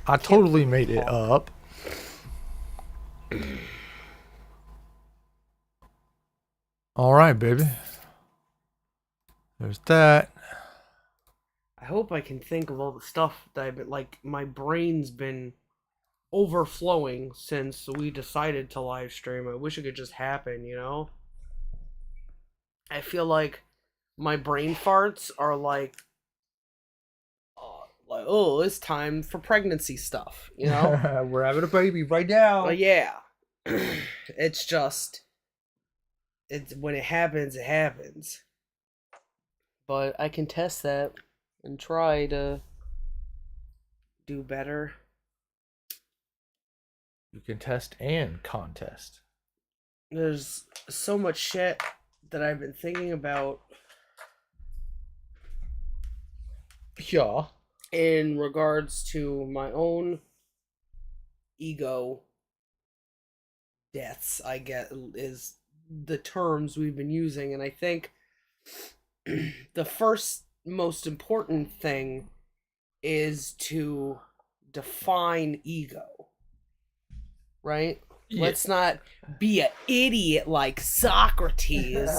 I totally made it up. All right, baby. There's that. I hope I can think of all the stuff that I've been like. My brain's been overflowing since we decided to live stream. I wish it could just happen, you know? I feel like my brain farts are like, oh, it's time for pregnancy stuff, you know? We're having a baby right now. Yeah. It's just, it's when it happens, it happens. But I can test that and try to do better. You can test and contest. There's so much shit that I've been thinking about Yeah. in regards to my own ego deaths, I get is the terms we've been using. And I think the first most important thing is to define ego, right? Yeah. Let's not be an idiot like Socrates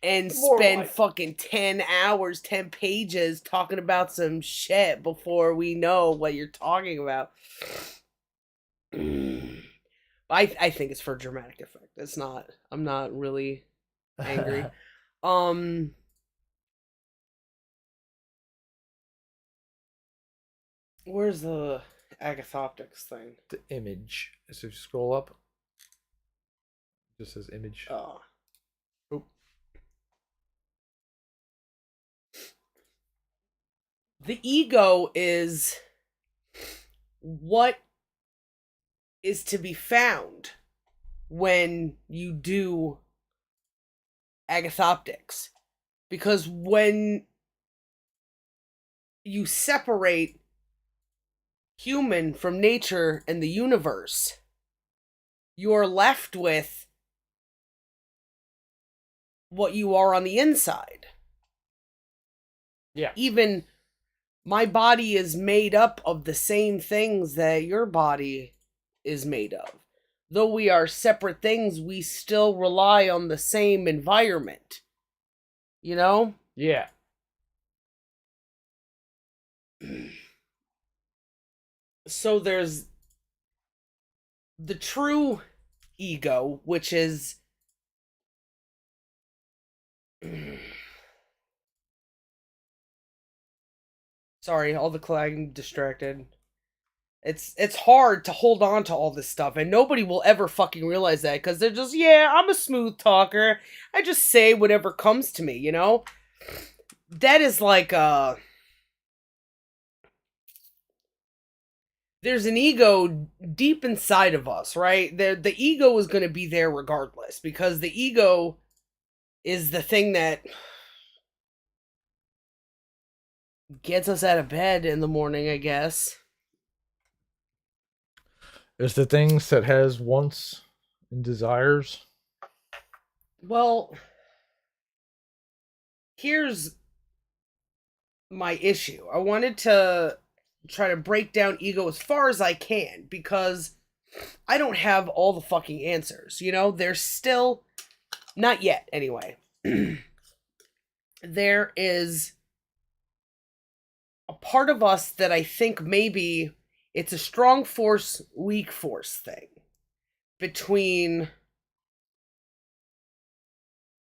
and More spend like- fucking 10 hours, 10 pages talking about some shit before we know what you're talking about. I think it's for dramatic effect. It's not. I'm not really angry. Where's the agathoptics thing? The image. So if you scroll up, it just says image. Oh. Oh. The ego is what is to be found when you do agathoptics. Because when you separate human from nature and the universe, you're left with what you are on the inside. Yeah. Even my body is made up of the same things that your body is made of. Though we are separate things, we still rely on the same environment. You know? Yeah. So there's the true ego, which is sorry, all the I'm distracted. It's hard to hold on to all this stuff, and nobody will ever fucking realize that because they're just, yeah, I'm a smooth talker. I just say whatever comes to me, you know? That is like there's an ego deep inside of us, right? The ego is going to be there regardless because the ego is the thing that gets us out of bed in the morning, I guess. It's the things that has wants and desires. Well, here's my issue. I wanted to try to break down ego as far as I can because I don't have all the fucking answers. You know, there's still, not yet anyway. There is a part of us that I think maybe it's a strong force, weak force thing between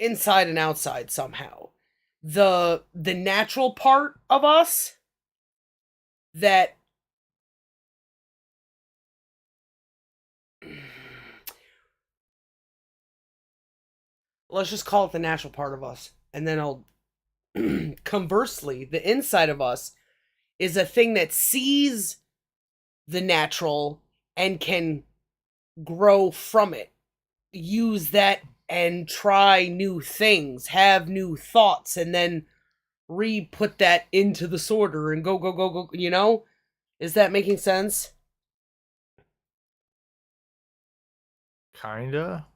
inside and outside somehow. The natural part of us that let's just call it the natural part of us, and then I'll conversely, the inside of us is a thing that sees the natural and can grow from it, use that and try new things, have new thoughts, and then re-put that into the sorter and go, you know? Is that making sense? Kinda.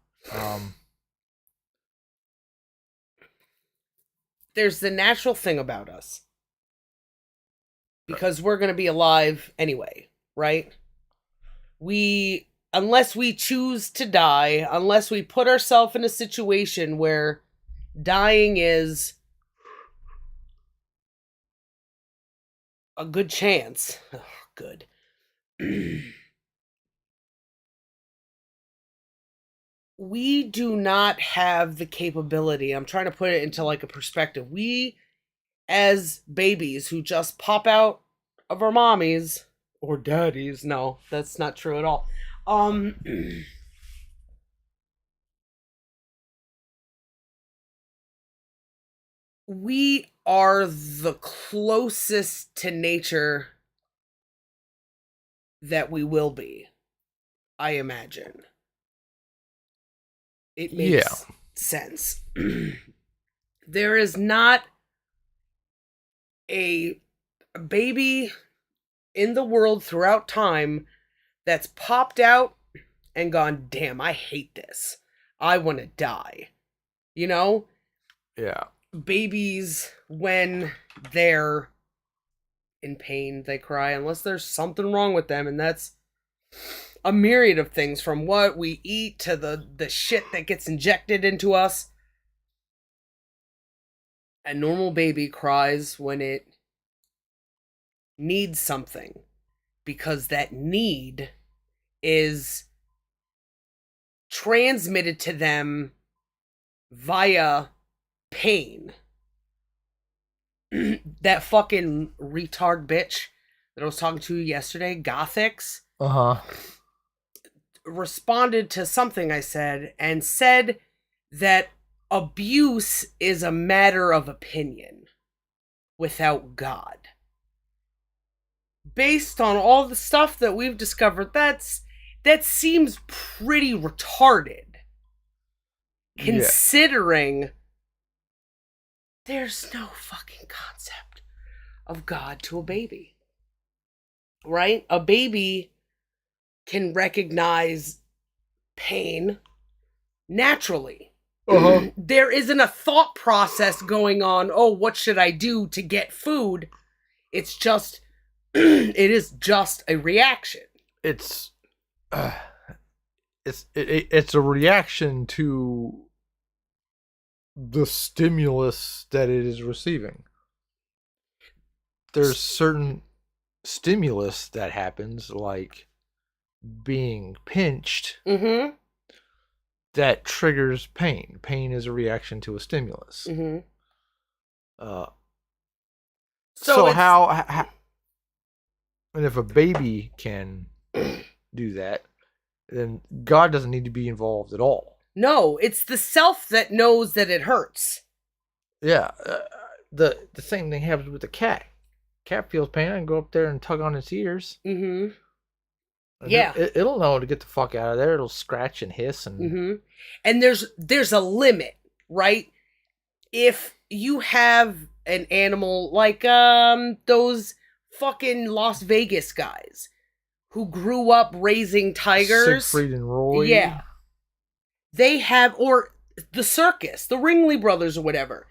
There's the natural thing about us. Because we're going to be alive anyway. right? Unless we choose to die, unless we put ourselves in a situation where dying is a good chance. Oh, good. We do not have the capability. I'm trying to put it into like a perspective. We, as babies who just pop out of our mommies or daddies, no, that's not true at all. We are the closest to nature that we will be, I imagine. It makes sense. There is not a baby in the world throughout time that's popped out and gone, damn, I hate this. I want to die. You know? Yeah. Babies, when they're in pain, they cry unless there's something wrong with them, and that's a myriad of things, from what we eat to the shit that gets injected into us. A normal baby cries when it needs something, because that need is transmitted to them via pain. That fucking retard bitch that I was talking to yesterday, Gothics, responded to something I said and said that abuse is a matter of opinion without God. Based on all the stuff that we've discovered, that seems pretty retarded. Considering there's no fucking concept of God to a baby. Right? A baby can recognize pain naturally. There isn't a thought process going on, oh, what should I do to get food? It's just, it is just a reaction. It's a reaction to the stimulus that it is receiving. There's certain stimulus that happens, like being pinched, that triggers pain. Pain is a reaction to a stimulus. So how and if a baby can do that, then God doesn't need to be involved at all. No, it's the self that knows that it hurts. Yeah, the same thing happens with the cat. Cat feels pain. I can go up there and tug on its ears. Yeah, it'll know to get the fuck out of there. It'll scratch and hiss and. And there's a limit, right? If you have an animal like those fucking Las Vegas guys who grew up raising tigers, Siegfried and Roy. Yeah. They have, or the circus, the Ringley brothers or whatever.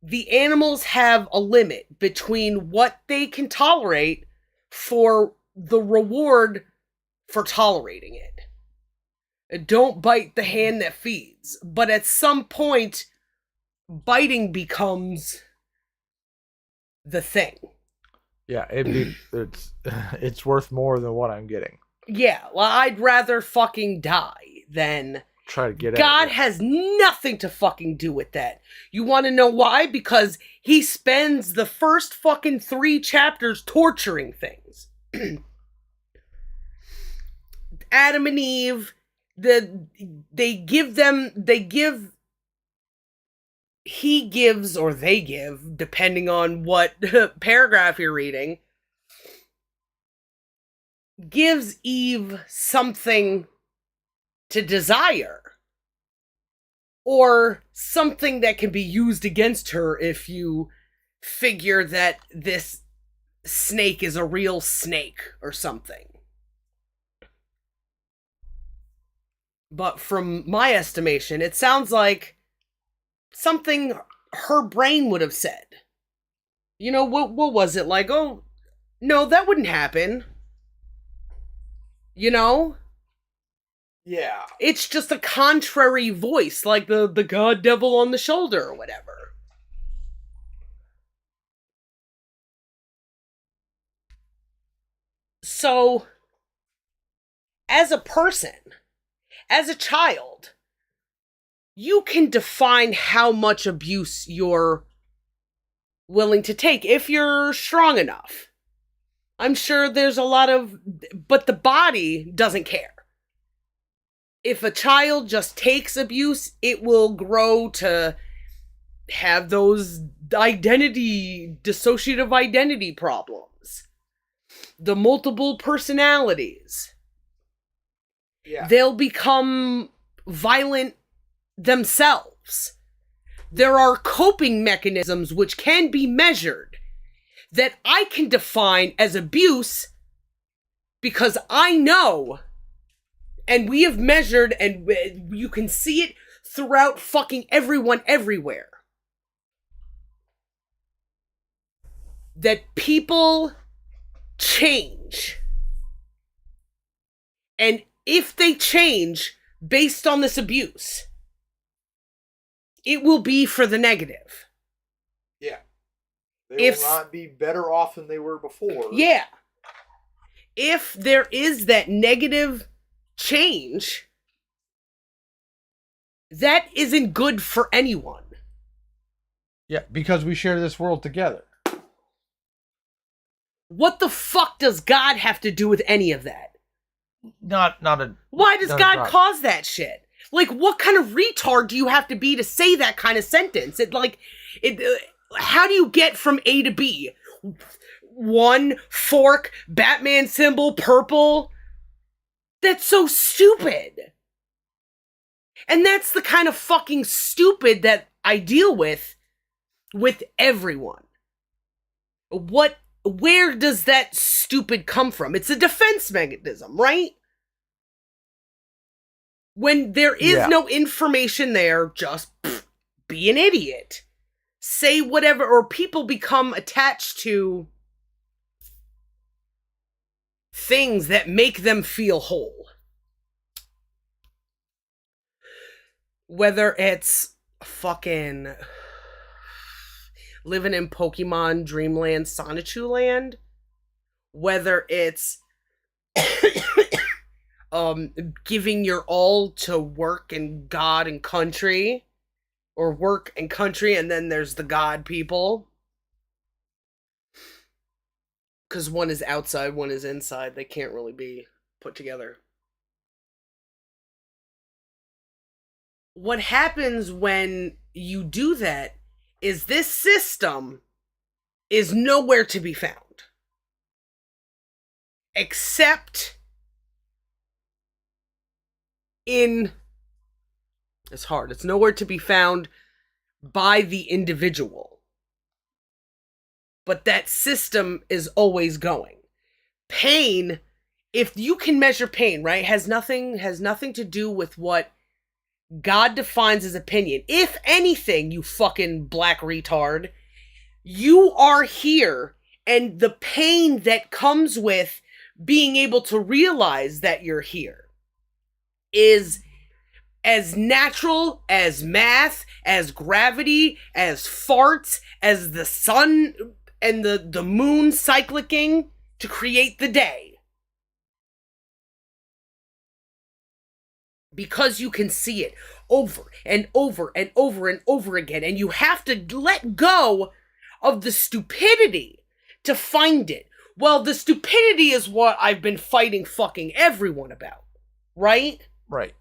The animals have a limit between what they can tolerate for the reward for tolerating it. Don't bite the hand that feeds. But at some point, biting becomes the thing. Yeah, it's worth more than what I'm getting. Yeah, well, I'd rather fucking die than try to get God has nothing to fucking do with that. You want to know why? Because he spends the first fucking 3 chapters torturing things. Adam and Eve, he gives, or they give, depending on what paragraph you're reading, gives Eve something to desire. Or something that can be used against her if you figure that this snake is a real snake or something. But from my estimation, it sounds like something her brain would have said. You know, what was it like? Oh, no, that wouldn't happen. You know? Yeah. It's just a contrary voice, like the god devil on the shoulder or whatever. So, as a person, as a child, you can define how much abuse you're willing to take if you're strong enough. I'm sure there's a lot of, but the body doesn't care. If a child just takes abuse, it will grow to have those dissociative identity problems, the multiple personalities. Yeah. They'll become violent themselves. There are coping mechanisms which can be measured that I can define as abuse because I know, and we have measured, and you can see it throughout fucking everyone everywhere, that people change. And if they change based on this abuse, it will be for the negative. Yeah. They will not be better off than they were before. Yeah. If there is that negative change, that isn't good for anyone. Yeah, because we share this world together. What the fuck does God have to do with any of that? Why does God cause that shit? Like, what kind of retard do you have to be to say that kind of sentence? How do you get from A to B? One fork, Batman symbol, purple. That's so stupid. And that's the kind of fucking stupid that I deal with everyone. Where does that stupid come from? It's a defense mechanism, right? When there is no information there, just be an idiot. Say whatever, or people become attached to things that make them feel whole. Whether it's fucking living in Pokemon Dreamland, Sonichu Land, whether it's giving your all to work and God and country, or work and country, and then there's the God people. Because one is outside, one is inside. They can't really be put together. What happens when you do that is this system is nowhere to be found. Except in... It's hard. It's nowhere to be found by the individual. But that system is always going. Pain, if you can measure pain, right, has nothing to do with what God defines as opinion. If anything, you fucking black retard, you are here, and the pain that comes with being able to realize that you're here is as natural as math, as gravity, as farts, as the sun and the moon cyclicking to create the day. Because you can see it over and over and over and over again, and you have to let go of the stupidity to find it. Well, the stupidity is what I've been fighting fucking everyone about, right? Right.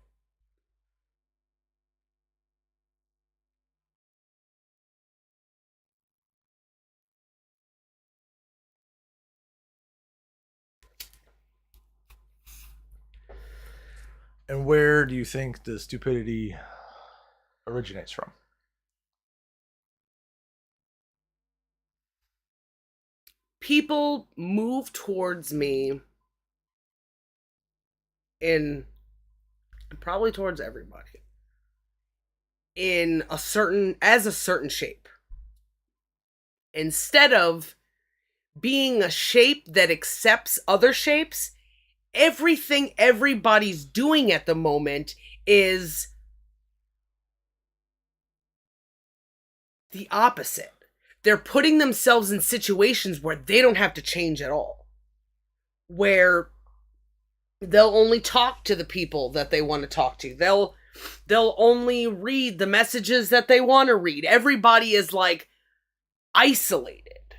And where do you think the stupidity originates from? People move towards me probably towards everybody, as a certain shape. Instead of being a shape that accepts other shapes, everything everybody's doing at the moment is the opposite. They're putting themselves in situations where they don't have to change at all. Where they'll only talk to the people that they want to talk to. They'll only read the messages that they want to read. Everybody is like isolated.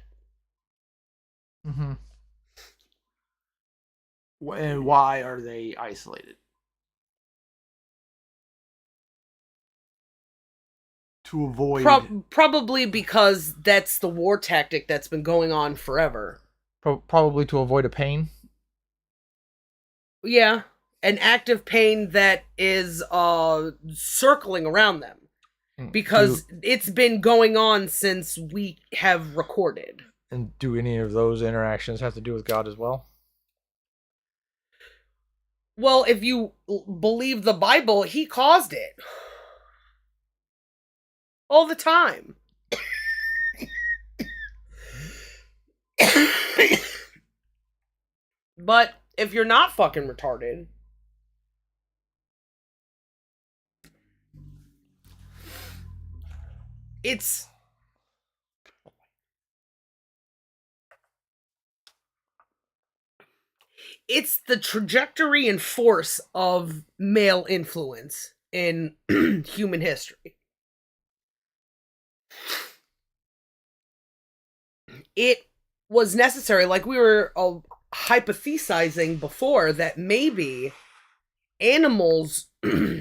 Mm-hmm. And why are they isolated? To avoid... Probably because that's the war tactic that's been going on forever. Probably to avoid a pain. Yeah, an active pain that is circling around them. Because it's been going on since we have recorded. And do any of those interactions have to do with God as well? Well, if you believe the Bible, he caused it. All the time. But if you're not fucking retarded, it's the trajectory and force of male influence in human history. It was necessary, like we were hypothesizing before, that maybe animals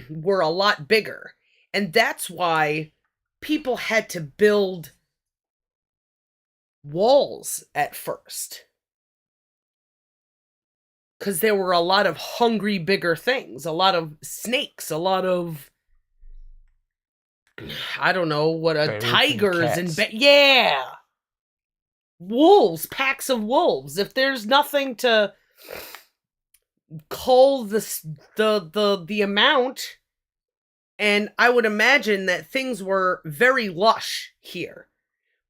were a lot bigger. And that's why people had to build walls at first. Because there were a lot of hungry, bigger things. A lot of snakes. A lot of... I don't know what tigers and yeah, wolves, packs of wolves. If there's nothing to cull the amount, and I would imagine that things were very lush here,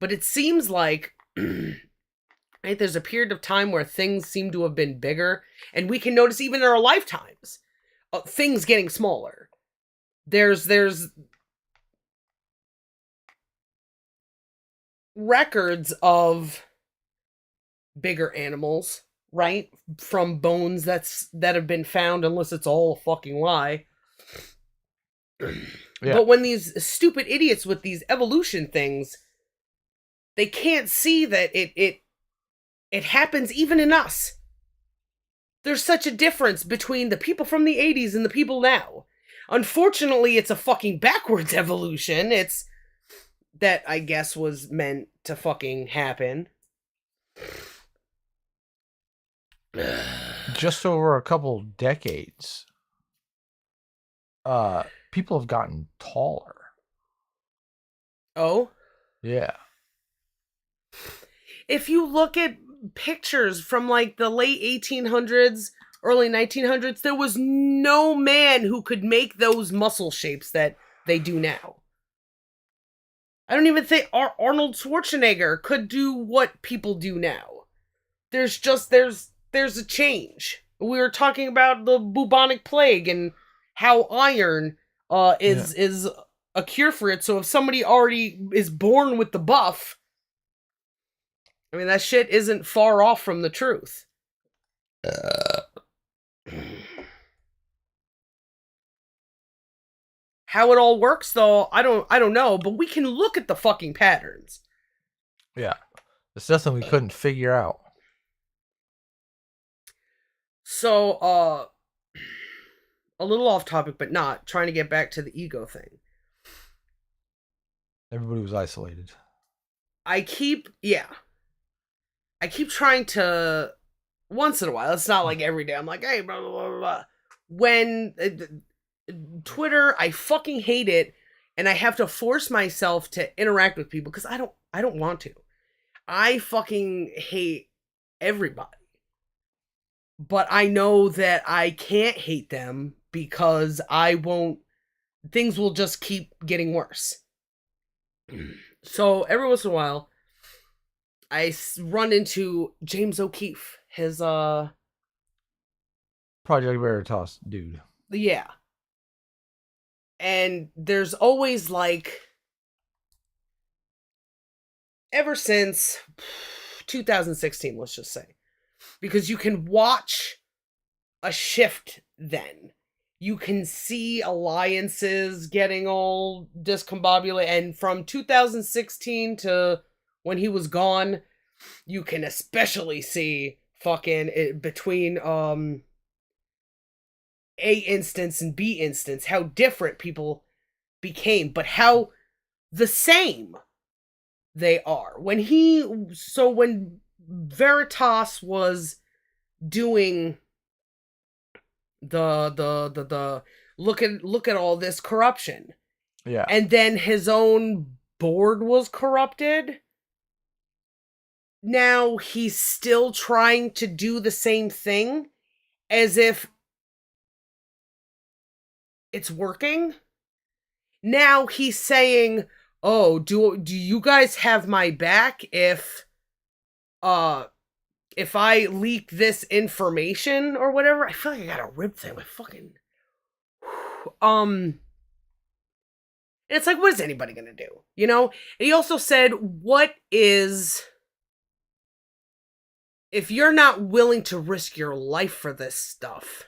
but it seems like right, there's a period of time where things seem to have been bigger, and we can notice even in our lifetimes things getting smaller. There's records of bigger animals, right? From bones that have been found, unless it's all a fucking lie. Yeah. But when these stupid idiots with these evolution things, they can't see that it happens even in us. There's such a difference between the people from the 80s and the people now. Unfortunately, it's a fucking backwards evolution. It's that, I guess, was meant to fucking happen. Just over a couple decades, people have gotten taller. Oh? Yeah. If you look at pictures from like the late 1800s, early 1900s, there was no man who could make those muscle shapes that they do now. I don't even think Arnold Schwarzenegger could do what people do now. There's a change. We were talking about the bubonic plague and how iron is a cure for it. So if somebody already is born with the buff, I mean, that shit isn't far off from the truth. How it all works, though, I don't know, but we can look at the fucking patterns. Yeah. It's something we couldn't figure out. So, a little off topic, but not, trying to get back to the ego thing. Everybody was isolated. I keep trying to, once in a while, it's not like every day, I'm like, hey, blah, blah, blah, blah. When Twitter, I fucking hate it, and I have to force myself to interact with people, because I don't want to. I fucking hate everybody. But I know that I can't hate them, because things will just keep getting worse. So every once in a while, I run into James O'Keefe, his Project Veritas dude. Yeah. And there's always like, ever since 2016, let's just say, because you can watch a shift then. You can see alliances getting all discombobulated, and from 2016 to when he was gone, you can especially see fucking between A instance and B instance how different people became, but how the same they are. When Veritas was doing the look at all this corruption. Yeah. And then his own board was corrupted. Now he's still trying to do the same thing as if it's working. Now he's saying, "Oh, do you guys have my back if I leak this information or whatever?" I feel like I got a rib thing. My fucking and it's like, what is anybody gonna do? You know? And he also said, if you're not willing to risk your life for this stuff,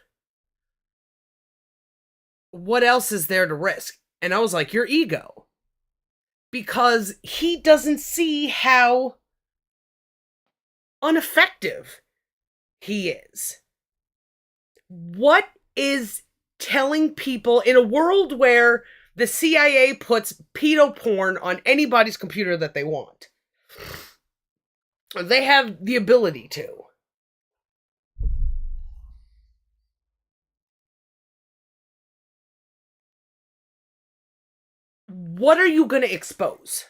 what else is there to risk? And I was like, your ego. Because he doesn't see how ineffective he is. What is telling people in a world where the CIA puts pedo porn on anybody's computer that they want? They have the ability to. What are you going to expose?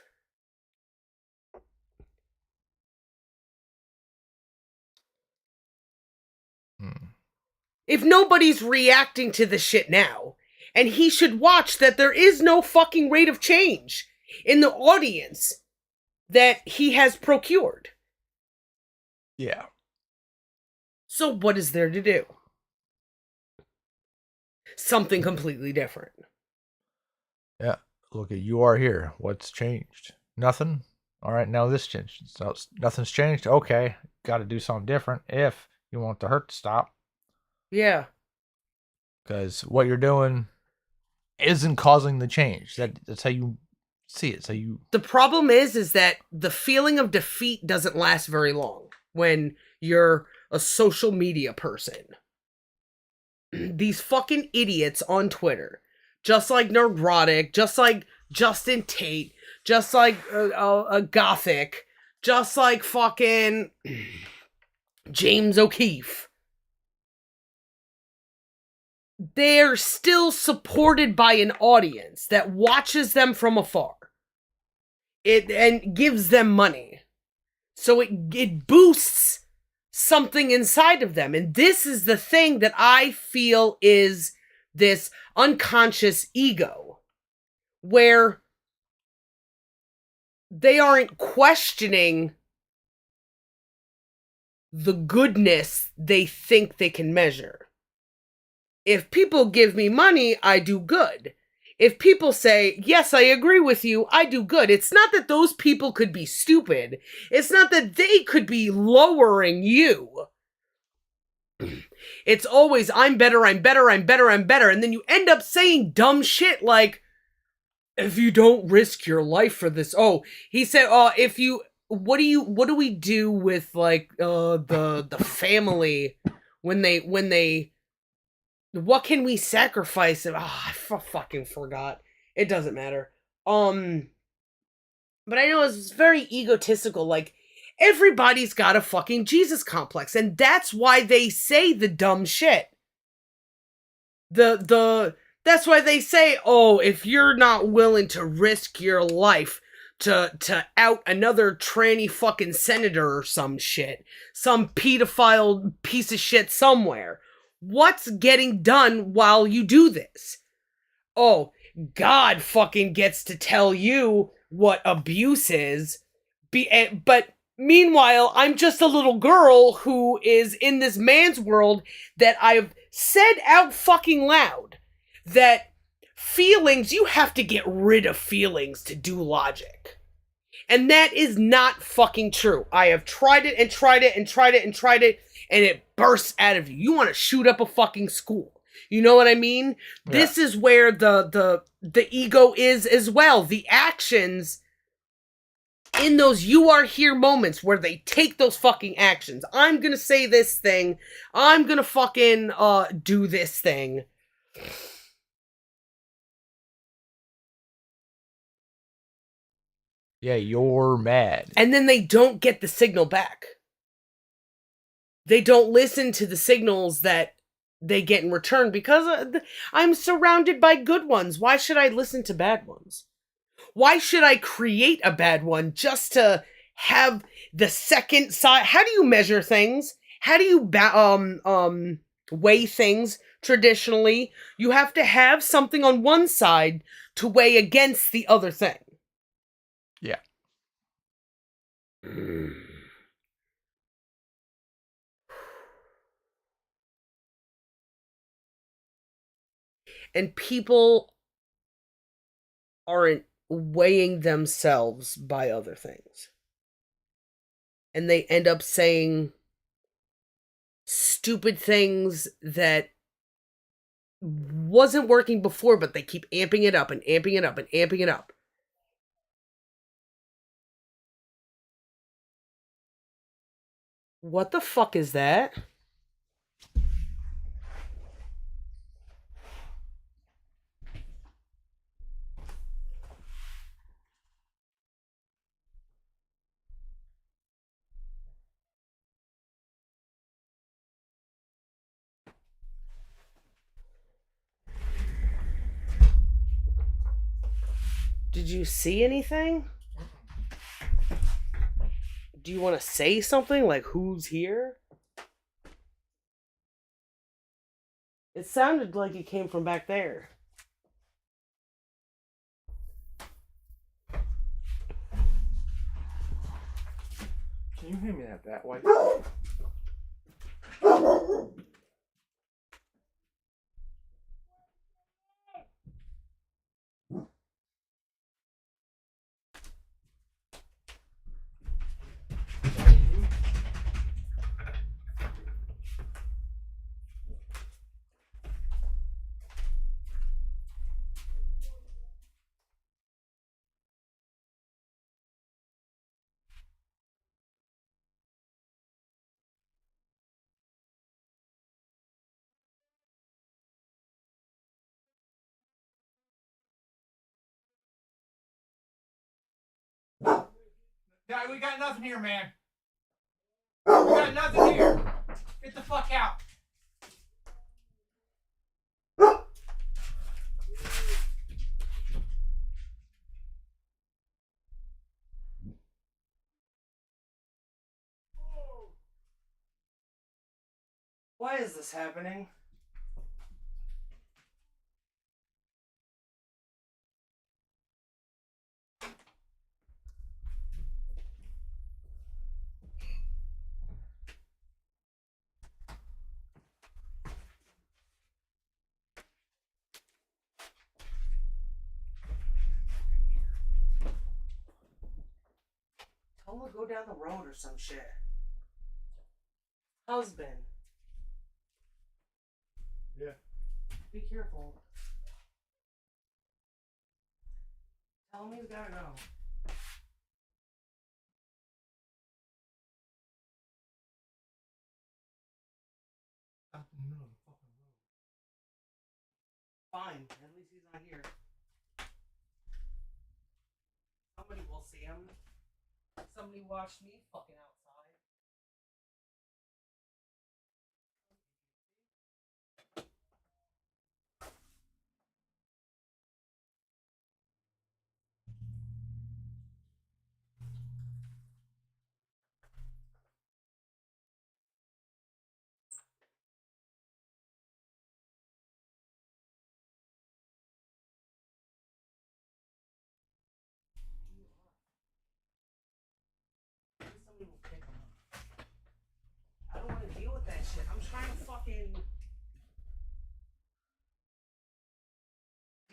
If nobody's reacting to the shit now, and he should watch that there is no fucking rate of change in the audience that he has procured. Yeah. So what is there to do? Something completely different. Yeah. Look at you are here. What's changed? Nothing. All right, now this changed. So nothing's changed. Okay, got to do something different if you want the hurt to stop. Yeah. Because what you're doing isn't causing the change. That's how you see it. So the problem is that the feeling of defeat doesn't last very long when you're a social media person. These fucking idiots on Twitter, just like Neurotic, just like Justin Tate, just like Gothic, just like fucking James O'Keefe, they're still supported by an audience that watches them from afar. And gives them money. So it boosts something inside of them. And this is the thing that I feel is this unconscious ego, where they aren't questioning the goodness they think they can measure. If people give me money, I do good. If people say, yes, I agree with you, I do good. It's not that those people could be stupid. It's not that they could be lowering you. It's always, I'm better, I'm better, I'm better, I'm better. And then you end up saying dumb shit like, if you don't risk your life for this. Oh, he said, what do we do with like the family when they what can we sacrifice? I fucking forgot. It doesn't matter. But I know it's very egotistical. Like, everybody's got a fucking Jesus complex, and that's why they say the dumb shit. That's why they say, oh, if you're not willing to risk your life to out another tranny fucking senator or some shit, some pedophile piece of shit somewhere, what's getting done while you do this? Oh, God fucking gets to tell you what abuse is, but Meanwhile, I'm just a little girl who is in this man's world that I've said out fucking loud that feelings, you have to get rid of feelings to do logic. And that is not fucking true. I have tried it and tried it and tried it and tried it, and it bursts out of you. You want to shoot up a fucking school. You know what I mean? Yeah. This is where the ego is as well. The actions in those you are here moments where they take those fucking actions. I'm gonna say this thing. I'm gonna fucking do this thing. Yeah, you're mad. And then they don't get the signal back. They don't listen to the signals that they get in return because I'm surrounded by good ones. Why should I listen to bad ones? Why should I create a bad one just to have the second side? How do you measure things? How do you weigh things traditionally? You have to have something on one side to weigh against the other thing. Yeah. And people aren't weighing themselves by other things. And they end up saying stupid things that wasn't working before, but they keep amping it up and amping it up and amping it up. What the fuck is that? Did you see anything? Do you want to say something? Like, who's here? It sounded like it came from back there. Can you hand me that way? Guy, we got nothing here, man. We got nothing here. Get the fuck out. Why is this happening? Tell him to go down the road or some shit. Husband. Yeah. Be careful. Tell him he's gotta go. Fine. At least he's not here. Somebody will see him. Somebody watched me fucking outside. Somebody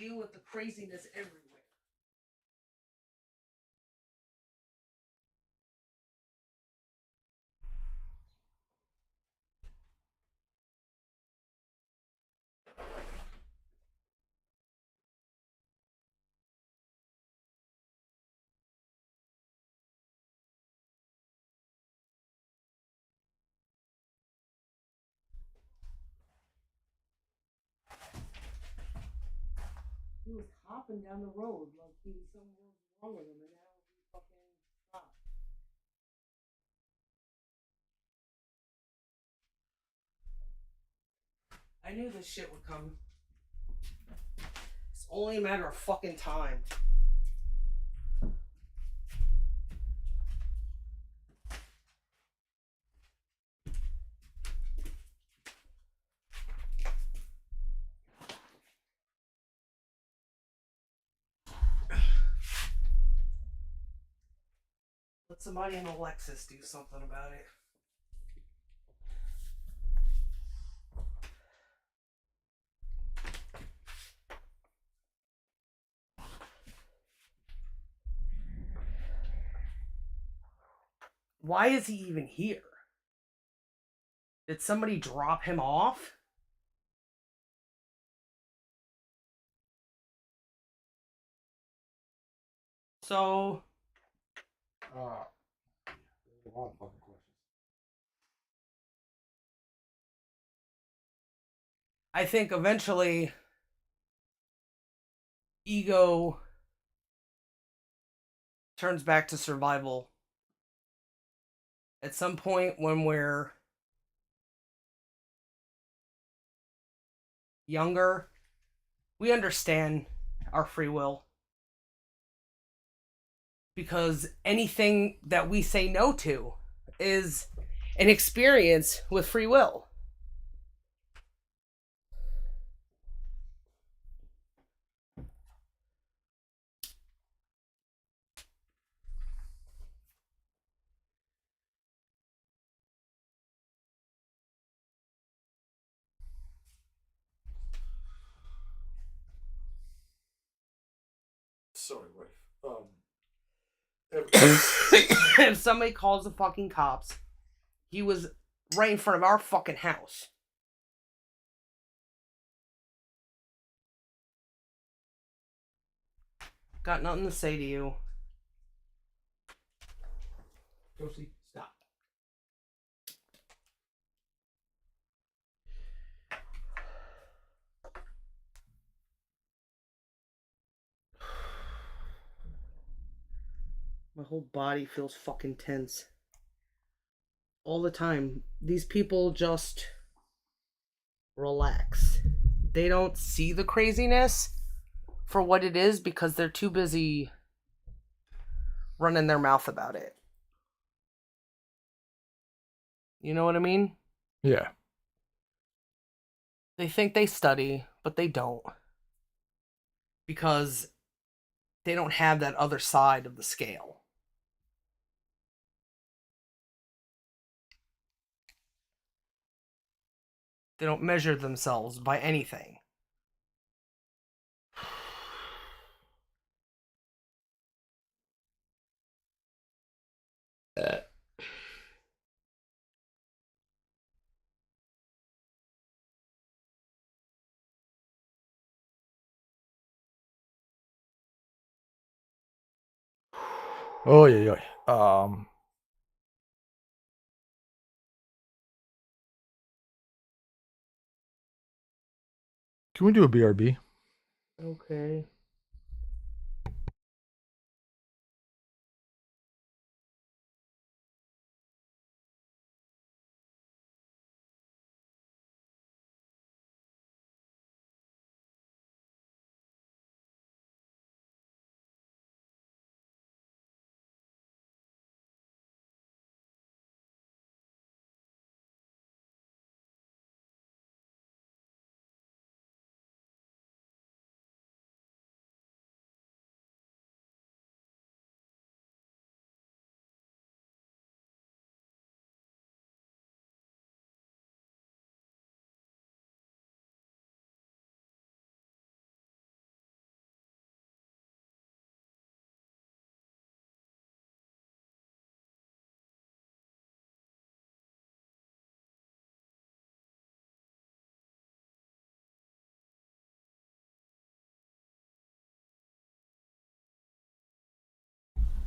deal with the craziness everywhere. He was hopping down the road like he was something wrong with him, and now he fucking stopped. I knew this shit would come. It's only a matter of fucking time. Let somebody in a Lexus do something about it. Why is he even here? Did somebody drop him off? So... there's a lot of fucking questions. I think eventually ego turns back to survival. At some point when we're younger, we understand our free will. Because anything that we say no to is an experience with free will. Sorry, wife. If somebody calls the fucking cops, he was right in front of our fucking house. Got nothing to say to you. Josie, stop. My whole body feels fucking tense. All the time. These people just relax. They don't see the craziness for what it is because they're too busy running their mouth about it. You know what I mean? Yeah. They think they study, but they don't. Because they don't have that other side of the scale. They don't measure themselves by anything. Oh yeah, yeah. Can we do a BRB? Okay.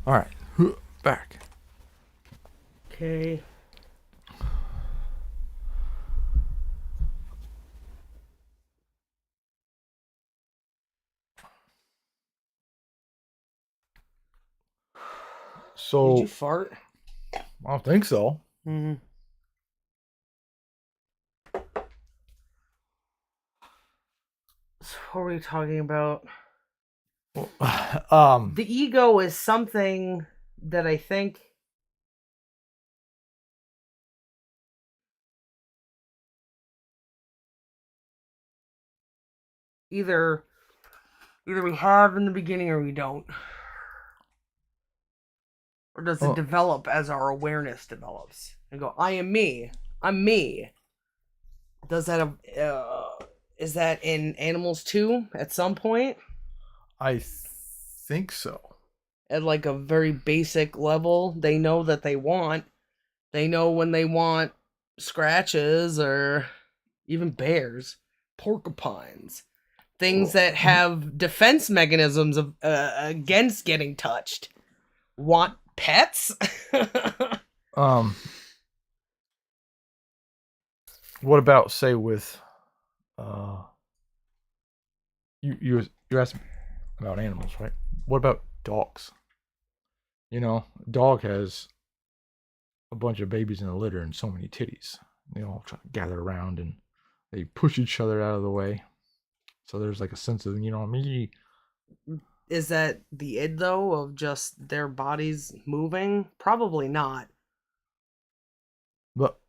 All right, back. Okay. So did you fart? I don't think so. Mm-hmm. So what are we talking about? The ego is something that I think either we have in the beginning or we don't. Or does it develop as our awareness develops? And go, I am me. I'm me. Does that is that in animals too at some point? I think so. At like a very basic level, they know that they know when they want scratches, or even bears, porcupines, things that have defense mechanisms of against getting touched. Want pets? What about, say, with you're asking about animals, right? What about dogs? You know, a dog has a bunch of babies in a litter and so many titties. They all try to gather around and they push each other out of the way. So there's like a sense of, me. Is that the id though of just their bodies moving? Probably not. But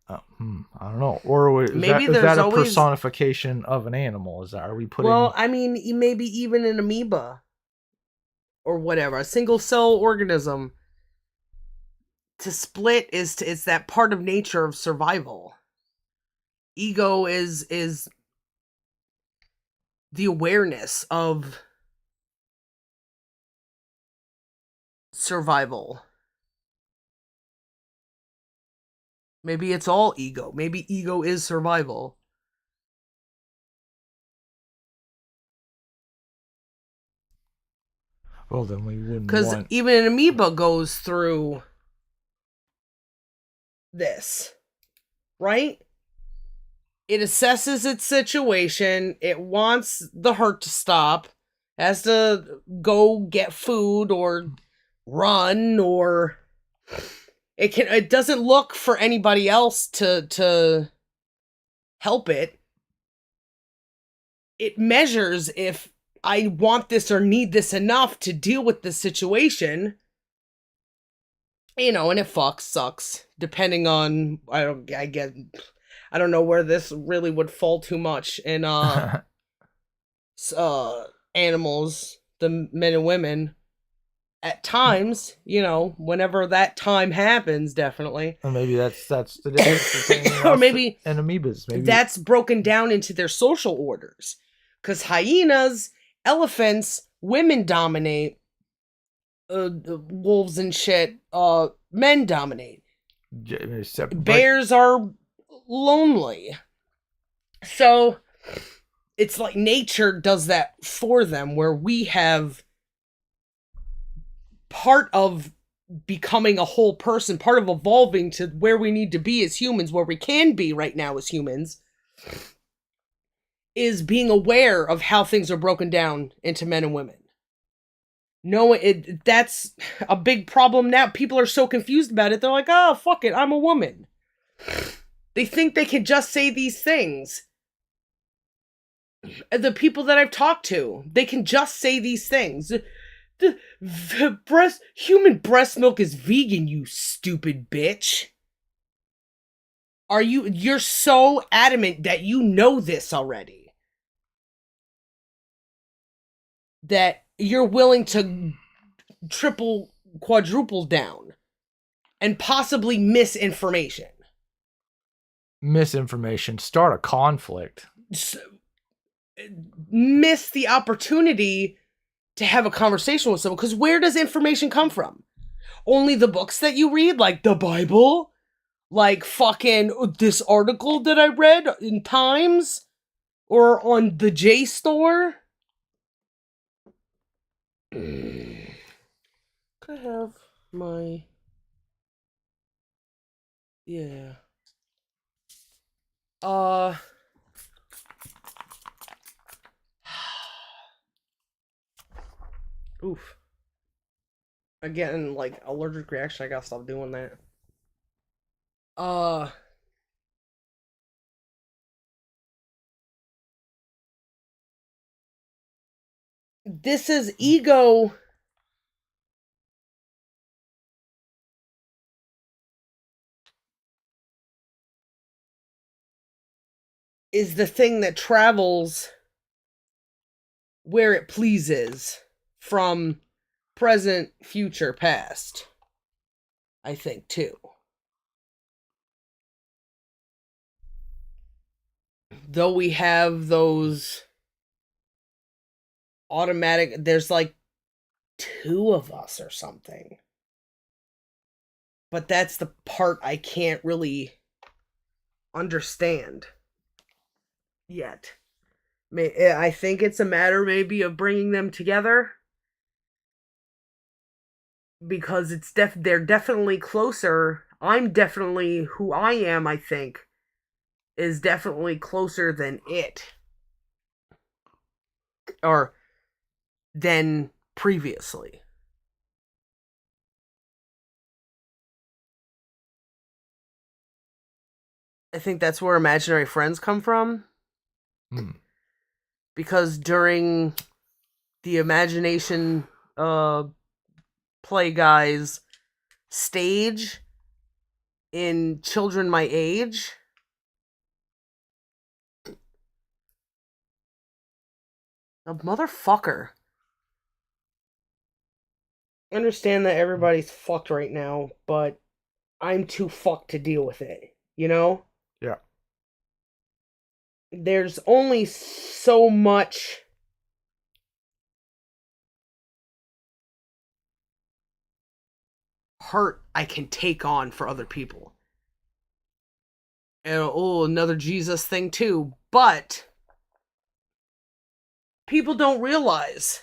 I don't know. Or is Maybe that there's a always personification of an animal? Are we putting? Well, I mean, maybe even an amoeba or whatever, a single cell organism. To split is that part of nature of survival. Ego is the awareness of survival. Maybe it's all ego. Maybe ego is survival. Well, then we wouldn't Because want. even an amoeba goes through this, right? It assesses its situation. It wants the hurt to stop. Has to go get food or run, or it doesn't look for anybody else to help it. It measures if I want this or need this enough to deal with the situation. And it sucks depending on I don't know where this really would fall too much in animals, the men and women. At times, whenever that time happens, definitely. And maybe that's the difference between or us maybe and amoebas. Maybe that's broken down into their social orders. Because hyenas, elephants, women dominate. Wolves and shit, men dominate. Bears are lonely. So it's like nature does that for them, where we have part of becoming a whole person, part of evolving to where we need to be as humans, where we can be right now as humans, is being aware of how things are broken down into men and women. No, that's a big problem now. People are so confused about it. They're like, oh, fuck it, I'm a woman. They think they can just say these things. The people that I've talked to, they can just say these things. The human breast milk is vegan, you stupid bitch. You're so adamant that you know this already, that you're willing to triple, quadruple down and possibly misinformation. Start a conflict. Miss the opportunity to have a conversation with someone. Because where does information come from? Only the books that you read, like the Bible, like fucking this article that I read in Times or on the JSTOR. Because I have my... Yeah. Oof. Again, like, allergic reaction, I gotta stop doing that. This is ego... is the thing that travels where it pleases from present, future, past. I think, too. Though we have those automatic... There's like 2 of us or something. But that's the part I can't really understand yet. I think it's a matter maybe of bringing them together, because they're definitely closer. I'm definitely who I am, I think, is definitely closer than it, or than previously. I think that's where imaginary friends come from. Because during the imagination play guys stage in children my age, a motherfucker. I understand that everybody's fucked right now, but I'm too fucked to deal with it, you know? Yeah. There's only so much hurt I can take on for other people. And, another Jesus thing too. But people don't realize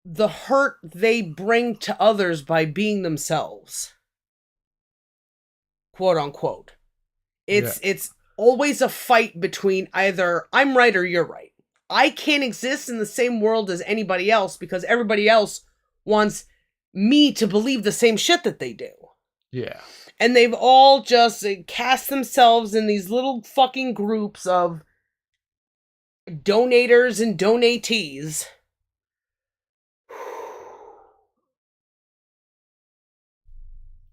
the hurt they bring to others by being themselves. Quote unquote. It's always a fight between either I'm right or you're right. I can't exist in the same world as anybody else because everybody else wants me to believe the same shit that they do. Yeah. And they've all just cast themselves in these little fucking groups of donators and donatees.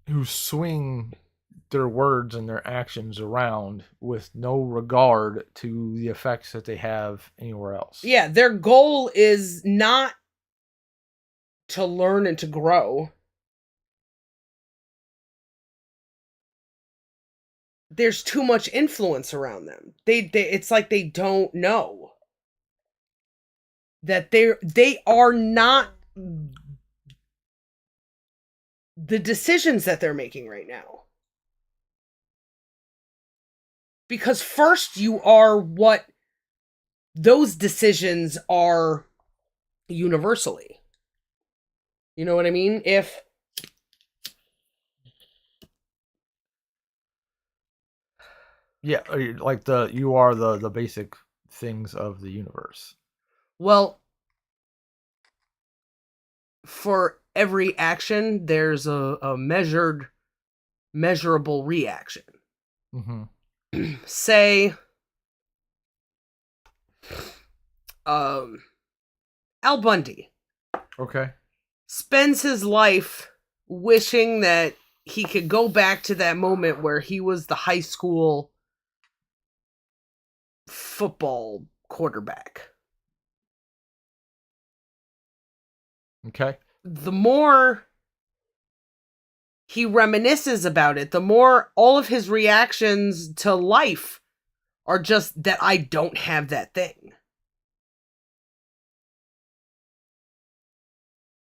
Who swing their words and their actions around with no regard to the effects that they have anywhere else. Yeah, their goal is not to learn and to grow. There's too much influence around them. It's like they don't know that they are not the decisions that they're making right now. Because first you are what those decisions are universally. You know what I mean? If yeah, like you are the basic things of the universe. Well, for every action, there's a measurable reaction. Mm-hmm. Say, Al Bundy. Okay. Spends his life wishing that he could go back to that moment where he was the high school football quarterback. Okay. The more he reminisces about it, the more all of his reactions to life are just that I don't have that thing.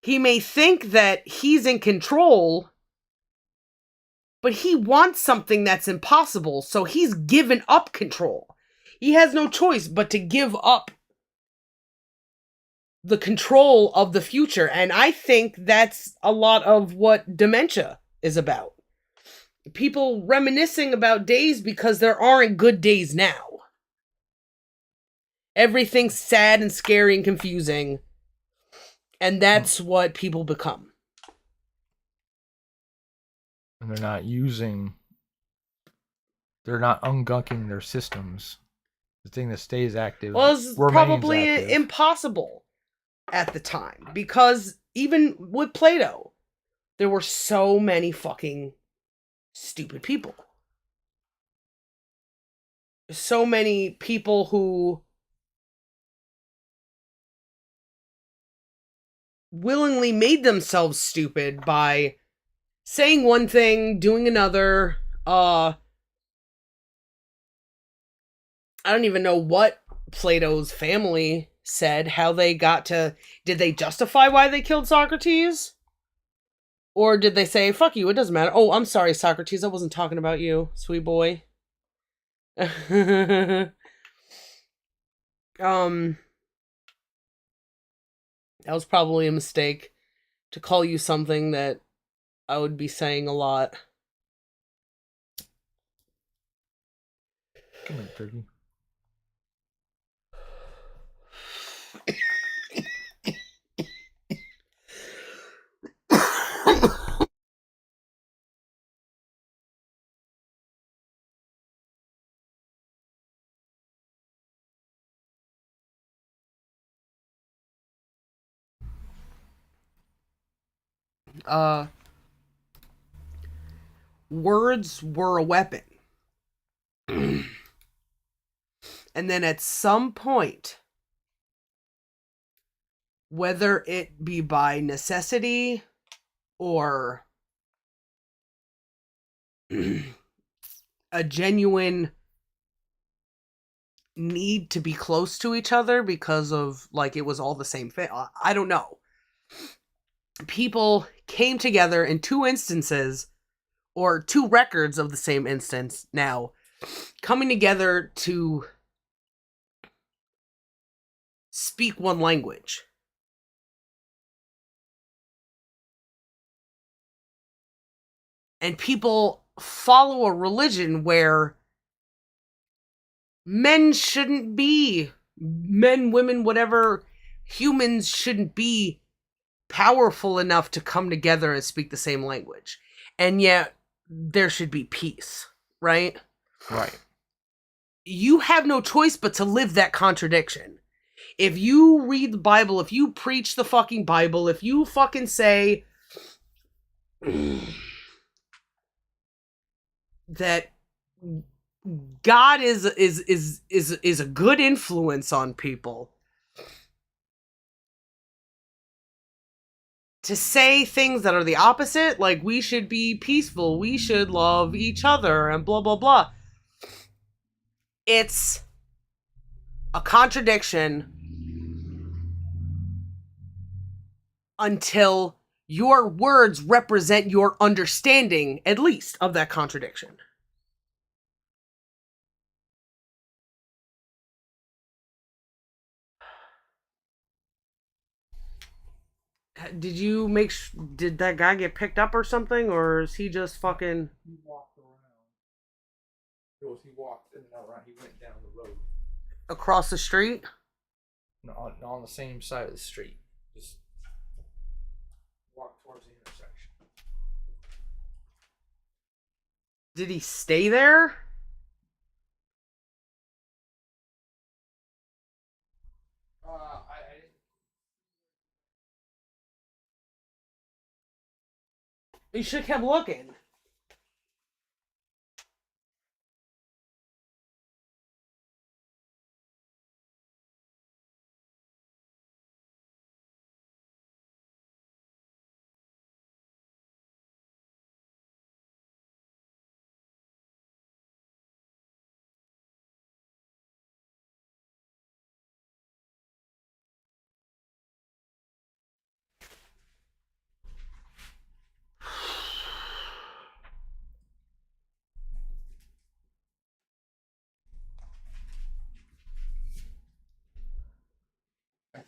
He may think that he's in control, but he wants something that's impossible, so he's given up control. He has no choice but to give up the control of the future. And I think that's a lot of what dementia is about. People reminiscing about days because there aren't good days now. Everything's sad and scary and confusing. And that's what people become. And they're not ungunking their systems. The thing that stays active was probably active. Impossible at the time. Because even with Plato, there were so many fucking stupid people. So many people who willingly made themselves stupid by saying one thing, doing another. I don't even know what Plato's family said, how they got to... Did they justify why they killed Socrates? Or did they say, fuck you, it doesn't matter. Oh, I'm sorry, Socrates, I wasn't talking about you, sweet boy. That was probably a mistake to call you something that I would be saying a lot. Come here, turkey. Words were a weapon. And then at some point, whether it be by necessity or a genuine need to be close to each other because of, like, it was all the same thing. I don't know. People came together in two instances, or two records of the same instance now, coming together to speak one language. And people follow a religion where men, women, whatever, humans shouldn't be powerful enough to come together and speak the same language. And yet, there should be peace, right? Right. You have no choice but to live that contradiction. If you read the Bible, if you preach the fucking Bible, if you fucking say that God is a good influence on people, to say things that are the opposite, like we should be peaceful, we should love each other, and blah blah blah, it's a contradiction until your words represent your understanding, at least, of that contradiction. Did that guy get picked up or something, or is he just fucking... He walked around. He walked in and around. He went down the road. Across the street? No, on the same side of the street. Just walk towards the intersection. Did he stay there? You should have kept looking.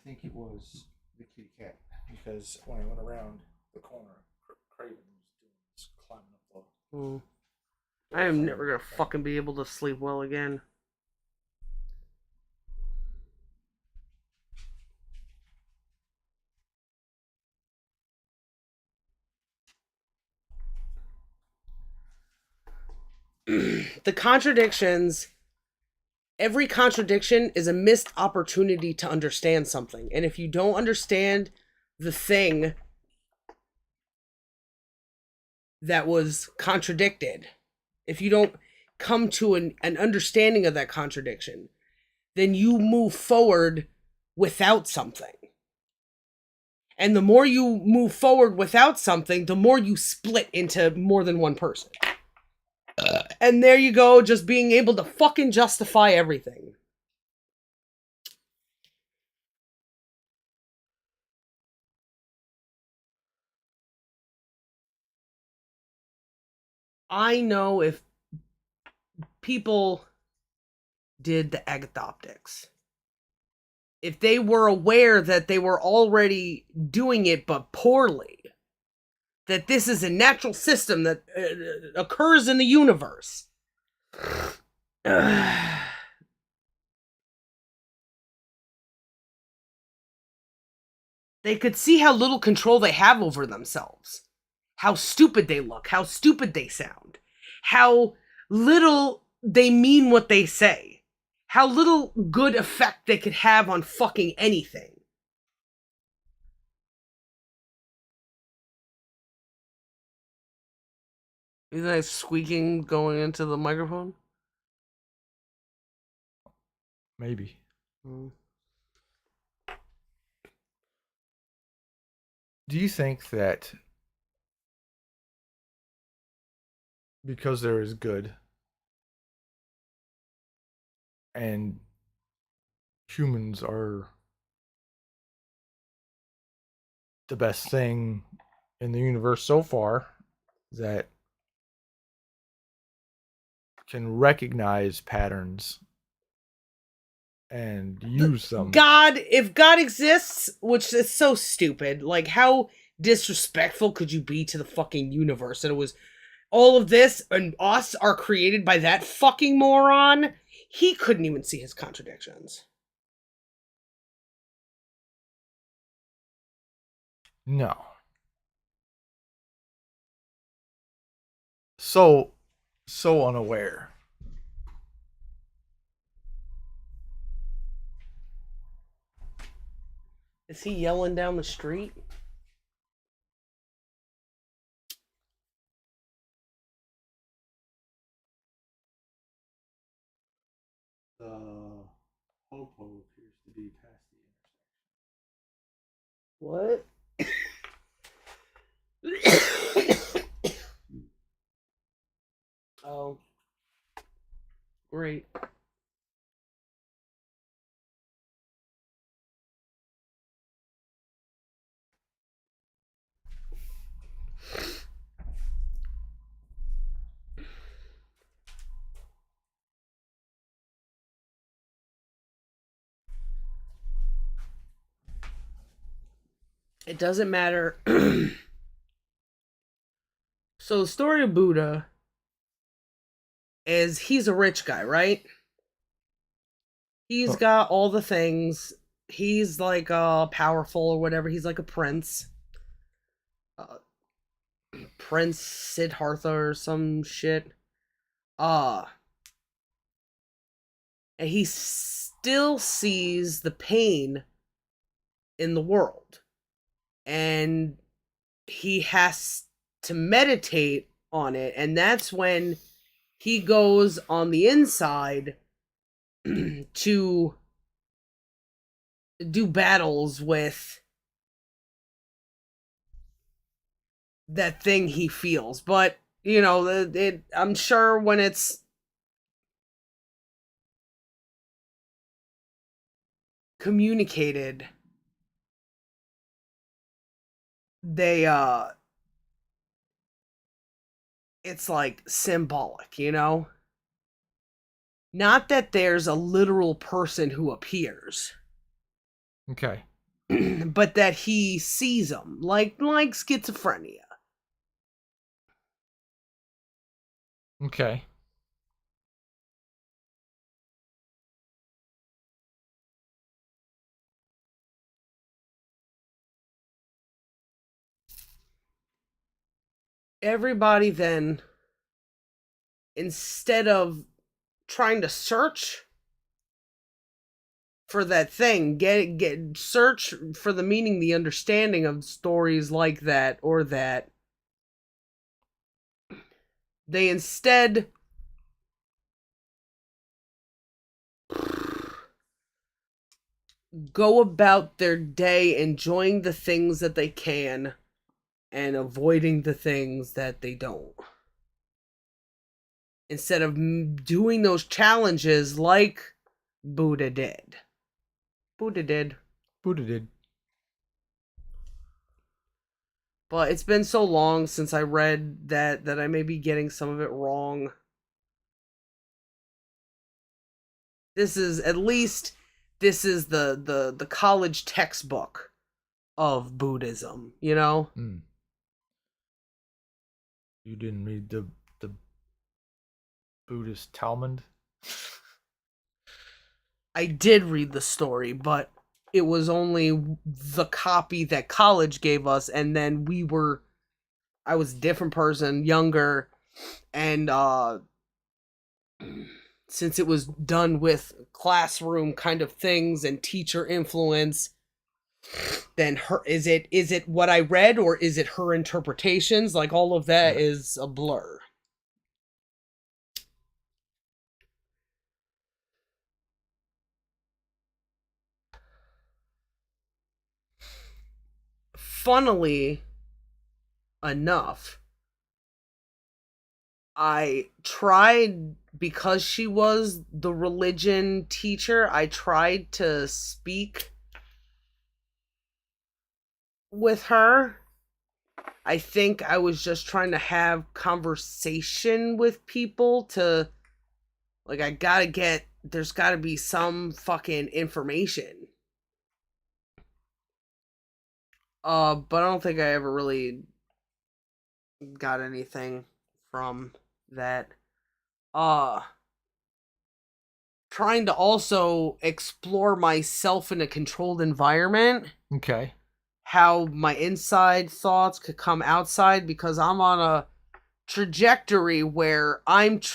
think it was the kitty cat because when I went around the corner, Craven was doing this climbing up the. I am never gonna fucking be able to sleep well again. The contradictions, every contradiction is a missed opportunity to understand something. And if you don't understand the thing that was contradicted, if you don't come to an understanding of that contradiction, then you move forward without something. And the more you move forward without something, the more you split into more than one person. And there you go, just being able to fucking justify everything. I know if people did the agthoptics, if they were aware that they were already doing it but poorly, that this is a natural system that occurs in the universe. They could see how little control they have over themselves, how stupid they look, how stupid they sound, how little they mean what they say, how little good effect they could have on fucking anything. Is that squeaking going into the microphone? Maybe. Do you think that because there is good and humans are the best thing in the universe so far that can recognize patterns and use them? If God exists, which is so stupid, like how disrespectful could you be to the fucking universe? And it was all of this and us are created by that fucking moron. He couldn't even see his contradictions. No. So unaware. Is he yelling down the street? The hopo appears to be past the What? Oh. Great. It doesn't matter. So the story of Buddha is he's a rich guy, right? He's got all the things. He's like powerful or whatever. He's like a prince. Prince Siddhartha or some shit. And he still sees the pain in the world. And he has to meditate on it. And that's when he goes on the inside to do battles with that thing he feels. But, you know, I'm sure when it's communicated, it's like symbolic, you know? Not that there's a literal person who appears. Okay. but that he sees them, like schizophrenia. Okay. Everybody then, instead of trying to search for that thing, get search for the meaning, the understanding of stories like that or that, they instead go about their day enjoying the things that they can and avoiding the things that they don't. Instead of doing those challenges like Buddha did. Buddha did. Buddha did. But it's been so long since I read that I may be getting some of it wrong. This is at least the college textbook of Buddhism, you know? Mm. You didn't read the Buddhist Talmud? I did read the story, but it was only the copy that college gave us, and then I was a different person, younger, and since it was done with classroom kind of things and teacher influence, then is it what I read, or is it her interpretations? Like, all of that Right. is a blur. Funnily enough, I tried, because she was the religion teacher, I tried to speak with her. I think I was just trying to have conversation with people to, like, there's gotta be some fucking information. But I don't think I ever really got anything from that. Uh, Trying to also explore myself in a controlled environment, Okay. how my inside thoughts could come outside, because I'm on a trajectory where I've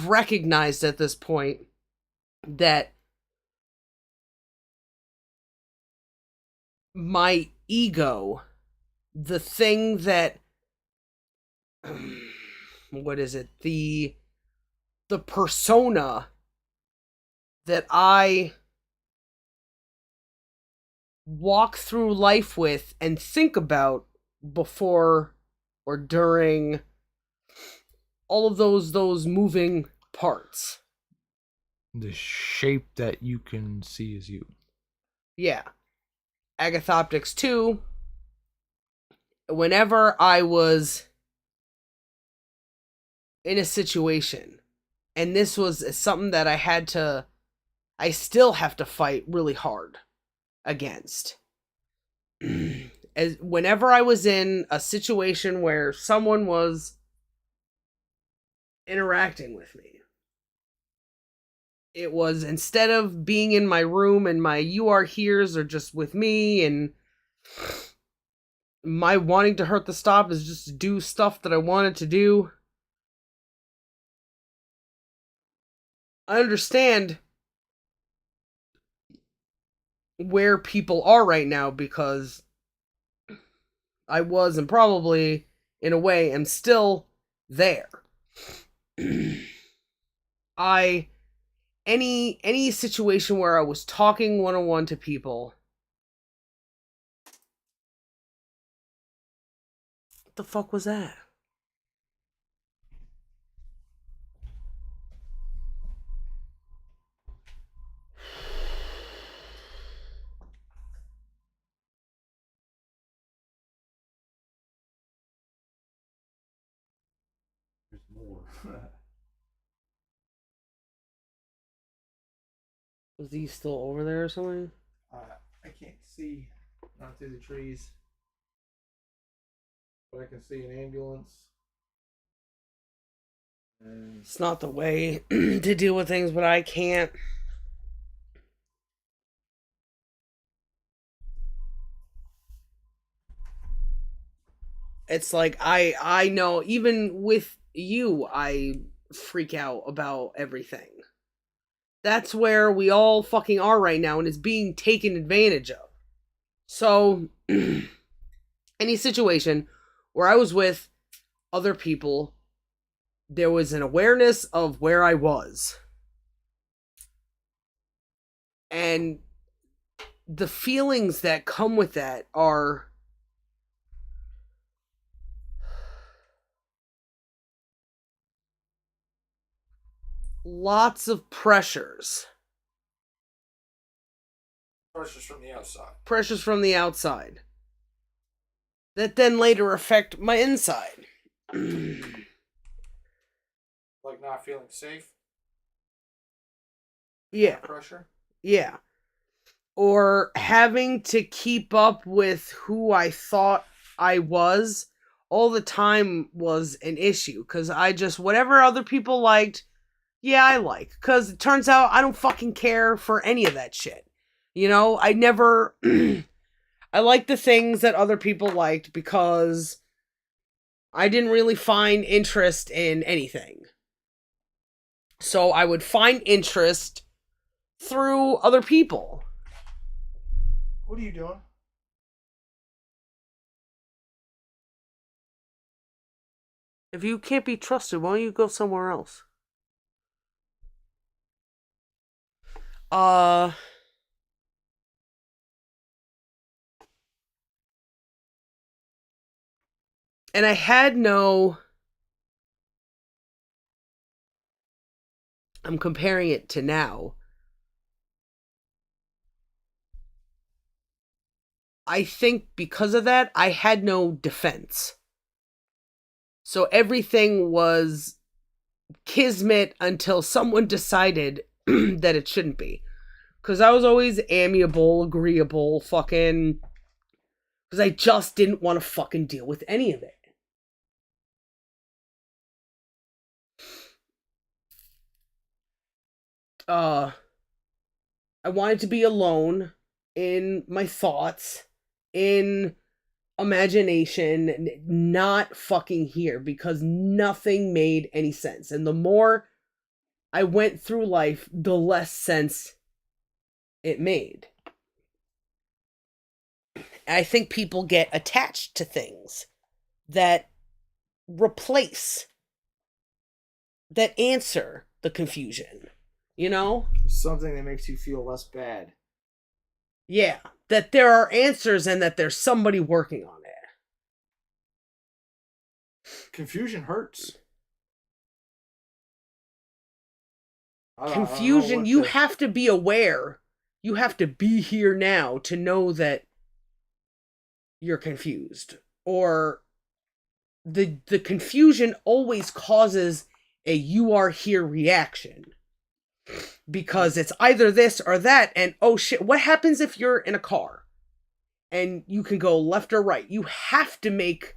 recognized at this point that my ego, the thing that, what is it? The persona that I walk through life with and think about before or during all of those moving parts. The shape that you can see is you. Yeah. Agathoptics 2, whenever I was in a situation, and this was something that I still have to fight really hard against. As whenever I was in a situation where someone was interacting with me, it was, instead of being in my room and my you are here's are just with me, and my wanting to hurt the stop is just to do stuff that I wanted to do. I understand where people are right now, because I was, and probably in a way am still there. I any situation where I was talking one-on-one to people. What the fuck was that? There's more. Was he still over there or something? I can't see not through the trees, but I can see an ambulance. And It's not the way to deal with things, but I can't. It's like I know even with you I freak out about everything. That's where we all fucking are right now, and it's being taken advantage of. So any situation where I was with other people, there was an awareness of where I was. And the feelings that come with that are lots of pressures. pressures from the outside. Pressures from the outside. That then later affect my inside. Like not feeling safe? Yeah. Pressure? Yeah. Or having to keep up with who I thought I was all the time was an issue. Because I just, whatever other people liked, yeah, I like. Because it turns out I don't fucking care for any of that shit. You know, I never... I like the things that other people liked because I didn't really find interest in anything. So I would find interest through other people. What are you doing? If you can't be trusted, why don't you go somewhere else? And I had no... I'm comparing it to now. I think because of that, I had no defense. So everything was kismet until someone decided that it shouldn't be. Because I was always amiable, agreeable, fucking... Because I just didn't want to fucking deal with any of it. I wanted to be alone in my thoughts, in imagination, not fucking here, because nothing made any sense. And the more I went through life, the less sense it made. And I think people get attached to things that replace, that answer the confusion. You know? Something that makes you feel less bad. Yeah. That there are answers and that there's somebody working on it. Confusion hurts. Confusion, you have to be aware. You have to be here now to know that you're confused. Or the confusion always causes a you are here reaction. Because it's either this or that, and oh shit, what happens if you're in a car and you can go left or right? You have to make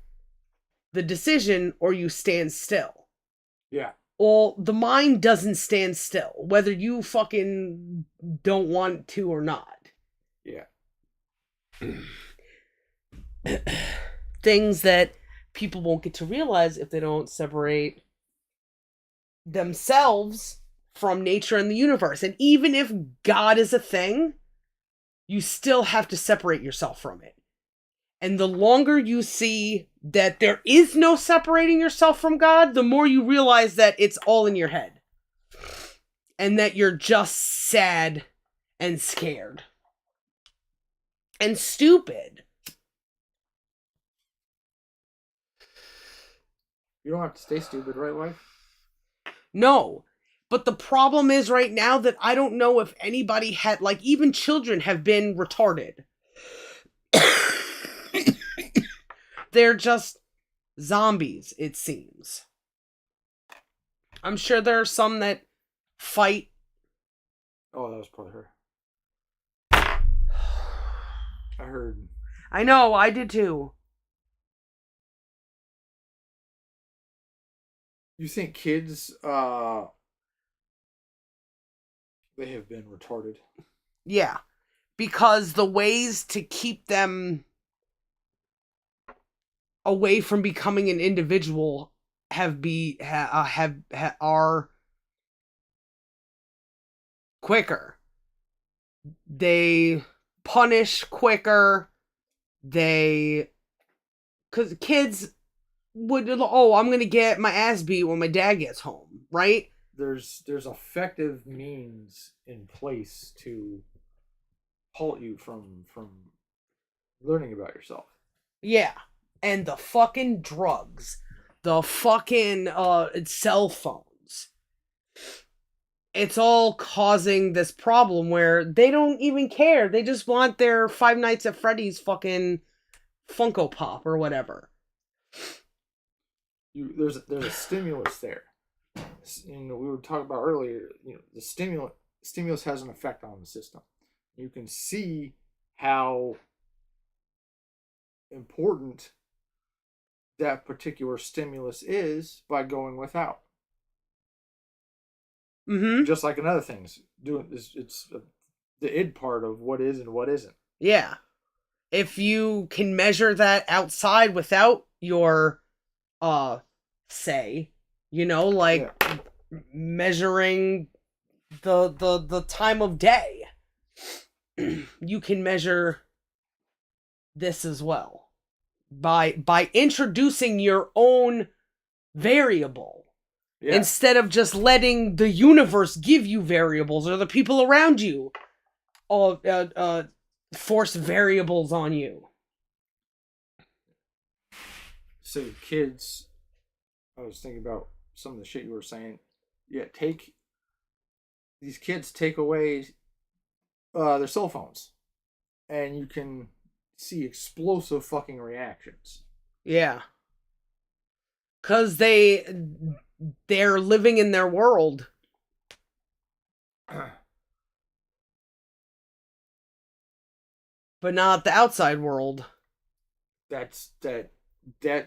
the decision or you stand still. Yeah. Well, the mind doesn't stand still, whether you fucking don't want to or not. Yeah. Things that people won't get to realize if they don't separate themselves from nature and the universe. And even if God is a thing, you still have to separate yourself from it. And the longer you see that there is no separating yourself from God, the more you realize that it's all in your head. And that you're just sad and scared. And stupid. You don't have to stay stupid, right, wife? No. But the problem is right now that I don't know if anybody had, like, even children have been retarded. They're just zombies, it seems. I'm sure there are some that fight. Oh, that was probably her. heard. I know, I did too. You think kids, they have been retarded? Yeah. Because the ways to keep them away from becoming an individual are quicker. They punish quicker. Cause kids would, oh, I'm gonna get my ass beat when my dad gets home, right? There's effective means in place to halt you from learning about yourself. Yeah. And the fucking drugs, the fucking cell phones. It's all causing this problem where they don't even care. They just want their Five Nights at Freddy's fucking Funko Pop or whatever. There's a stimulus there. We were talking about earlier. The stimulus has an effect on the system. You can see how important that particular stimulus is by going without. Mm-hmm. Just like in other things, it's the id part of what is and what isn't. Yeah. If you can measure that outside without your say, like measuring the time of day, you can measure this as well by introducing your own variable. Yeah. Instead of just letting the universe give you variables or the people around you force variables on you. So kids, I was thinking about some of the shit you were saying. Yeah, these kids take away their cell phones, and you can see explosive fucking reactions. Yeah. 'Cause they're living in their world. But not the outside world. That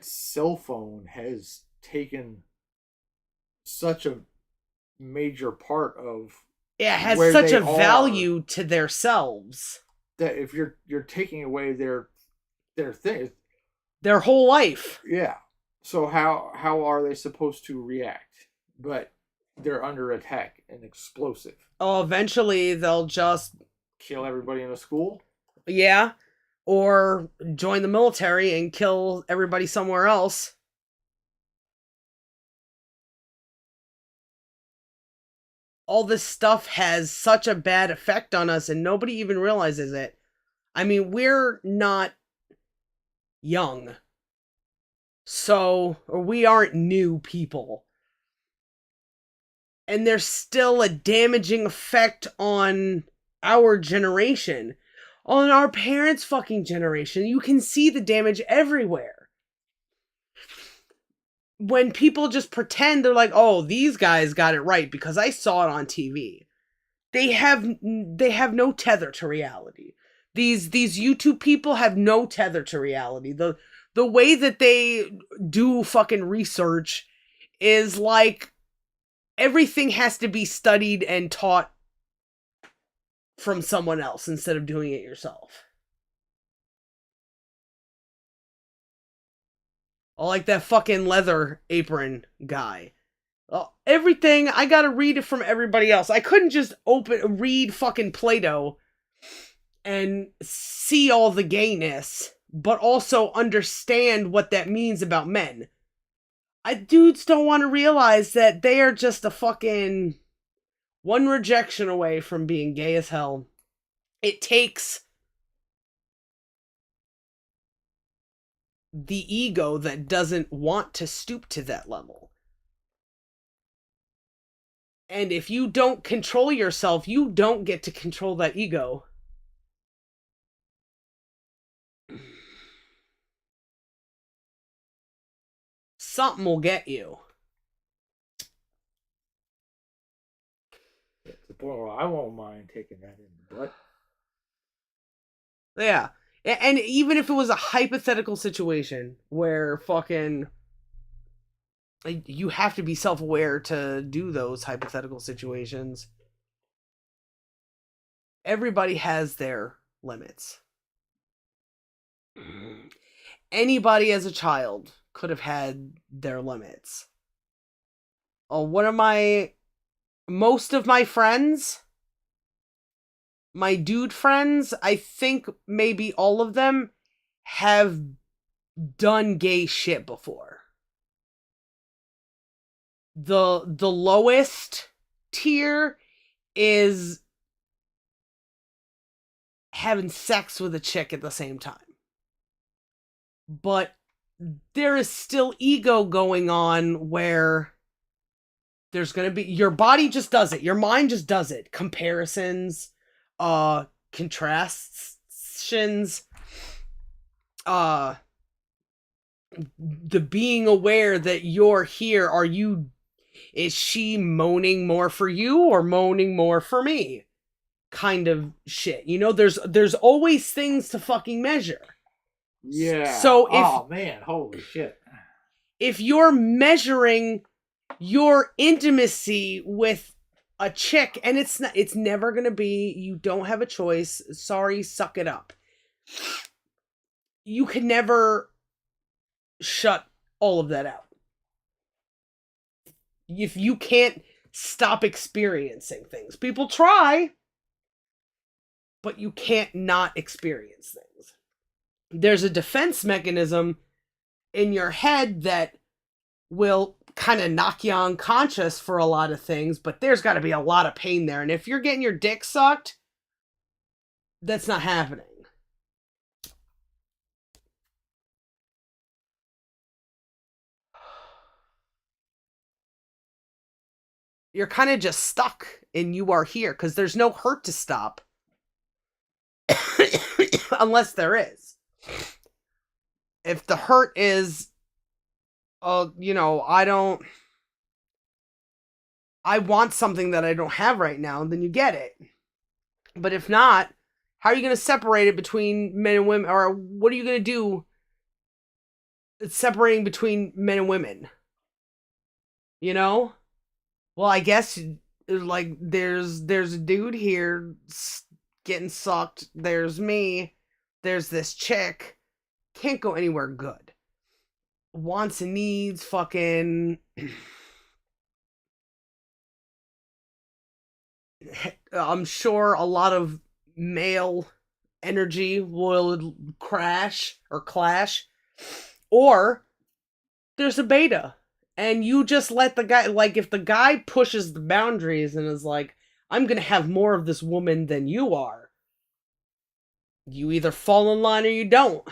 cell phone has taken such a major part of it has such a value to themselves that if you're taking away their thing, their whole life. Yeah. So how are they supposed to react? But they're under attack and explosive. Oh, eventually they'll just kill everybody in the school. Yeah, or join the military and kill everybody somewhere else. All this stuff has such a bad effect on us and nobody even realizes it. I mean, we're not young. Or we aren't new people. And there's still a damaging effect on our generation. On our parents' fucking generation. You can see the damage everywhere. When people just pretend, they're like, oh, these guys got it right because I saw it on TV. They have no tether to reality. These YouTube people have no tether to reality. The way that they do fucking research is like everything has to be studied and taught from someone else instead of doing it yourself. I like that fucking leather apron guy. Everything, I gotta read it from everybody else. I couldn't just read fucking Plato and see all the gayness, but also understand what that means about men. Dudes don't want to realize that they are just a fucking one rejection away from being gay as hell. It takes the ego that doesn't want to stoop to that level. And if you don't control yourself, you don't get to control that ego. Something will get you. Well, I won't mind taking that in the butt. Yeah. And even if it was a hypothetical situation where fucking you have to be self-aware to do those hypothetical situations, everybody has their limits. Anybody as a child could have had their limits. Most of my friends, my dude friends, I think maybe all of them have done gay shit before. The lowest tier is having sex with a chick at the same time. But there is still ego going on where there's going to be, your body just does it. Your mind just does it. Comparisons, contrasts, the being aware that you're here. Is she moaning more for you or moaning more for me? Kind of shit. You know, there's always things to fucking measure. Yeah. So oh man, holy shit. If you're measuring your intimacy with a chick, and it's never gonna be, you don't have a choice, sorry, suck it up. You can never shut all of that out. If you can't stop experiencing things. People try, but you can't not experience things. There's a defense mechanism in your head that will kind of knock you unconscious for a lot of things, but there's got to be a lot of pain there. And if you're getting your dick sucked, that's not happening. You're kind of just stuck and you are here because there's no hurt to stop. Unless there is. If the hurt is, I want something that I don't have right now, then you get it. But if not, how are you going to separate it between men and women? Or what are you going to do separating between men and women? You know? Well, I guess, like, there's a dude here getting sucked. There's me. There's this chick. Can't go anywhere good. Wants and needs, fucking... I'm sure a lot of male energy will crash or clash. Or there's a beta. And you just let the guy, like, if the guy pushes the boundaries and is like, I'm going to have more of this woman than you are, you either fall in line or you don't.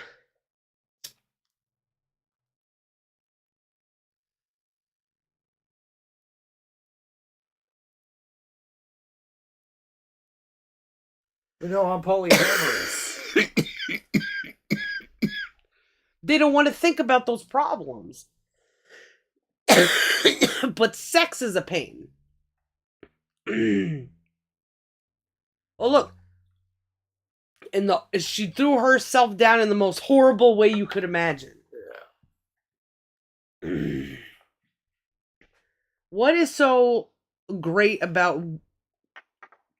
I'm polyamorous. They don't want to think about those problems. But sex is a pain. Well, look. She threw herself down in the most horrible way you could imagine. Yeah. What is so great about...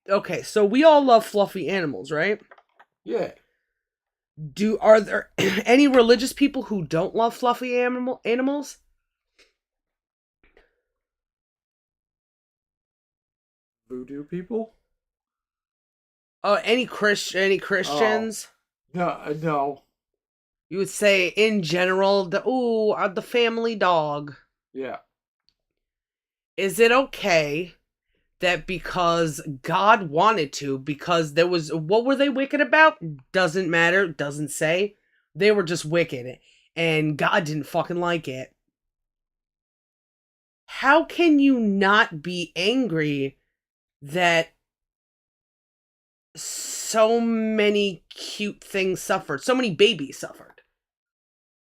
Okay, so we all love fluffy animals, right? Yeah. Are there any religious people who don't love fluffy animals? Voodoo people? Oh, any Christians? No. You would say in general, the family dog. Yeah. Is it okay that because God wanted to, because there was, what were they wicked about? Doesn't matter, doesn't say. They were just wicked, and God didn't fucking like it. How can you not be angry that so many cute things suffered, so many babies suffered?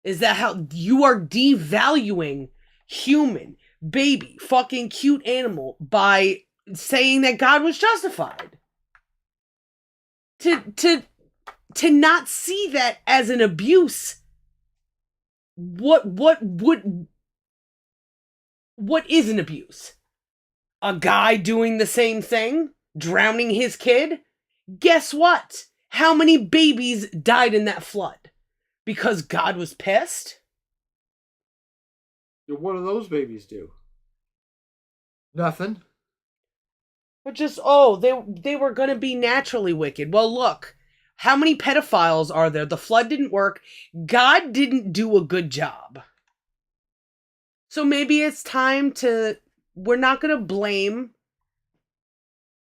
Is that how you are devaluing human, baby, fucking cute animal by saying that God was justified? To to not see that as an abuse, what is an abuse? A guy doing the same thing, drowning his kid? Guess what? How many babies died in that flood? Because God was pissed? What do those babies do? Nothing. But just, they were going to be naturally wicked. Well, look, how many pedophiles are there? The flood didn't work. God didn't do a good job. So maybe it's time to, we're not going to blame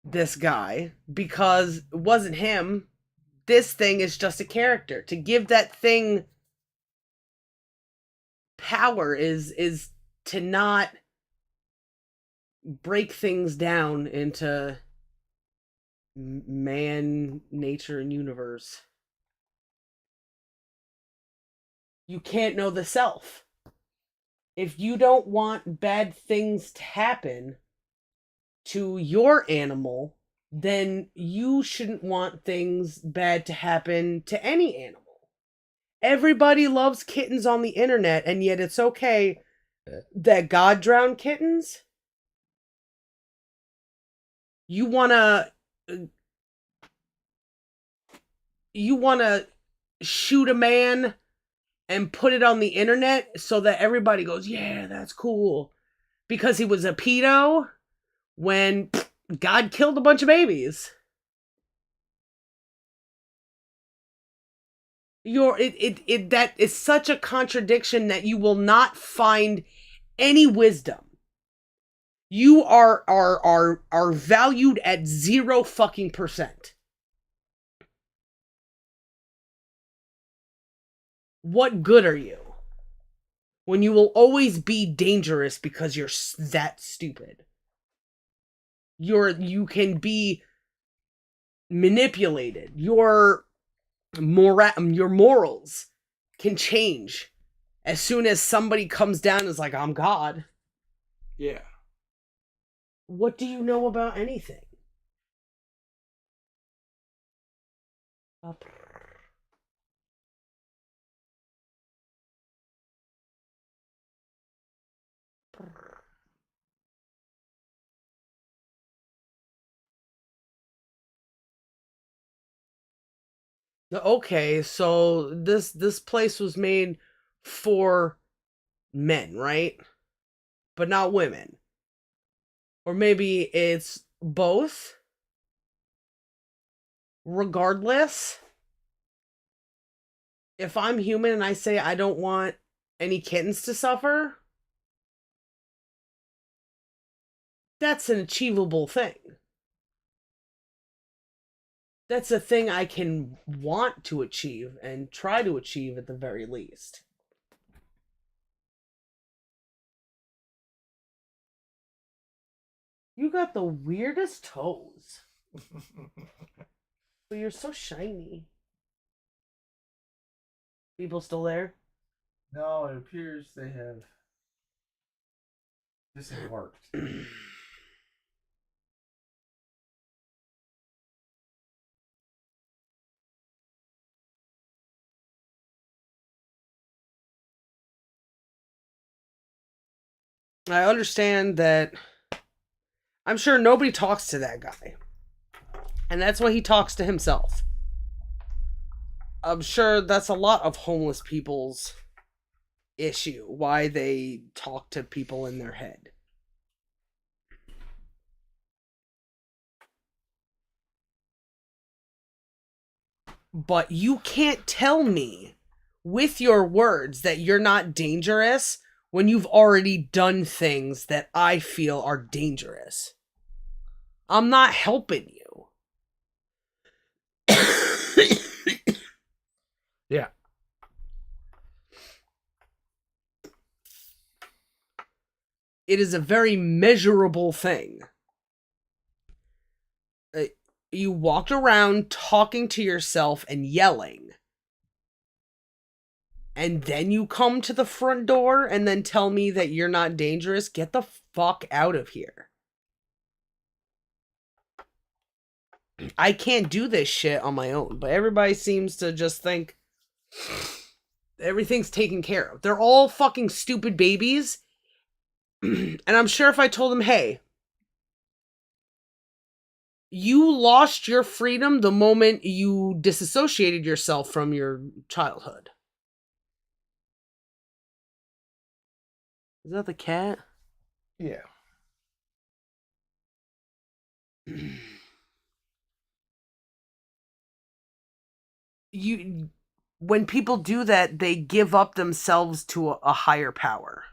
this guy because it wasn't him. This thing is just a character. To give that thing power is to not break things down into man, nature, and universe. You can't know the self. If you don't want bad things to happen to your animal, then you shouldn't want things bad to happen to any animal. Everybody loves kittens on the internet, and yet it's okay that God drowned kittens? You wanna shoot a man and put it on the internet so that everybody goes, yeah, that's cool, because he was a pedo when God killed a bunch of babies. That is such a contradiction that you will not find any wisdom. You are valued at 0 fucking percent. What good are you when you will always be dangerous because you're that stupid? You can be manipulated. Your morals can change as soon as somebody comes down and is like, I'm God. Yeah. What do you know about anything? Okay, so this place was made for men, right? But not women. Or maybe it's both. Regardless, if I'm human and I say I don't want any kittens to suffer, that's an achievable thing. That's a thing I can want to achieve and try to achieve at the very least. You got the weirdest toes. But you're so shiny. People still there? No, it appears they have disembarked. I understand that. I'm sure nobody talks to that guy. And that's why he talks to himself. I'm sure that's a lot of homeless people's issue, why they talk to people in their head. But you can't tell me with your words that you're not dangerous when you've already done things that I feel are dangerous. I'm not helping you. Yeah. It is a very measurable thing. You walked around talking to yourself and yelling. And then you come to the front door and then tell me that you're not dangerous? Get the fuck out of here. I can't do this shit on my own. But everybody seems to just think everything's taken care of. They're all fucking stupid babies. And I'm sure if I told them, hey, you lost your freedom the moment you disassociated yourself from your childhood. Is that the cat? Yeah. When people do that, they give up themselves to a higher power.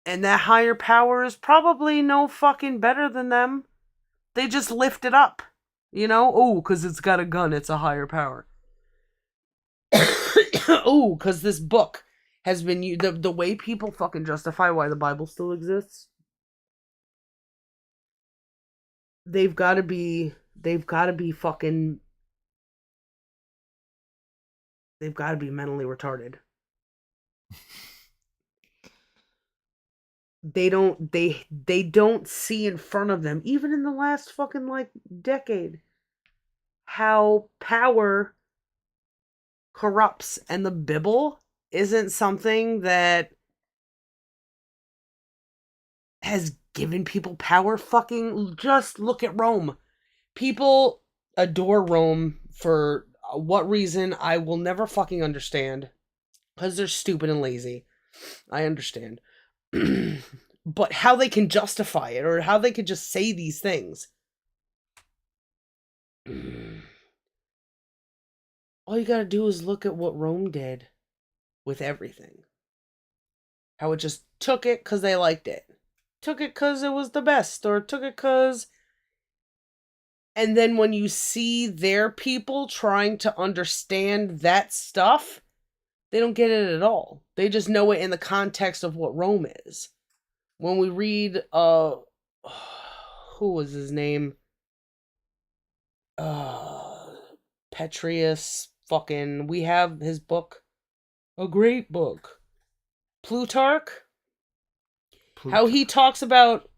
And that higher power is probably no fucking better than them. They just lift it up. You know? Oh, because it's got a gun, it's a higher power. Oh, because this book has been the way people fucking justify why the Bible still exists. They've got to be fucking, they've got to be mentally retarded. They don't see in front of them, even in the last fucking like decade, how power corrupts. And the Bible isn't something that has given people power. Fucking just look at Rome. People adore Rome for what reason I will never fucking understand, because they're stupid and lazy. I understand. But how they can justify it, or how they could just say these things. All you gotta do is look at what Rome did with everything. How it just took it because they liked it. Took it because it was the best, or took it because... And then when you see their people trying to understand that stuff, they don't get it at all. They just know it in the context of what Rome is. When we read, who was his name? Petrus, fucking, we have his book. A great book. Plutarch. How he talks about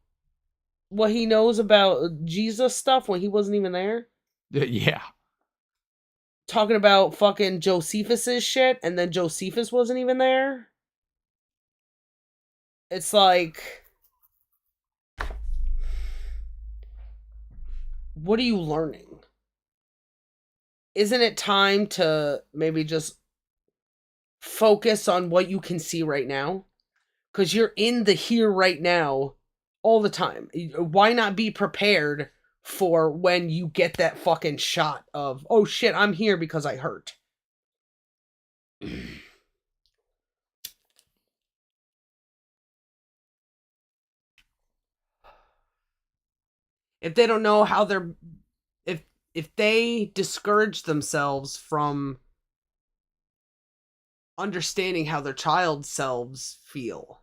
what he knows about Jesus stuff when he wasn't even there. Yeah. Talking about fucking Josephus's shit, and then Josephus wasn't even there. It's like, what are you learning? Isn't it time to maybe just focus on what you can see right now? Because you're in the here right now all the time. Why not be prepared for when you get that fucking shot of, oh shit, I'm here because I hurt? If they don't know how they're... If they discourage themselves from understanding how their child selves feel,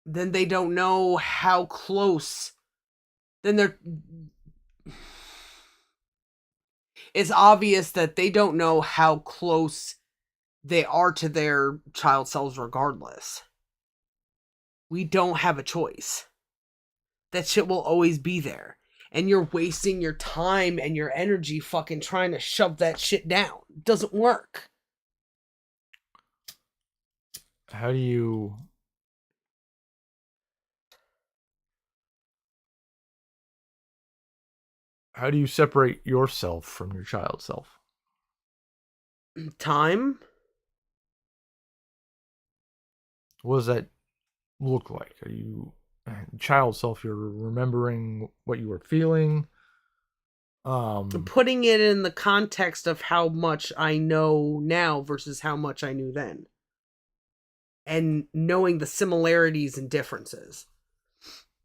then they don't know how close. Then they're... It's obvious that they don't know how close they are to their child selves regardless. We don't have a choice. That shit will always be there. And you're wasting your time and your energy fucking trying to shove that shit down. It doesn't work. How do you separate yourself from your child self? Time? What does that look like? Are you child self? You're remembering what you were feeling. Putting it in the context of how much I know now versus how much I knew then. And knowing the similarities and differences.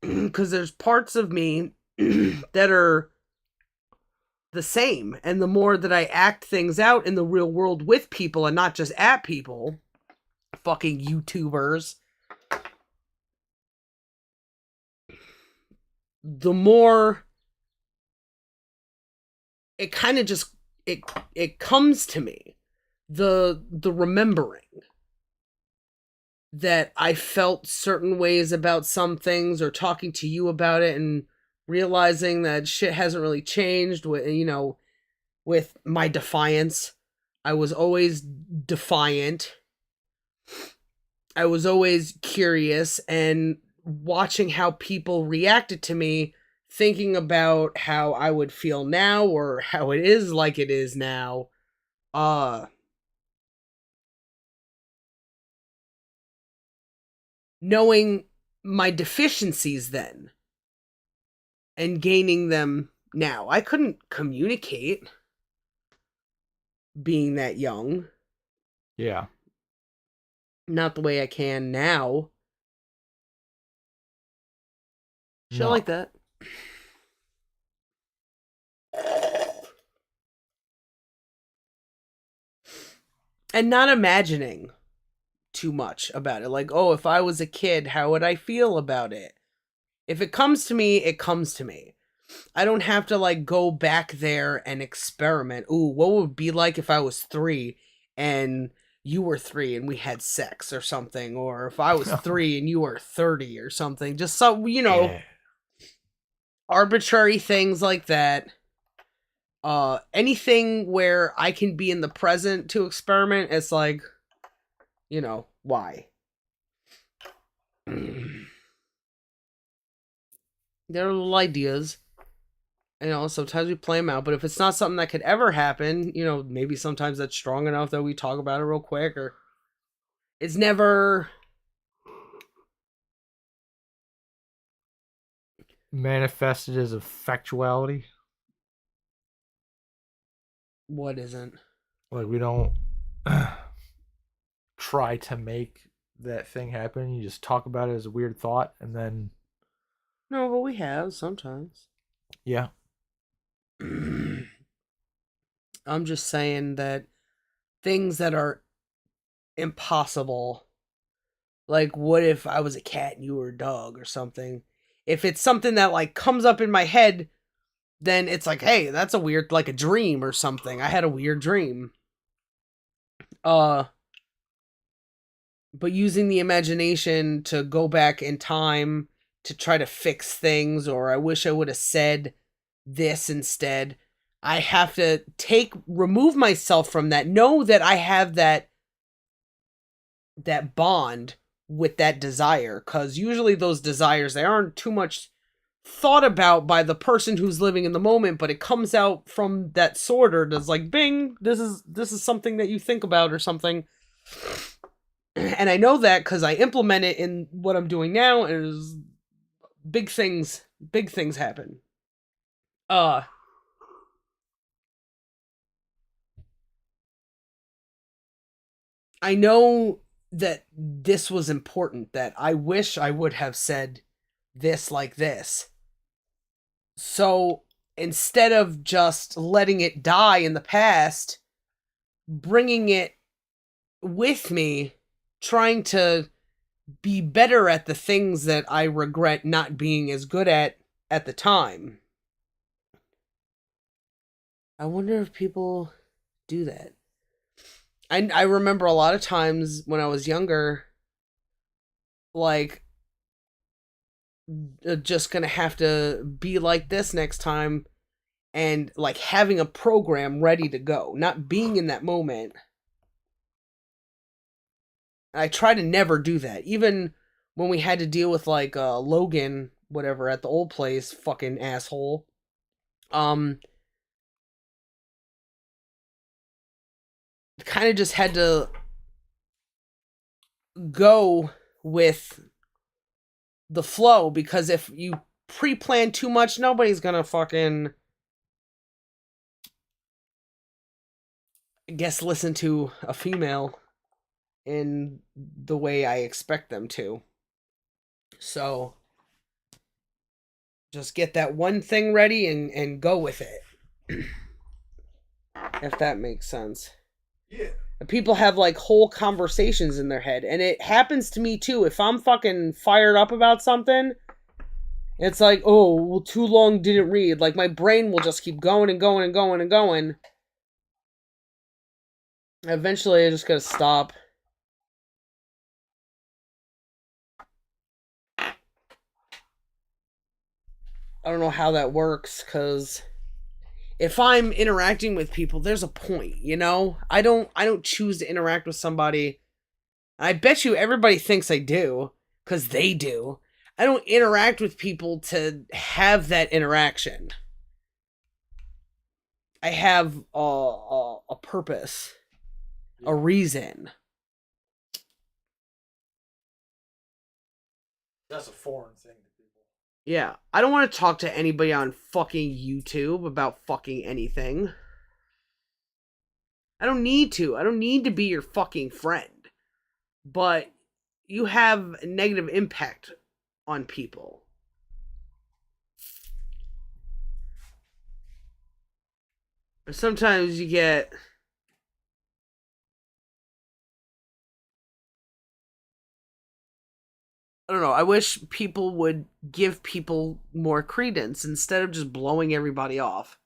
Because there's parts of me that are the same. And the more that I act things out in the real world with people and not just at people, fucking YouTubers, the more it kind of just it comes to me the remembering that I felt certain ways about some things, or talking to you about it and realizing that shit hasn't really changed with, with my defiance. I was always defiant. I was always curious, and watching how people reacted to me, thinking about how I would feel now or how it is like it is now. Knowing my deficiencies then and gaining them now. I couldn't communicate being that young. Yeah. Not the way I can now. Shit No. like that. And not imagining too much about it. Like, oh, if I was a kid, how would I feel about it? If it comes to me, it comes to me. I don't have to like go back there and experiment. Ooh, what would it be like if I was 3 and you were 3 and we had sex or something? Or if I was 3 and you were 30 or something. Just so, Yeah. arbitrary things like that. Anything where I can be in the present to experiment, it's like, why? There are little ideas. Sometimes we play them out, but if it's not something that could ever happen, maybe sometimes that's strong enough that we talk about it real quick, or it's never Manifested as effectuality. what isn't. Like, we don't try to make that thing happen. You just talk about it as a weird thought, and then No, but we have sometimes. yeah. I'm just saying that things that are impossible, like what if I was a cat and you were a dog or something? If it's something that like comes up in my head, then it's like, hey, that's a weird, like a dream or something. I had a weird dream. But using the imagination to go back in time to try to fix things, or I wish I would have said this instead. I have to remove myself from that. Know that I have that bond with that desire, because usually those desires, they aren't too much thought about by the person who's living in the moment, but it comes out from that sorter that's like, bing, this is something that you think about or something. And I know that because I implement it in what I'm doing now, and big things happen. I know that this was important, that I wish I would have said this like this. So instead of just letting it die in the past, bringing it with me, trying to be better at the things that I regret not being as good at the time. I wonder if people do that. I remember a lot of times when I was younger, like, just gonna have to be like this next time, and like having a program ready to go, not being in that moment. I try to never do that. Even when we had to deal with like Logan, whatever, at the old place, fucking asshole. Kind of just had to go with the flow, because if you pre-plan too much, nobody's gonna fucking, I guess, listen to a female in the way I expect them to. So just get that one thing ready and go with it. If that makes sense. Yeah. People have like whole conversations in their head, and it happens to me too. If I'm fucking fired up about something, it's like, oh, well, too long didn't read. Like my brain will just keep going and going and going and going. Eventually, I just gotta stop. I don't know how that works, because if I'm interacting with people, there's a point, you know? I don't choose to interact with somebody. I bet you everybody thinks I do, because they do. I don't interact with people to have that interaction. I have a purpose, a reason. That's a foreign thing to people. Yeah, I don't want to talk to anybody on fucking YouTube about fucking anything. I don't need to. I don't need to be your fucking friend. But you have a negative impact on people. Sometimes you get, I don't know, I wish people would give people more credence instead of just blowing everybody off.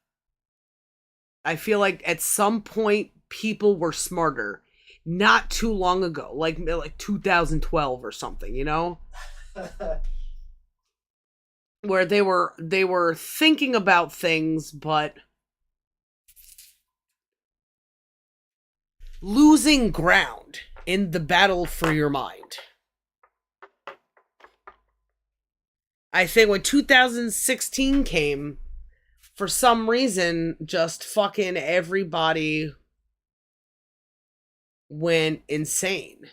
I feel like at some point people were smarter not too long ago, like 2012 or something, you know? Where they were thinking about things but losing ground in the battle for your mind. I think when 2016 came, for some reason, just fucking everybody went insane.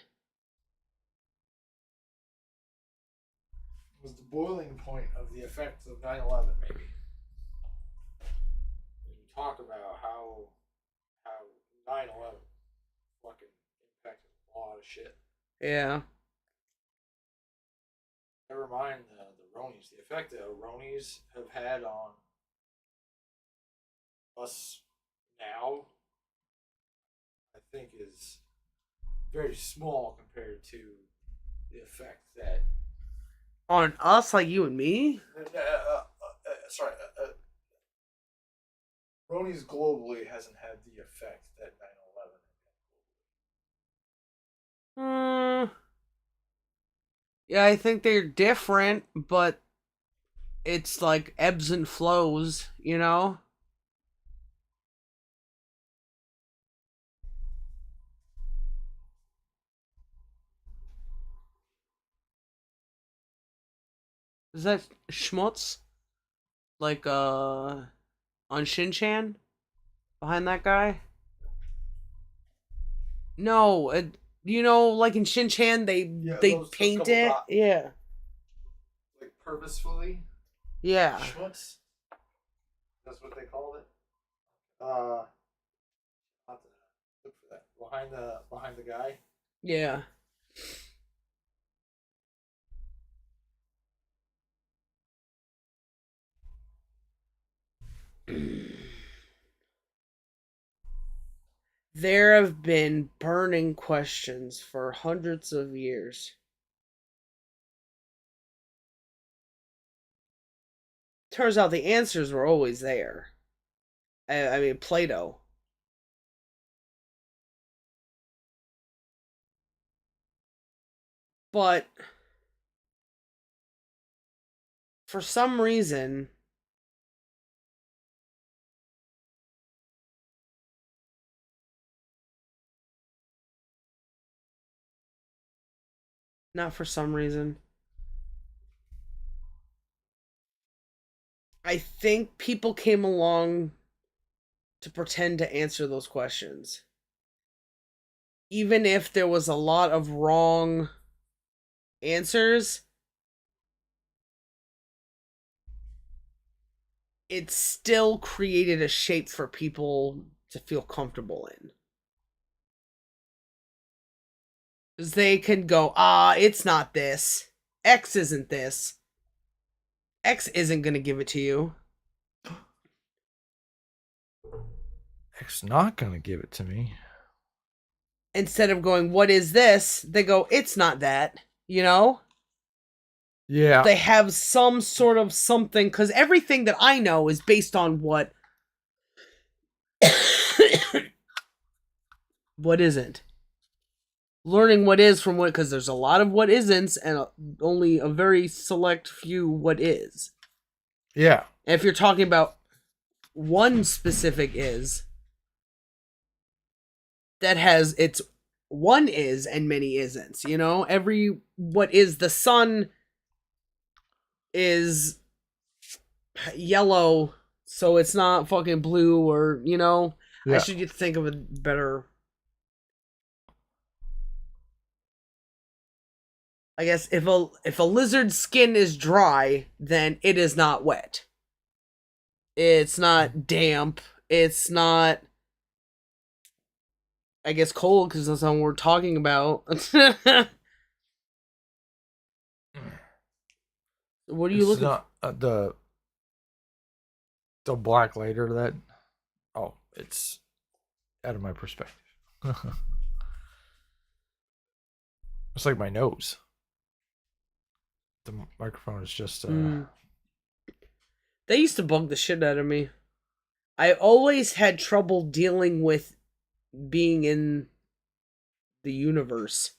It was the boiling point of the effects of 9/11, maybe. When you talk about how 9/11 fucking impacted a lot of shit. Yeah. Never mind the Ronies. The effect that Ronies have had on us now, I think, is very small compared to the effect that. On us, like you and me? Sorry. Ronies globally hasn't had the effect that 9/11 had. Yeah, I think they're different, but it's like ebbs and flows, you know? Is that Schmutz? Like, on Shin-Chan? Behind that guy? No, you know, like in Shin-Chan, they paint it. Dots. Yeah. Like purposefully. Yeah. Schmutz. That's what they called it. I'll have to look for that behind the guy. Yeah. There have been burning questions for hundreds of years. Turns out the answers were always there. I mean, Plato. But for some reason, not for some reason, I think people came along to pretend to answer those questions. Even if there was a lot of wrong answers, it still created a shape for people to feel comfortable in. Because they can go, it's not this. X isn't this. X isn't going to give it to you. X not going to give it to me. Instead of going, what is this? They go, it's not that. You know? Yeah. They have some sort of something, because everything that I know is based on what what isn't. Learning what is from what, because there's a lot of what isn't and only a very select few what is. Yeah. And if you're talking about one specific is, that has its one is and many isn't. You know, every what is the sun is yellow, so it's not fucking blue, or you know, I Yeah. should think of a better. I guess if a lizard's skin is dry, then it is not wet. It's not damp. It's not, I guess, cold because that's what we're talking about. What are you It's looking for? not the black later that. Oh, it's out of my perspective. It's like my nose. The microphone is just. They used to bug the shit out of me. I always had trouble dealing with being in the universe.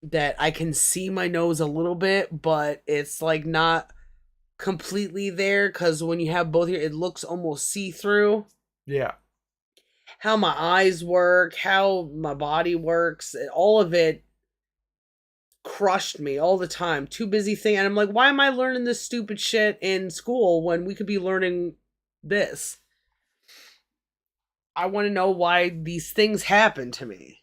That I can see my nose a little bit, but it's like not completely there because when you have both here, it looks almost see through. Yeah. How my eyes work, how my body works, all of it crushed me all the time. Too busy thinking. And I'm like, why am I learning this stupid shit in school when we could be learning this? I want to know why these things happen to me.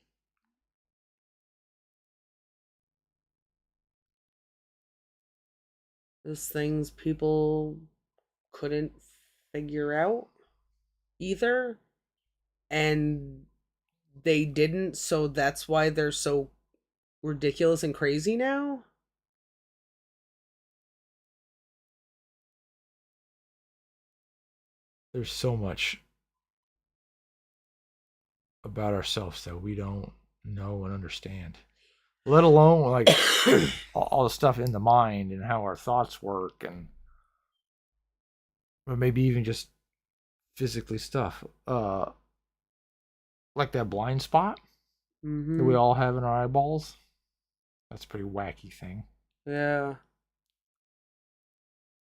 Those things people couldn't figure out either. And they didn't, so that's why they're so ridiculous and crazy now. There's so much about ourselves that we don't know and understand. Let alone like all the stuff in the mind and how our thoughts work, and or maybe even just physically stuff. Like that blind spot that we all have in our eyeballs. That's a pretty wacky thing. Yeah.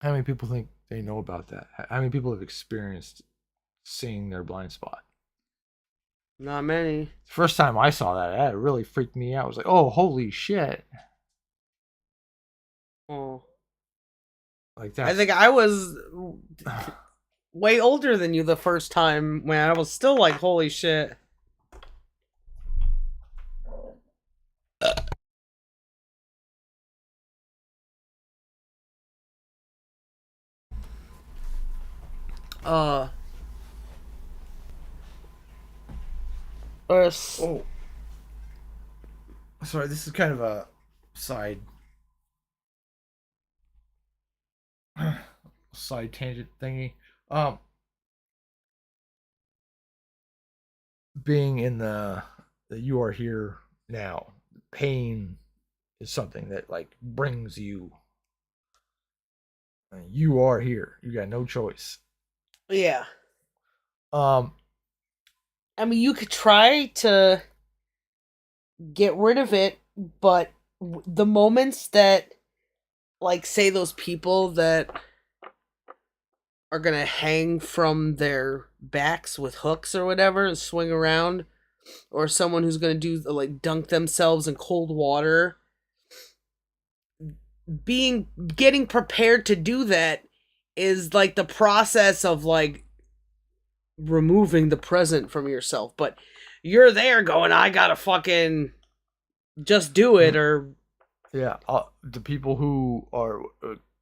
How many people think they know about that? How many people have experienced seeing their blind spot? Not many. The first time I saw that, that really freaked me out. I was like, oh, holy shit. Oh. Like that. I think I was way older than you the first time when I was still like, holy shit. Uh. Oh. Sorry, this is kind of a side side tangent thingy. Um Being in the you are here now. Pain is something that like brings you. You are here. You got no choice. Yeah. Um, I mean, you could try to get rid of it, but the moments that, like, say those people that are gonna hang from their backs with hooks or whatever and swing around, or someone who's gonna do like dunk themselves in cold water, getting prepared to do that is like the process of like removing the present from yourself, but you're there going, I gotta fucking just do it. Or yeah, the people who are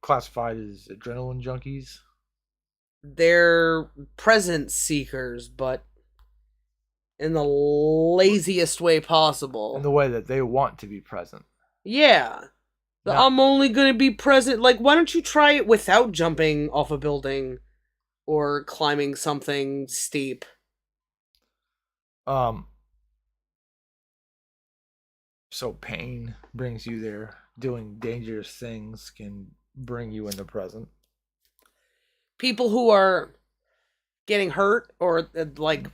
classified as adrenaline junkies. they're present seekers, but in the laziest way possible. In the way that they want to be present. Yeah. Not, I'm only gonna be present. Like, why don't you try it without jumping off a building or climbing something steep? um, so pain brings you there. Doing dangerous things can bring you in the present. People who are getting hurt or like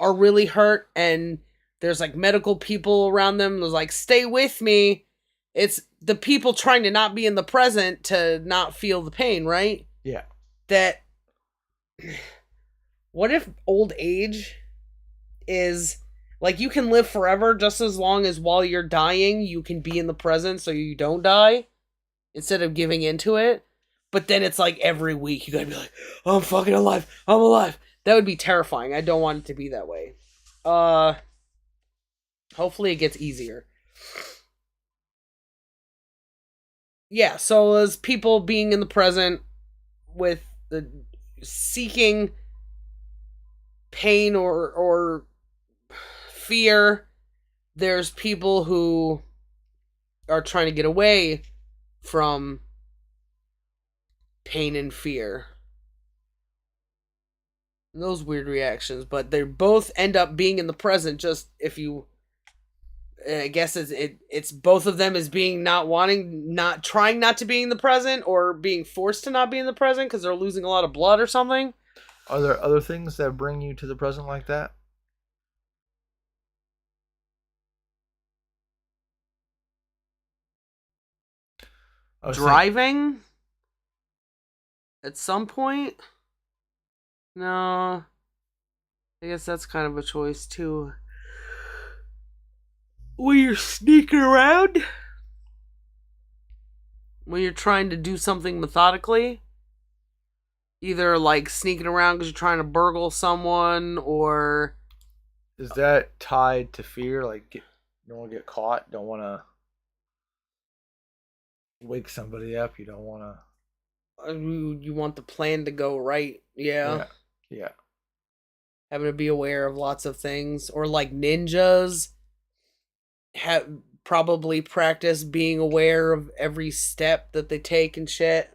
are really hurt and there's like medical people around them, there's like, stay with me. It's the people trying to not be in the present to not feel the pain, right? Yeah. That what if old age is like you can live forever just as long as while you're dying you can be in the present so you don't die instead of giving into it. But then it's like every week you gotta be like, oh, I'm fucking alive, I'm alive. That would be terrifying. I don't want it to be that way. Hopefully it gets easier. Yeah, so as people being in the present with the seeking pain or fear, there's people who are trying to get away from pain and fear. Those weird reactions, but they both end up being in the present. Just if you, I guess it's both of them as being not wanting, not trying not to be in the present, or being forced to not be in the present because they're losing a lot of blood or something. Are there other things that bring you to the present like that? Driving at some point. No, I guess that's kind of a choice too. When you're sneaking around, when you're trying to do something methodically, either like sneaking around because you're trying to burgle someone, or Is that tied to fear? Like, don't want to get caught. Don't want to wake somebody up. You don't want to. you want the plan to go right. Yeah. Yeah. Yeah. Having to be aware of lots of things, or like ninjas have probably practice being aware of every step that they take and shit.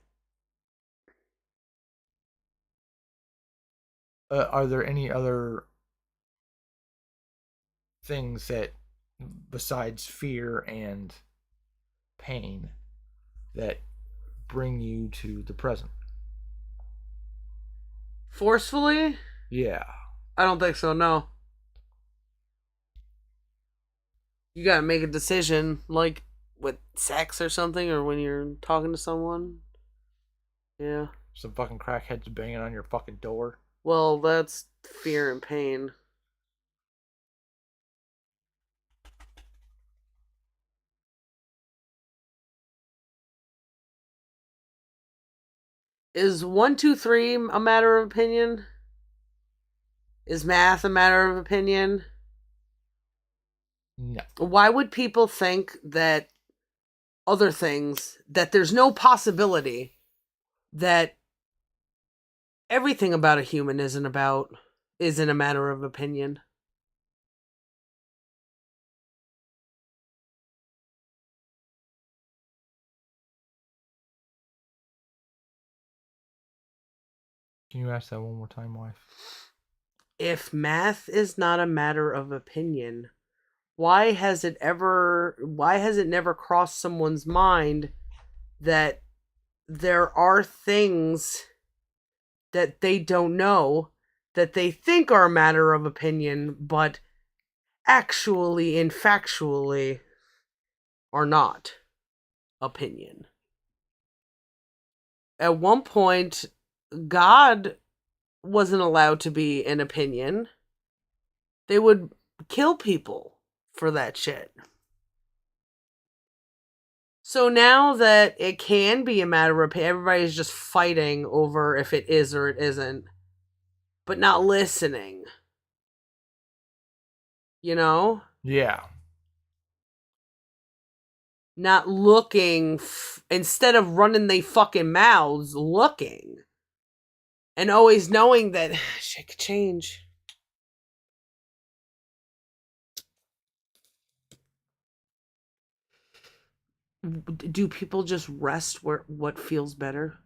Are there any other things that, besides fear and pain, that bring you to the present? Forcefully? Yeah. I don't think so, no. You gotta make a decision, like with sex or something, or when you're talking to someone. Yeah. Some fucking crackheads banging on your fucking door. Well, that's fear and pain. Is 1, 2, 3 a matter of opinion? Is math a matter of opinion? No. Why would people think that other things, that there's no possibility that everything about a human isn't a matter of opinion? Can you ask that one more time, wife? If math is not a matter of opinion, why has it never crossed someone's mind that there are things that they don't know that they think are a matter of opinion, but actually and factually are not opinion? At one point, God wasn't allowed to be an opinion. They would kill people for that shit. So now that it can be a matter of everybody's just fighting over if it is or it isn't, but not listening. You know? Yeah. Not looking, instead of running they fucking mouths, looking. And always knowing that shit could change. Do people just rest where what feels better?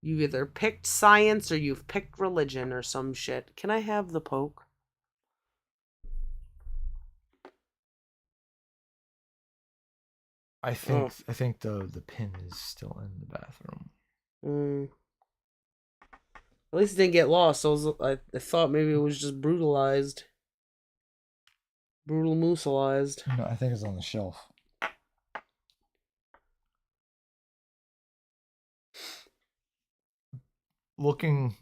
You've either picked science or you've picked religion or some shit. Can I have the poke? I think the pin is still in the bathroom. Mm. At least it didn't get lost. I thought maybe it was just brutalized. Brutal moosealized. No, I think it's on the shelf. Looking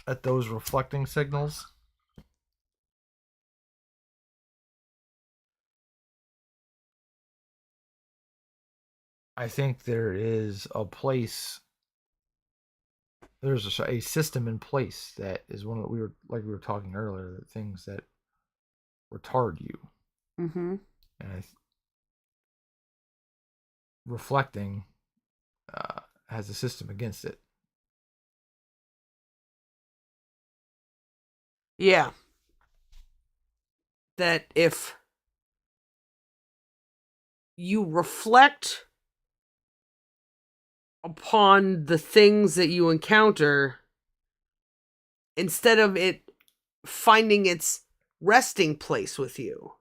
at those reflecting signals, I think there is a place. There's a system in place that is one that we were talking earlier. The things that retard you, Mm-hmm. and reflecting has a system against it. Yeah. That if you reflect upon the things that you encounter, instead of it finding its resting place with you,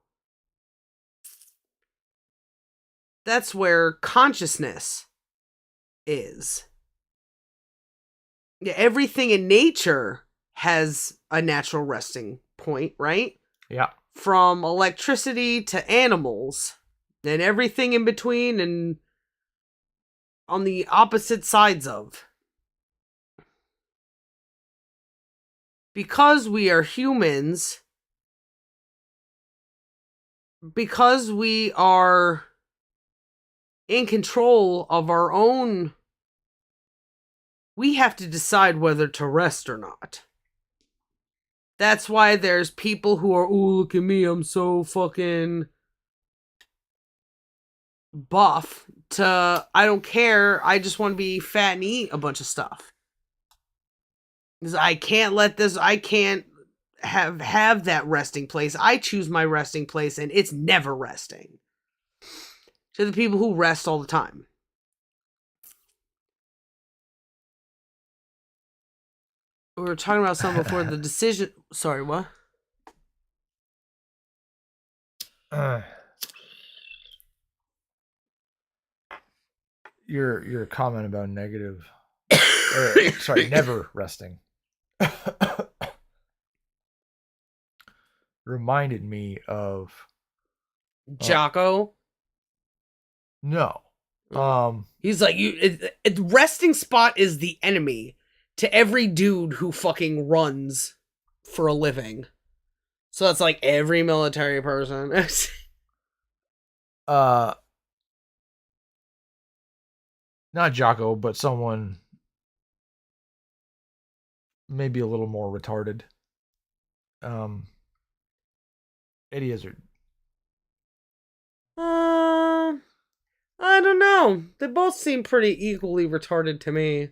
that's where consciousness is. Yeah, everything in nature has a natural resting point, right? Yeah. From electricity to animals and everything in between and on the opposite sides of. Because we are humans, because we are in control of our own, we have to decide whether to rest or not. That's why there's people who are, oh, look at me, I'm so fucking buff, to, I don't care, I just want to be fat and eat a bunch of stuff. I can't let this, I can't have that resting place. I choose my resting place and it's never resting. To the people who rest all the time. We were talking about something before the decision. Sorry, what? Your comment about negative, sorry, never resting, reminded me of Jocko. No. He's like, resting spot is the enemy to every dude who fucking runs for a living. So that's like every military person. Not Jocko, but someone maybe a little more retarded. Eddie Izzard. I don't know. They both seem pretty equally retarded to me.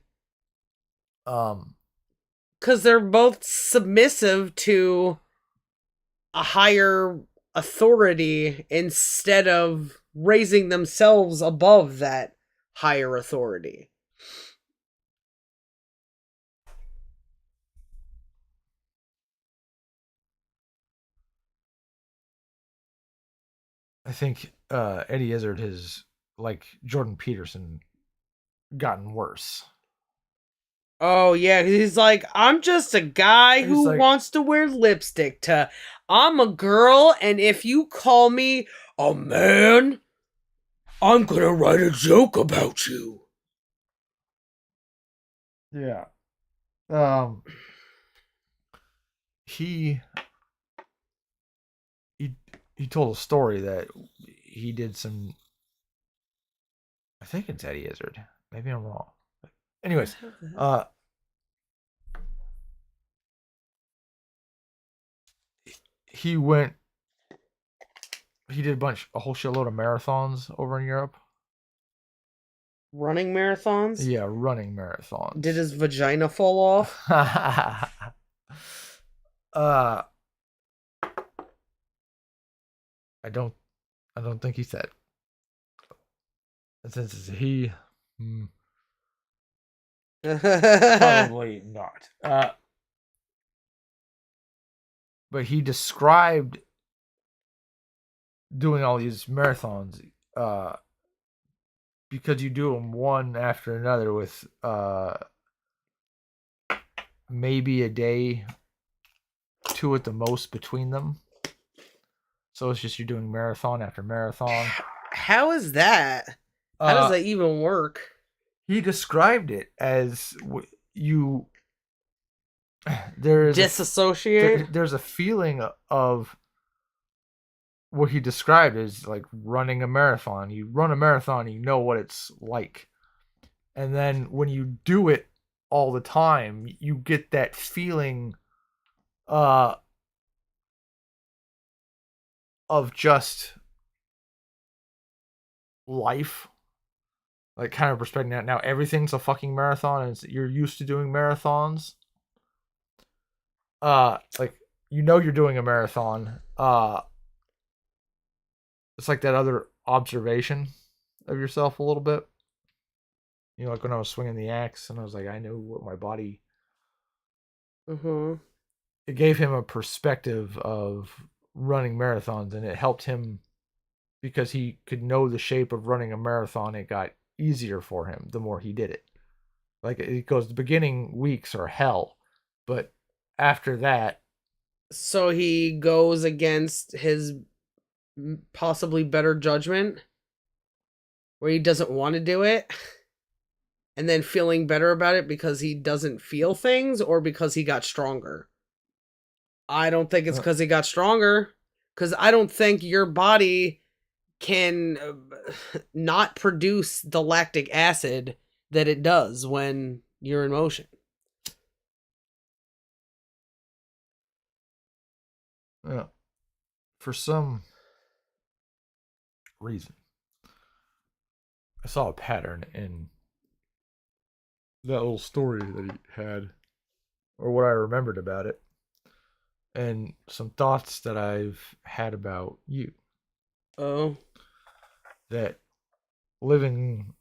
Because they're both submissive to a higher authority instead of raising themselves above that higher authority. I think Eddie Izzard has, like Jordan Peterson, gotten worse. Oh, yeah, he's like, I'm just a guy who wants to wear lipstick, to, I'm a girl, and if you call me a man, I'm gonna write a joke about you. Yeah. He told a story that he did some, I think it's Eddie Izzard. Maybe I'm wrong. Anyways, he did a whole shitload of marathons over in Europe. Running marathons? Yeah, running marathons. Did his vagina fall off? I don't think he said. Since it's a he, probably not. But he described doing all these marathons because you do them one after another with maybe a day, 2 at the most between them. So it's just you're doing marathon after marathon. How is that? How does that even work? He described it as you. There is disassociate. There's a feeling of what he described as like running a marathon. You run a marathon, you know what it's like, and then when you do it all the time, you get that feeling of just life, like kind of respecting that now everything's a fucking marathon and you're used to doing marathons. Like you're doing a marathon. It's like that other observation of yourself a little bit. Like when I was swinging the axe and I was like, I know what my body. It gave him a perspective of running marathons, and it helped him because he could know the shape of running a marathon. It got easier for him the more he did it. Like it goes, the beginning weeks are hell, but after that. So he goes against his possibly better judgment, where he doesn't want to do it, and then feeling better about it because he doesn't feel things, or because he got stronger. I don't think it's because he got stronger, because I don't think your body can not produce the lactic acid that it does when you're in motion. Yeah. For some reason, I saw a pattern in that little story that he had, or what I remembered about it, and some thoughts that I've had about you. Oh. That living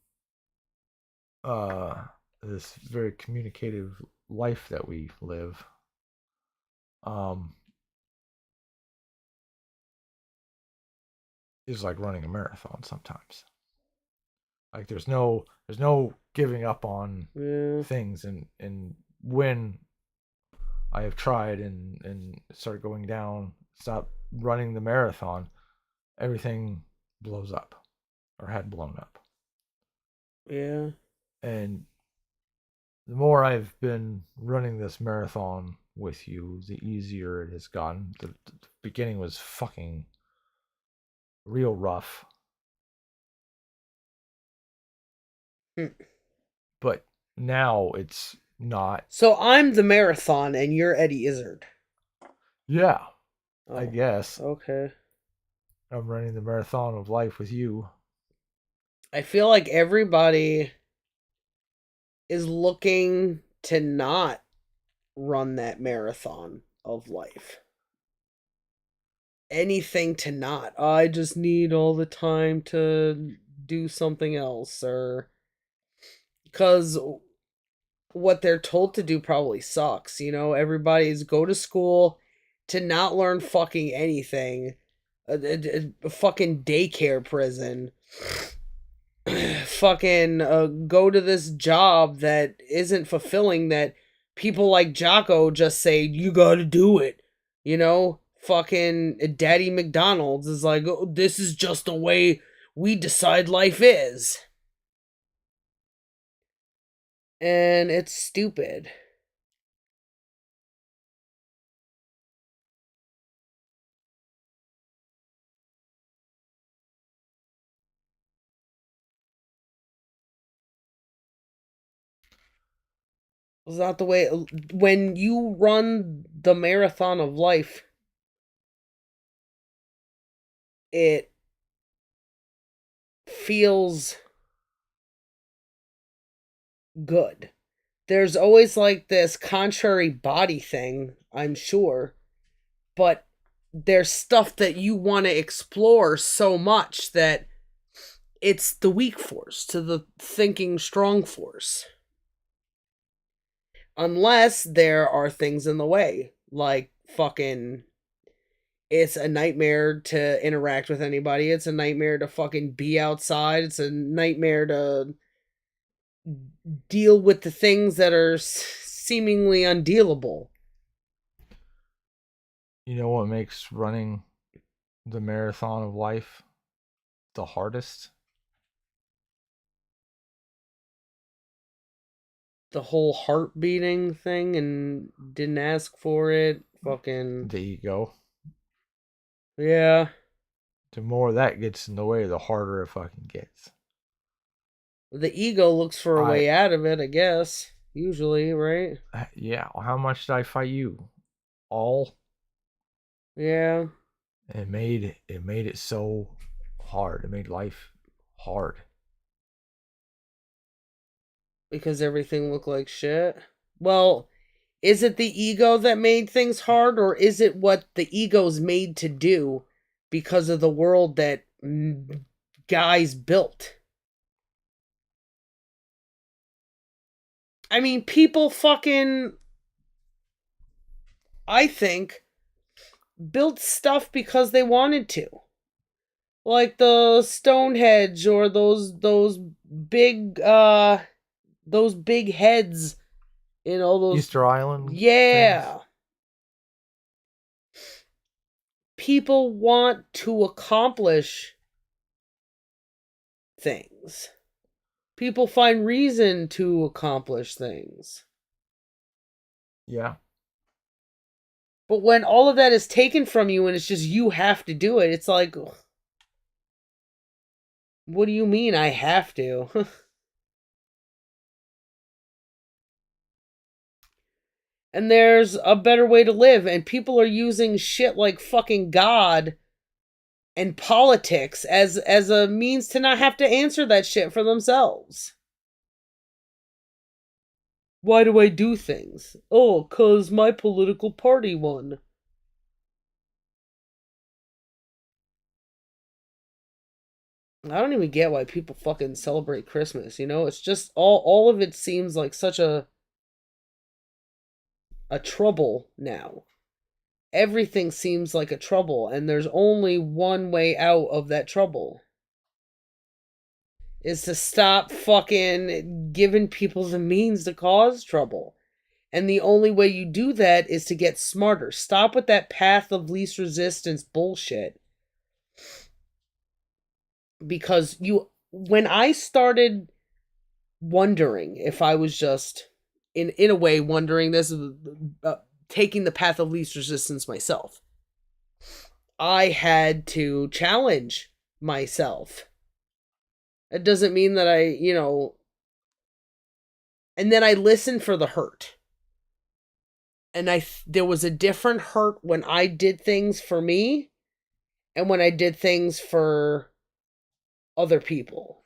this very communicative life that we live, is like running a marathon sometimes. Like there's no giving up on things, and when I have tried and started going down, stop running the marathon, everything blows up or had blown up. Yeah. And the more I've been running this marathon with you, the easier it has gotten. The beginning was fucking real rough. But now it's not. So I'm the marathon and you're Eddie Izzard. Yeah. I guess. Okay. I'm running the marathon of life with you. I feel like everybody is looking to not run that marathon of life. Anything to not. I just need all the time to do something else, or because what they're told to do probably sucks. Everybody's go to school to not learn fucking anything. A fucking daycare prison. Fucking go to this job that isn't fulfilling, that people like Jocko just say, you gotta do it. Fucking Daddy McDonald's is like, oh, this is just the way we decide life is. And it's stupid. It's not the way. When you run the marathon of life, it feels good. There's always like this contrary body thing, I'm sure, but there's stuff that you want to explore so much that it's the weak force to the thinking strong force. Unless there are things in the way, like fucking, it's a nightmare to interact with anybody. It's a nightmare to fucking be outside. It's a nightmare to deal with the things that are seemingly undealable. You know what makes running the marathon of life the hardest? The whole heart beating thing and didn't ask for it. Fucking. The ego. Yeah. The more that gets in the way, the harder it fucking gets. The ego looks for a I way out of it, I guess. Usually, right? Yeah, how much did I fight you? All. Yeah. It made it so hard. It made life hard. Because everything looked like shit. Well, is it the ego that made things hard, or is it what the ego's made to do because of the world that guys built? I mean, people fucking, I think, built stuff because they wanted to. Like the Stonehenge or big those big heads in all those. Easter Island. Yeah. Things. People want to accomplish things. People find reason to accomplish things. Yeah. But when all of that is taken from you and it's just you have to do it, it's like, what do you mean I have to? And there's a better way to live, and people are using shit like fucking God and politics as a means to not have to answer that shit for themselves. Why do I do things? Oh, 'cause my political party won. I don't even get why people fucking celebrate Christmas, you know? It's just all of it seems like such a trouble now. Everything seems like a trouble, and there's only one way out of that trouble. Is to stop fucking giving people the means to cause trouble. And the only way you do that is to get smarter. Stop with that path of least resistance bullshit. Because when I started wondering if I was just, in a way, wondering this, taking the path of least resistance myself, I had to challenge myself. It doesn't mean that and then I listened for the hurt. And there was a different hurt when I did things for me and when I did things for other people.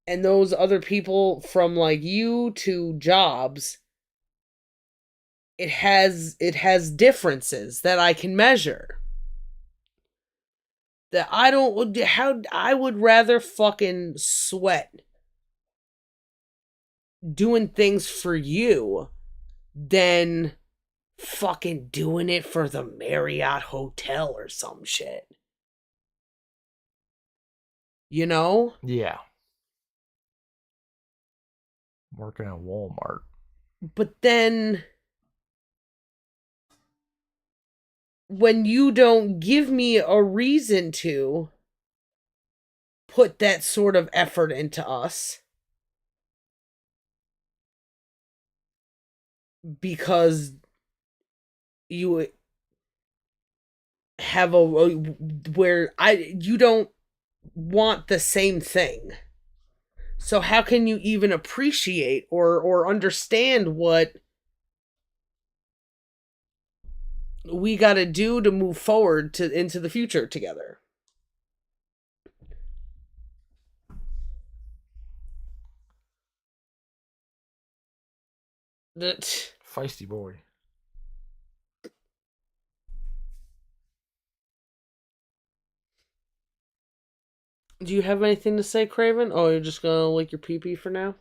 And those other people, from like you to jobs, it has differences that I can measure. That I would rather fucking sweat doing things for you than fucking doing it for the Marriott Hotel or some shit. You know? Yeah. Working at Walmart. But then when you don't give me a reason to put that sort of effort into us, because you have where you don't want the same thing. So how can you even appreciate or understand what we got to do to move forward into the future together? Feisty boy. Do you have anything to say, Craven? Oh, you're just gonna lick your pee-pee for now?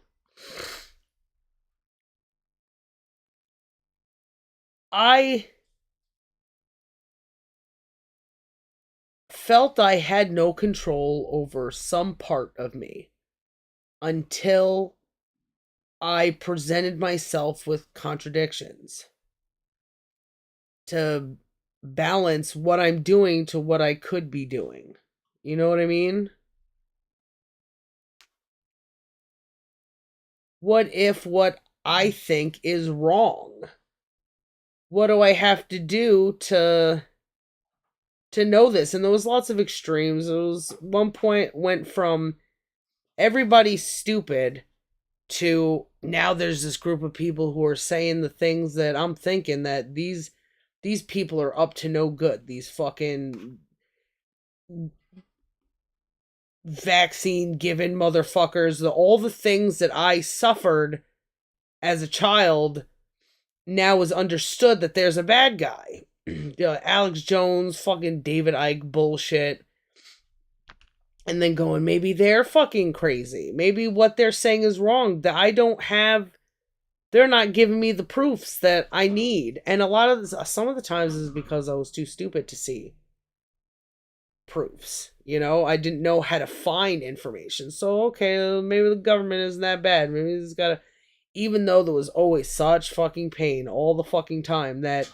I felt I had no control over some part of me until I presented myself with contradictions to balance what I'm doing to what I could be doing. You know what I mean? What if what I think is wrong? What do I have to do to know this? And there was lots of extremes. It was one point went from everybody's stupid to now there's this group of people who are saying the things that I'm thinking, that these people are up to no good. These fucking vaccine given motherfuckers, all the things that I suffered as a child now is understood that there's a bad guy. Alex Jones, fucking David Icke bullshit. And then going, maybe they're fucking crazy. Maybe what they're saying is wrong. That I don't have, they're not giving me the proofs that I need. And a lot of this, some of the times is because I was too stupid to see proofs. You know, I didn't know how to find information. So, okay, maybe the government isn't that bad. Maybe it's gotta, even though there was always such fucking pain all the fucking time that,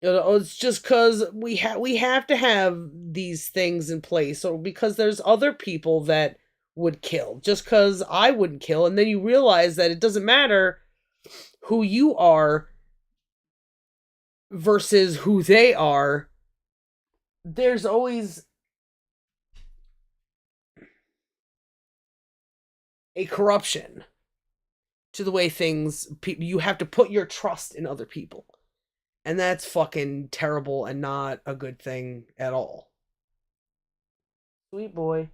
you know, it's just because we have to have these things in place, or because there's other people that would kill just because I wouldn't kill. And then you realize that it doesn't matter who you are versus who they are. There's always a corruption to the way things, you have to put your trust in other people. And that's fucking terrible and not a good thing at all. Sweet boy.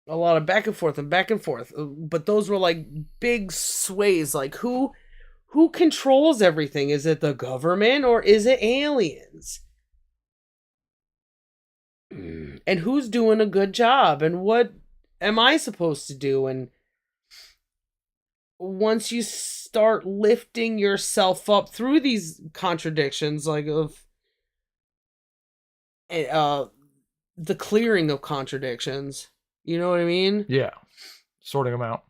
A lot of back and forth and back and forth. But those were like big sways. Like who controls everything? Is it the government or is it aliens? And who's doing a good job? And what am I supposed to do? And once you start lifting yourself up through these contradictions, like of the clearing of contradictions, you know what I mean? Yeah. Sorting them out.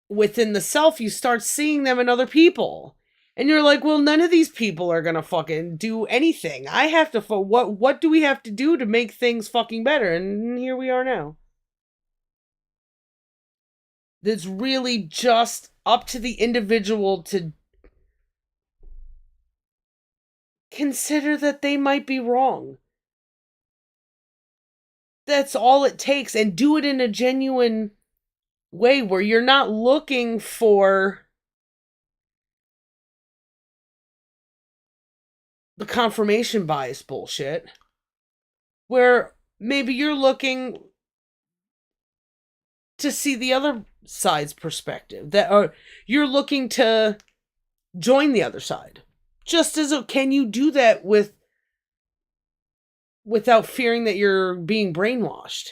Within the self, you start seeing them in other people. And you're like, well, none of these people are gonna fucking do anything. I have to, what do we have to do to make things fucking better? And here we are now. It's really just up to the individual to consider that they might be wrong. That's all it takes, and do it in a genuine way where you're not looking for the confirmation bias bullshit, where maybe you're looking to see the other side's perspective, that you're looking to join the other side. Just as can you do that without fearing that you're being brainwashed?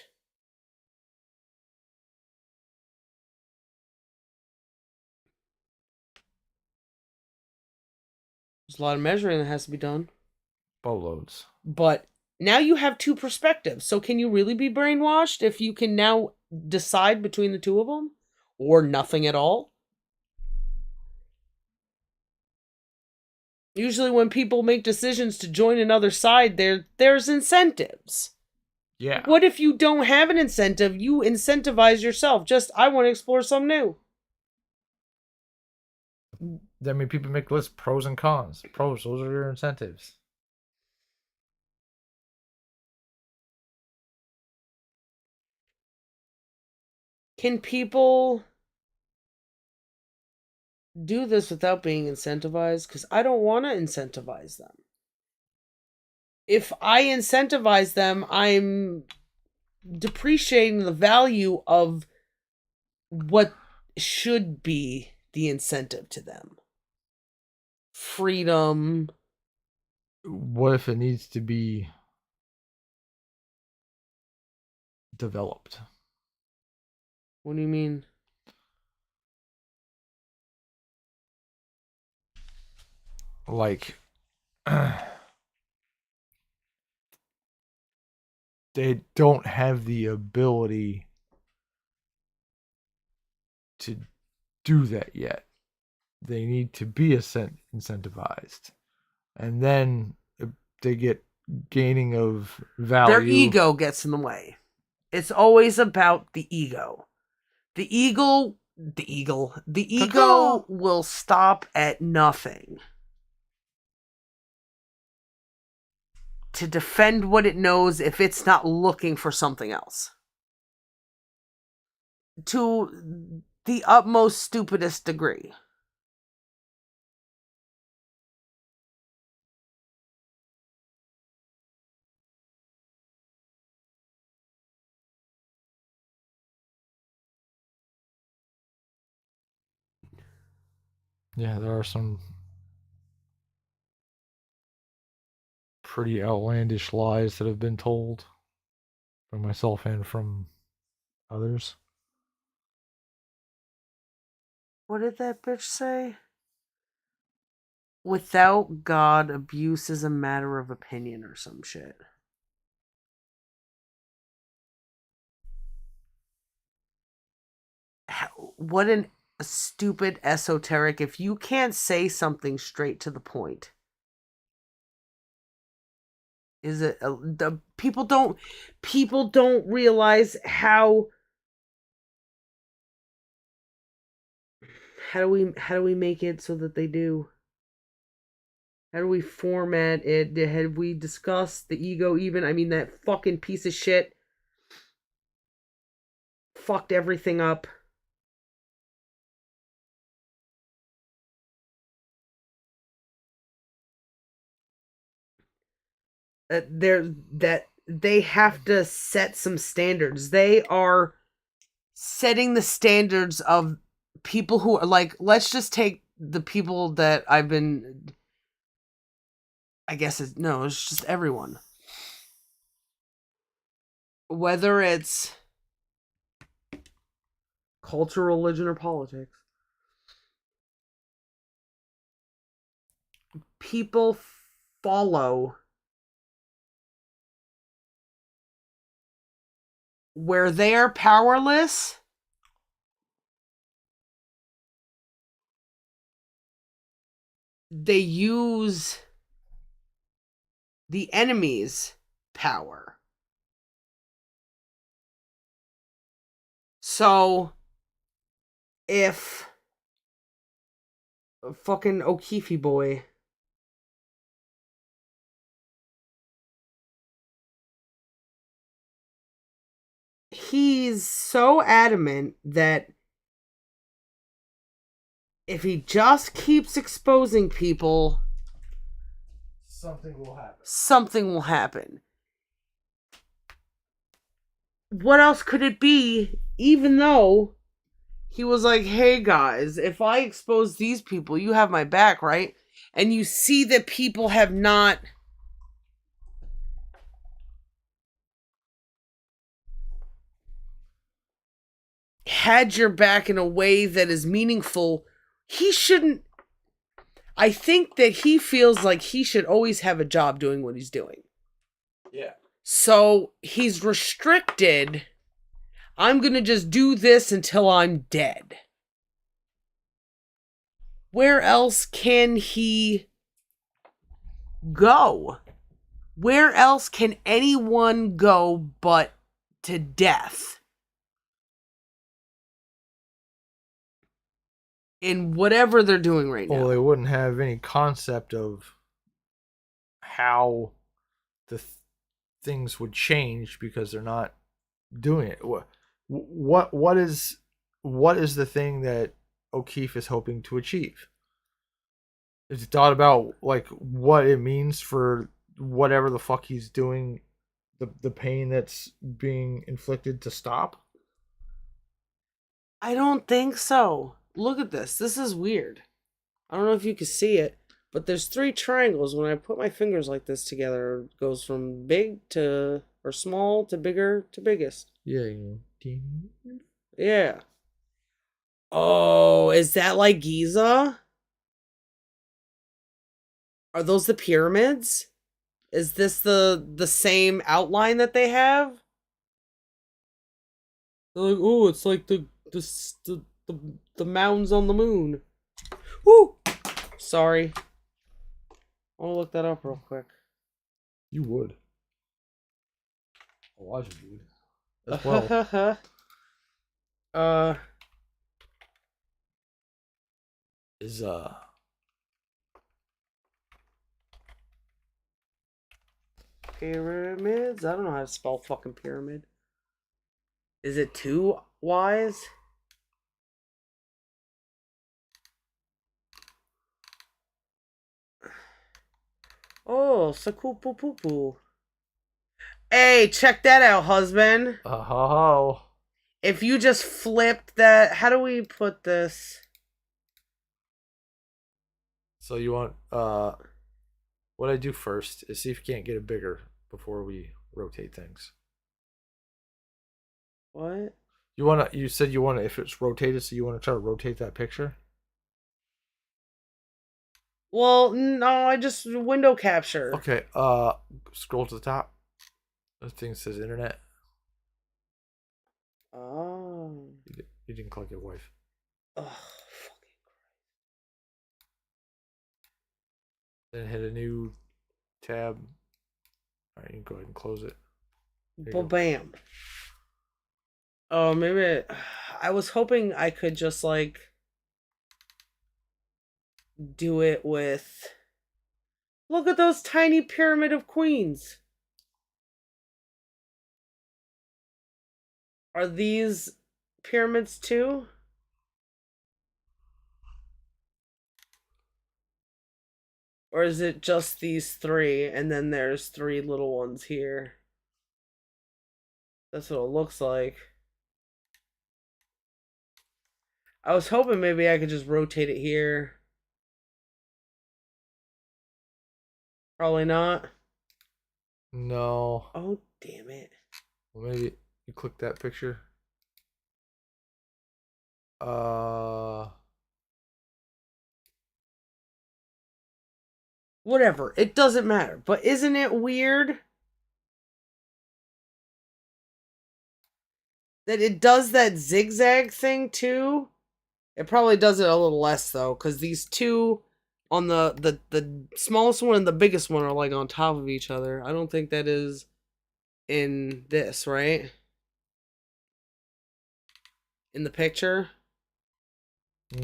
There's a lot of measuring that has to be done. Boatloads. But now you have two perspectives. So can you really be brainwashed if you can now decide between the two of them? Or nothing at all? Usually when people make decisions to join another side, there's incentives. Yeah. What if you don't have an incentive? You incentivize yourself. Just, I want to explore something new. I mean, people make lists, pros and cons. Pros, those are your incentives. Can people do this without being incentivized? Because I don't want to incentivize them. If I incentivize them, I'm depreciating the value of what should be the incentive to them. Freedom. What if it needs to be developed? What do you mean? Like, they don't have the ability to do that yet. They need to be incentivized. And then they get gaining of value. Their ego gets in the way. It's always about the ego. The ego will stop at nothing to defend what it knows if it's not looking for something else. To the utmost stupidest degree. Yeah, there are some pretty outlandish lies that have been told from myself and from others. What did that bitch say? Without God, abuse is a matter of opinion or some shit. What an stupid esoteric. If you can't say something straight to the point, is it the people don't realize how do we make it so that they do? How do we format it? Have we discussed the ego even? I mean, that fucking piece of shit fucked everything up. They have to set some standards. They are setting the standards of people who are like, let's just take the people that I've been, I guess it's just everyone. Whether it's culture, religion, or politics. People follow where they are powerless. They use the enemy's power. So, if fucking O'Keefe boy he's so adamant that if he just keeps exposing people, something will happen. Something will happen. What else could it be? Even though he was like, hey guys, if I expose these people, you have my back, right? And you see that people have not had your back in a way that is meaningful. He shouldn't. I think that he feels like he should always have a job doing what he's doing. Yeah. So he's restricted. I'm going to just do this until I'm dead. Where else can he go? Where else can anyone go but to death? In whatever they're doing right now. Well, they wouldn't have any concept of how the things would change because they're not doing it. What is the thing that O'Keefe is hoping to achieve? Is it thought about like what it means for whatever the fuck he's doing, the pain that's being inflicted to stop? I don't think so. Look at this. This is weird. I don't know if you can see it, but there's 3 triangles. When I put my fingers like this together, it goes from big to, or small to bigger to biggest. Yeah. Yeah. Oh, is that like Giza? Are those the pyramids? Is this the same outline that they have? They're like, oh, it's like the the mountains on the moon. Woo! Sorry. I want to look that up real quick. You would. Elijah would. As well. Is Pyramids? I don't know how to spell fucking pyramid. Is it 2 Y's? Oh, sakupu. Hey, check that out, husband. oh. If you just flipped that, how do we put this? So you want what I do first is see if you can't get it bigger before we rotate things. What? You said you want to if it's rotated, so you want to try to rotate that picture? Well, no, I just window capture. Okay, scroll to the top. The thing says internet. Oh. You didn't click it, wife. Oh, fucking Then hit a new tab. All right, you can go ahead and close it. bam. Oh, maybe I was hoping I could just like do it with. Look at those tiny pyramid of queens. Are these pyramids too? Or is it just these 3 and then there's 3 little ones here? That's what it looks like. I was hoping maybe I could just rotate it here. Probably not. No. Oh, damn it. Well, maybe you click that picture. Whatever. It doesn't matter. But isn't it weird that it does that zigzag thing too? It probably does it a little less though, because these 2 on the smallest one and the biggest one are like on top of each other. I don't think that is in this, right? In the picture?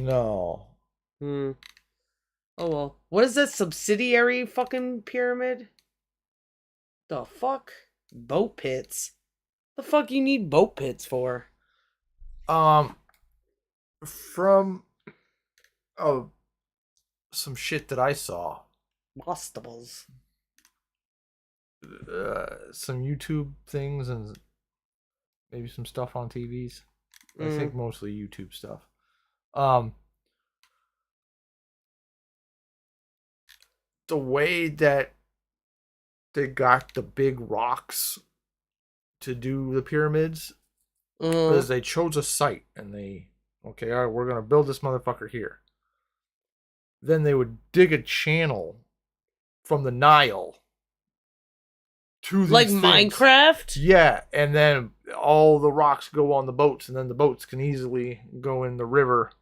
No. Hmm. Oh well. What is that subsidiary fucking pyramid? The fuck? Boat pits. The fuck you need boat pits for? From oh some shit that I saw. Mustables. Some YouTube things and maybe some stuff on TVs. I think mostly YouTube stuff. The way that they got the big rocks to do the pyramids is they chose a site and they okay, all right, we're gonna build this motherfucker here. Then they would dig a channel from the Nile to these like things. Minecraft? Yeah, and then all the rocks go on the boats, and then the boats can easily go in the river.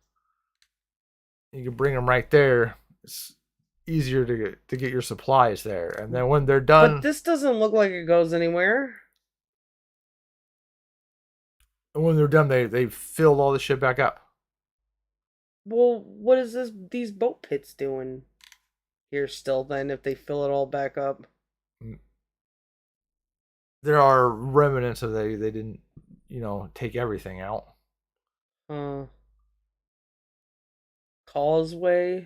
You can bring them right there. It's easier to get your supplies there, and then when they're done, But this doesn't look like it goes anywhere. and when they're done, they fill all the shit back up. Well, what is these boat pits doing here still then if they fill it all back up? There are remnants of they didn't take everything out. Causeway.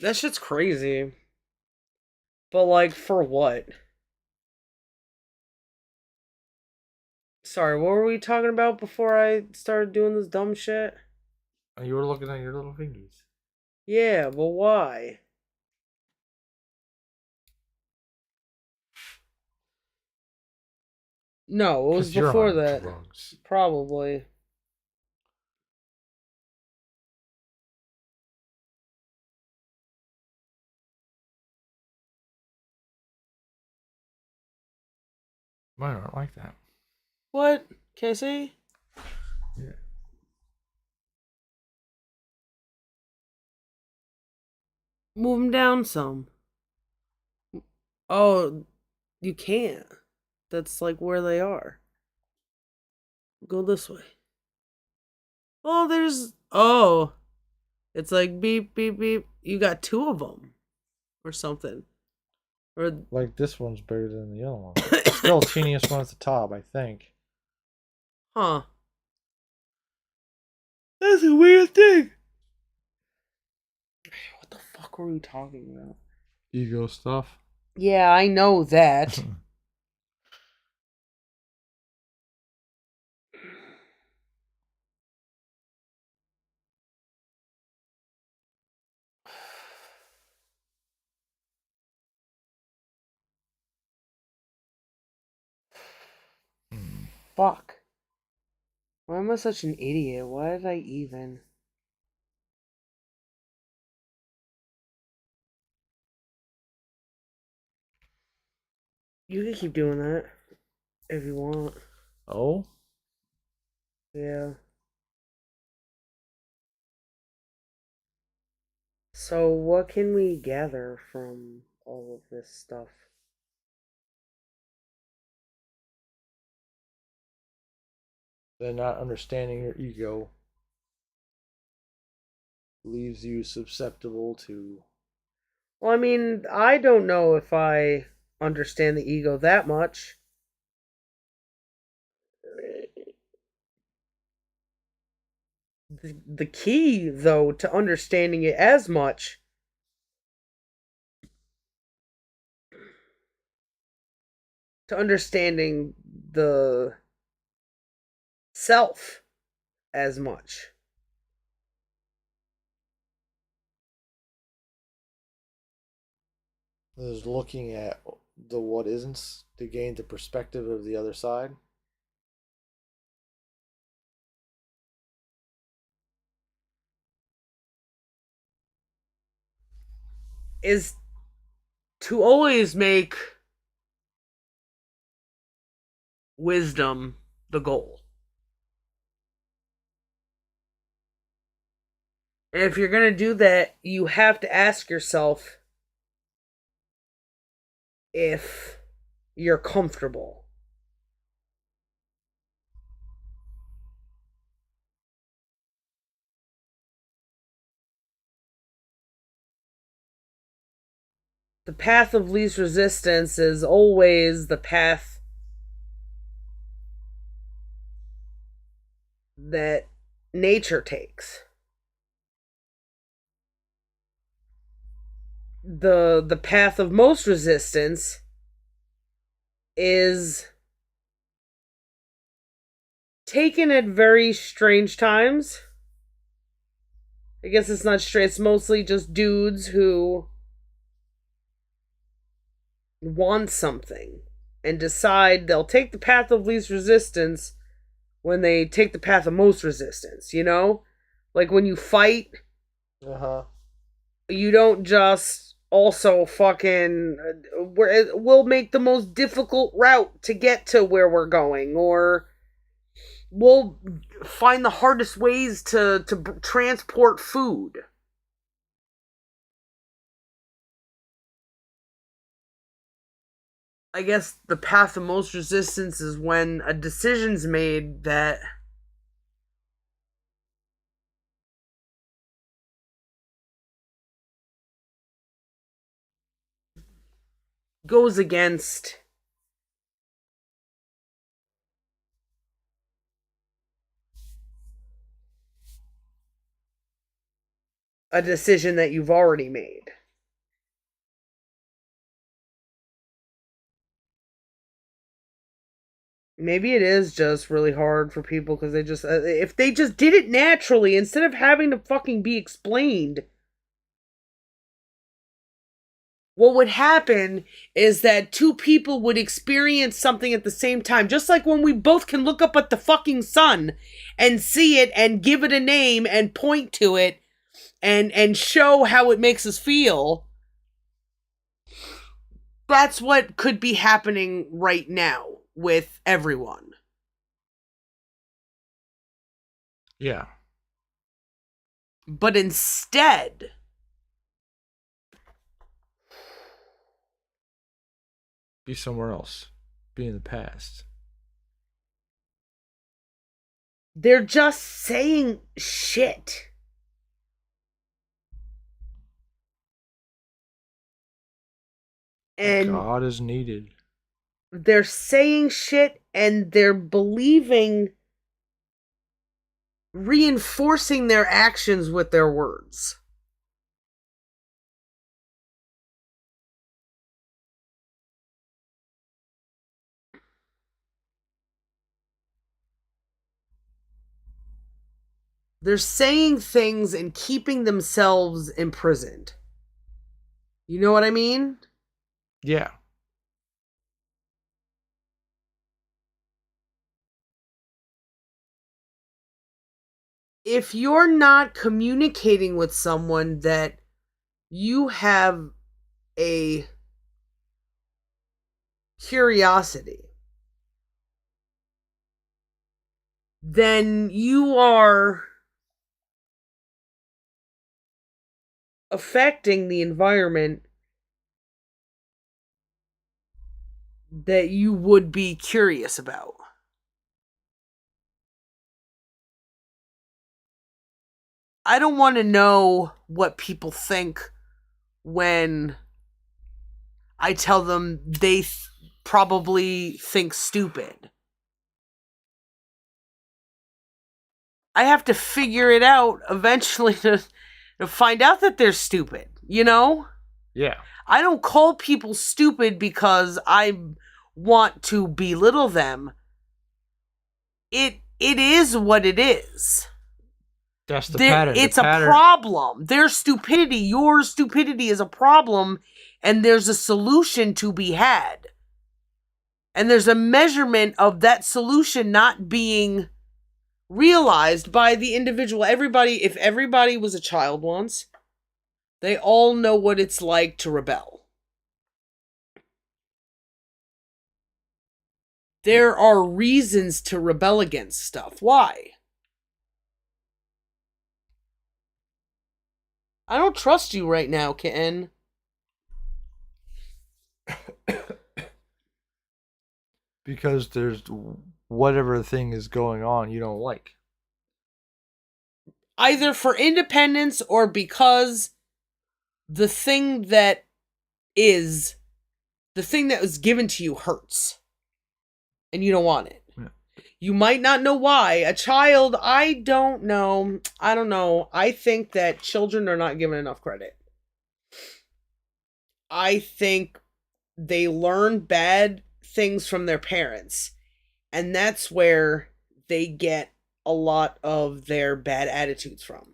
That shit's crazy. But like for what? Sorry, what were we talking about before I started doing this dumb shit? You were looking at your little fingies. Yeah, but why? No, it was before that. Drugs. Probably. Mine aren't like that. What? Can I see? Yeah. Move them down some. Oh, you can't. That's like where they are. Go this way. Oh, there's. Oh. It's like beep, beep, beep. You got two of them. Or something. Or. Like this one's bigger than the other one. Still teeniest one at the top, I think. Huh. That's a weird thing. What the fuck were we talking about? Ego stuff. Yeah, I know that. Fuck. Why am I such an idiot? Why did I even? You can keep doing that if you want. Oh? Yeah. So, what can we gather from all of this stuff? Then not understanding your ego leaves you susceptible to. Well, I mean, I don't know if I understand the ego that much. The key, though, to understanding it as much to understanding the self as much. Is looking at the what isn't to gain the perspective of the other side. Is to always make wisdom the goal. And if you're going to do that, you have to ask yourself if you're comfortable. The path of least resistance is always the path that nature takes. The path of most resistance is taken at very strange times. I guess it's not straight, it's mostly just dudes who want something and decide they'll take the path of least resistance when they take the path of most resistance, you know? Like when you fight, you don't just also fucking we'll make the most difficult route to get to where we're going, or we'll find the hardest ways to transport food. I guess the path of most resistance is when a decision's made that goes against a decision that you've already made. Maybe it is just really hard for people because they just, if they just did it naturally instead of having to fucking be explained, what would happen is that two people would experience something at the same time. Just like when we both can look up at the fucking sun and see it and give it a name and point to it and show how it makes us feel. That's what could be happening right now with everyone. Yeah. But instead, Be somewhere else. Be in the past. They're just saying shit. And God is needed. they're saying shit and they're believing, reinforcing their actions with their words. They're saying things and keeping themselves imprisoned. You know what I mean? Yeah. If you're not communicating with someone that you have a curiosity, then you are affecting the environment that you would be curious about. I don't want to know what people think when I tell them they probably think stupid. I have to figure it out eventually to find out that they're stupid, you know? Yeah. I don't call people stupid because I want to belittle them. It is what it is. That's the pattern. It's the pattern. a problem. Their stupidity, your stupidity is a problem, and there's a solution to be had. And there's a measurement of that solution not being realized by the individual. If everybody was a child once, they all know what it's like to rebel. There are reasons to rebel against stuff. Why? I don't trust you right now, kitten. Because there's whatever thing is going on you don't like. Either for independence or because the thing that was given to you hurts. And you don't want it. Yeah. You might not know why. A child, I don't know. I think that children are not given enough credit. I think they learn bad things from their parents. And that's where they get a lot of their bad attitudes from.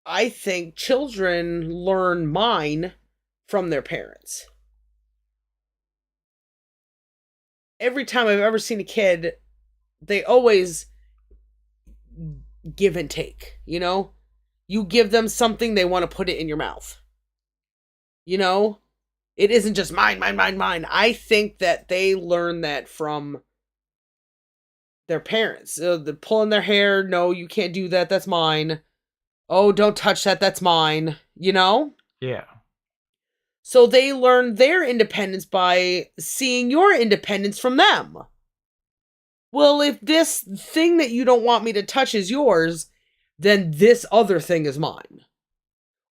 I think children learn mine from their parents. Every time I've ever seen a kid, they always give and take, you know? You give them something, they want to put it in your mouth. You know? It isn't just mine. I think that they learn that from their parents. They're pulling their hair. No, you can't do that. That's mine. Oh, don't touch that. That's mine. You know? Yeah. So they learn their independence by seeing your independence from them. Well, if this thing that you don't want me to touch is yours, then this other thing is mine.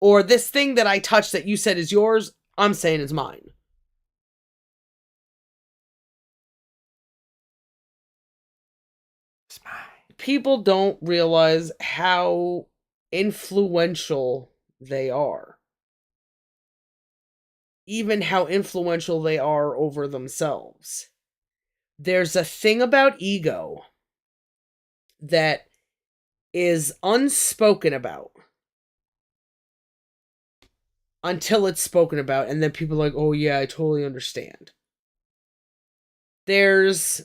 Or this thing that I touched that you said is yours, I'm saying is mine. It's mine. People don't realize how influential they are. Even how influential they are over themselves. There's a thing about ego that is unspoken about until it's spoken about, and then people are like, oh yeah, I totally understand. There's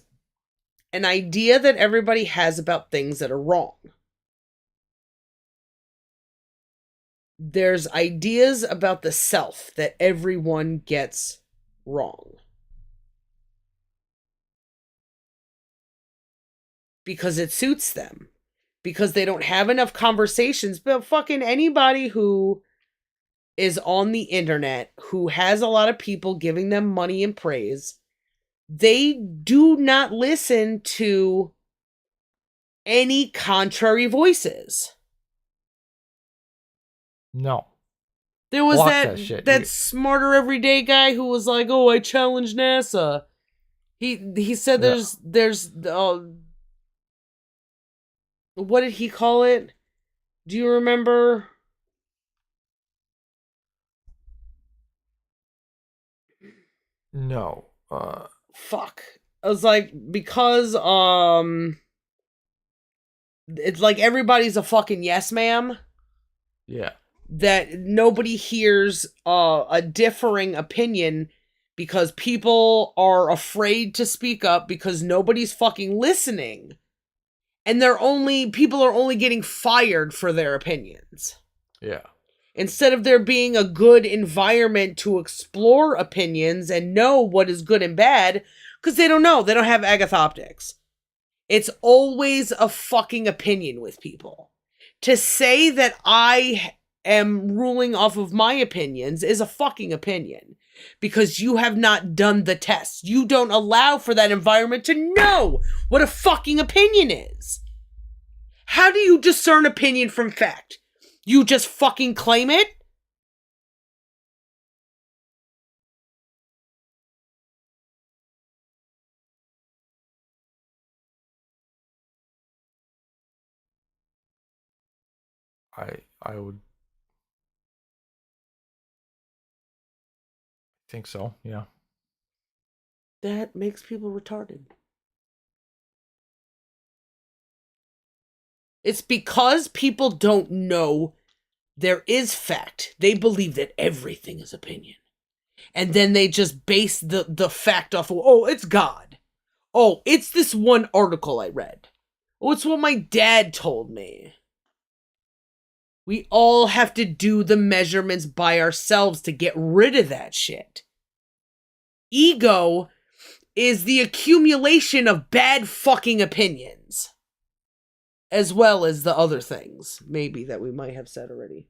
an idea that everybody has about things that are wrong. There's ideas about the self that everyone gets wrong. Because it suits them. Because they don't have enough conversations. But fucking anybody who is on the internet who has a lot of people giving them money and praise, they do not listen to any contrary voices. No. There was Block that shit. smarter everyday guy who was like, "Oh, I challenge NASA." He said there's what did he call it? Do you remember? No. Fuck. I was like, because it's like everybody's a fucking yes ma'am. Yeah. That nobody hears a differing opinion because people are afraid to speak up because nobody's fucking listening. And people are only getting fired for their opinions. Yeah. Instead of there being a good environment to explore opinions and know what is good and bad, because they don't know. They don't have agathoptics. It's always a fucking opinion with people. To say that I am ruling off of my opinions is a fucking opinion. Because you have not done the test. You don't allow for that environment to know what a fucking opinion is. How do you discern opinion from fact? You just fucking claim it? I would think so, yeah. That makes people retarded. It's because people don't know there is fact. They believe that everything is opinion. And then they just base the fact off of, oh, it's God. Oh, it's this one article I read. Oh, it's what my dad told me. We all have to do the measurements by ourselves to get rid of that shit. Ego is the accumulation of bad fucking opinions. As well as the other things, maybe, that we might have said already.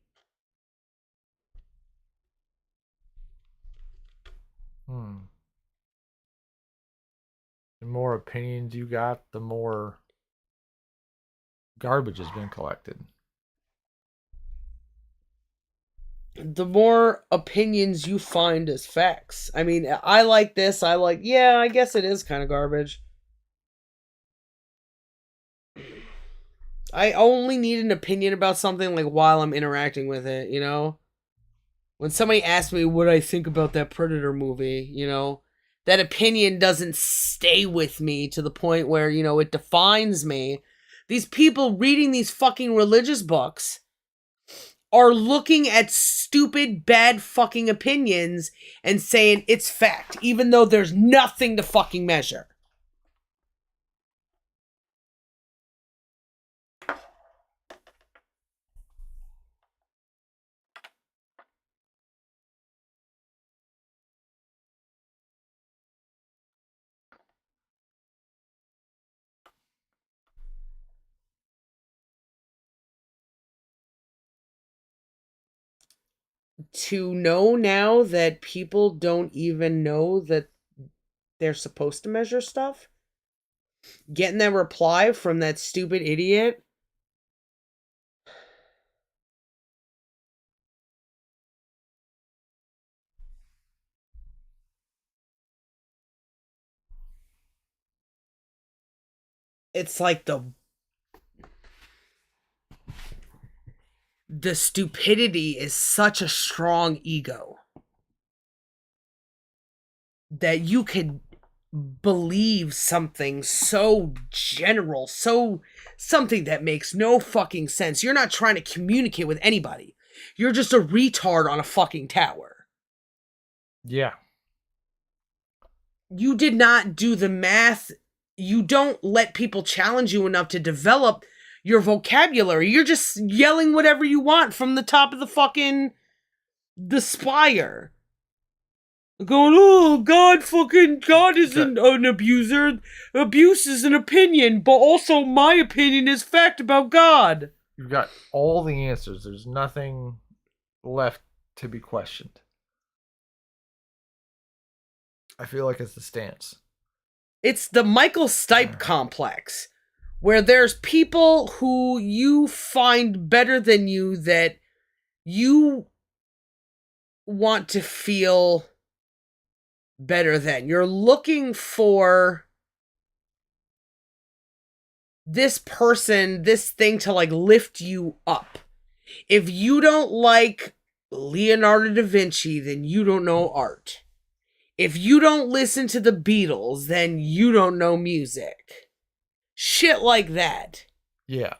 The more opinions you got, the more garbage has been collected. The more opinions you find as facts. I mean, I like this, yeah, I guess it is kind of garbage. I only need an opinion about something like while I'm interacting with it, you know? When somebody asks me what I think about that Predator movie, you know, that opinion doesn't stay with me to the point where, you know, it defines me. These people reading these fucking religious books are looking at stupid, bad fucking opinions and saying it's fact, even though there's nothing to fucking measure. To know now that people don't even know that they're supposed to measure stuff, getting that reply from that stupid idiot, it's like the stupidity is such a strong ego that you could believe something so general, so something that makes no fucking sense. You're not trying to communicate with anybody. You're just a retard on a fucking tower. Yeah. You did not do the math. You don't let people challenge you enough to develop your vocabulary. You're just yelling whatever you want from the top of the spire. Going, oh, God isn't an abuser. Abuse is an opinion, but also my opinion is fact about God. You've got all the answers. There's nothing left to be questioned. I feel like it's the stance. It's the Michael Stipe complex, where there's people who you find better than you that you want to feel better than. You're looking for this person, this thing to like lift you up. If you don't like Leonardo da Vinci, then you don't know art. If you don't listen to the Beatles, then you don't know music. Shit like that. Yeah.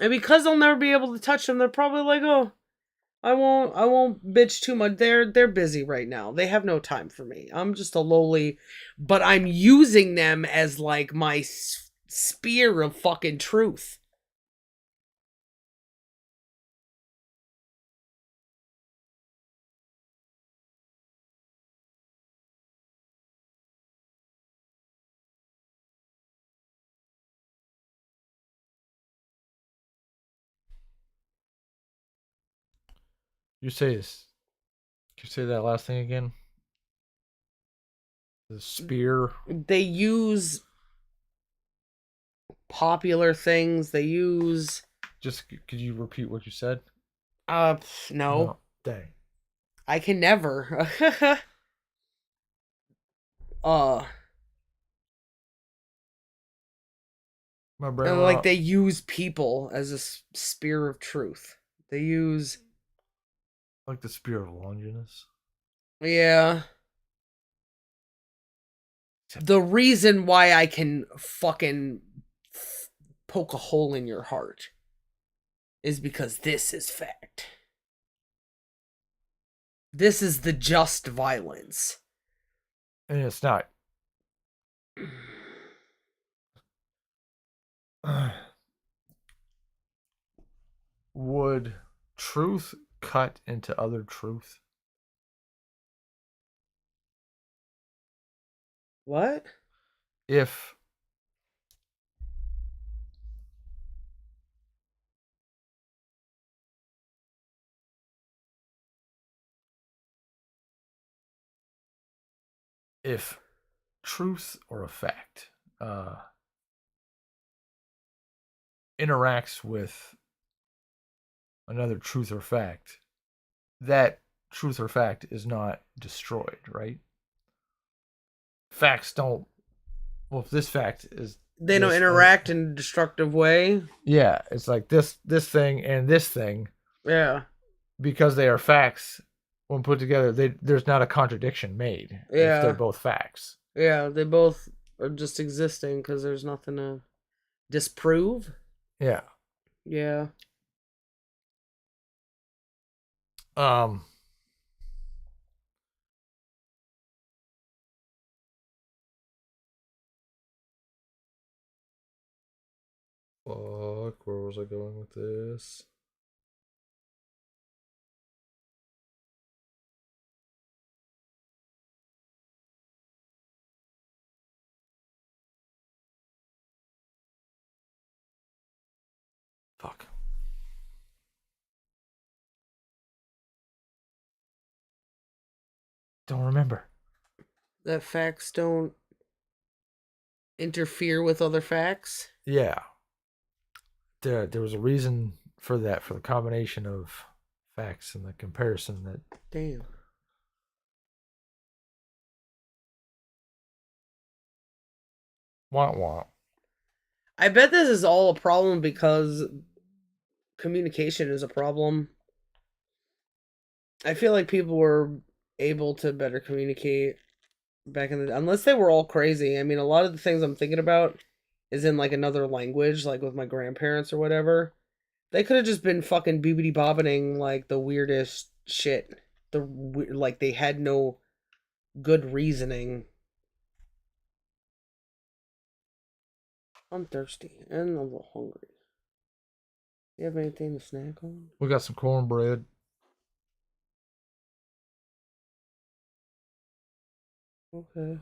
And because they'll never be able to touch them, they're probably like, oh, I won't bitch too much. They're busy right now. They have no time for me. I'm just a lowly, but I'm using them as like my spear of fucking truth. You say this. Can you say that last thing again? The spear. They use popular things. They use. Just could you repeat what you said? No. Dang. I can never. My brain like they use people as a spear of truth. They use. Like the spear of Longinus. Yeah. The reason why I can fucking poke a hole in your heart is because this is fact. This is the just violence. And it's not. Would truth cut into other truth? What? If truth or a fact interacts with another truth or fact, that truth or fact is not destroyed, right? Facts don't. Well, if this fact is They don't interact in a destructive way. Yeah, it's like this thing and this thing. Yeah. Because they are facts, when put together, there's not a contradiction made. Yeah. If they're both facts. Yeah, they both are just existing because there's nothing to disprove. Yeah. Yeah. Fuck, where was I going with this? Fuck. Don't remember. That facts don't interfere with other facts? Yeah. There was a reason for that, for the combination of facts and the comparison that. Damn. Wah wah. I bet this is all a problem because communication is a problem. I feel like people were able to better communicate back in the unless they were all crazy. I mean, a lot of the things I'm thinking about is in like another language, like with my grandparents or whatever. They could have just been fucking bibbidi bobbiting like the weirdest shit. Like they had no good reasoning. I'm thirsty and a little hungry. You have anything to snack on? We got some cornbread. Okay.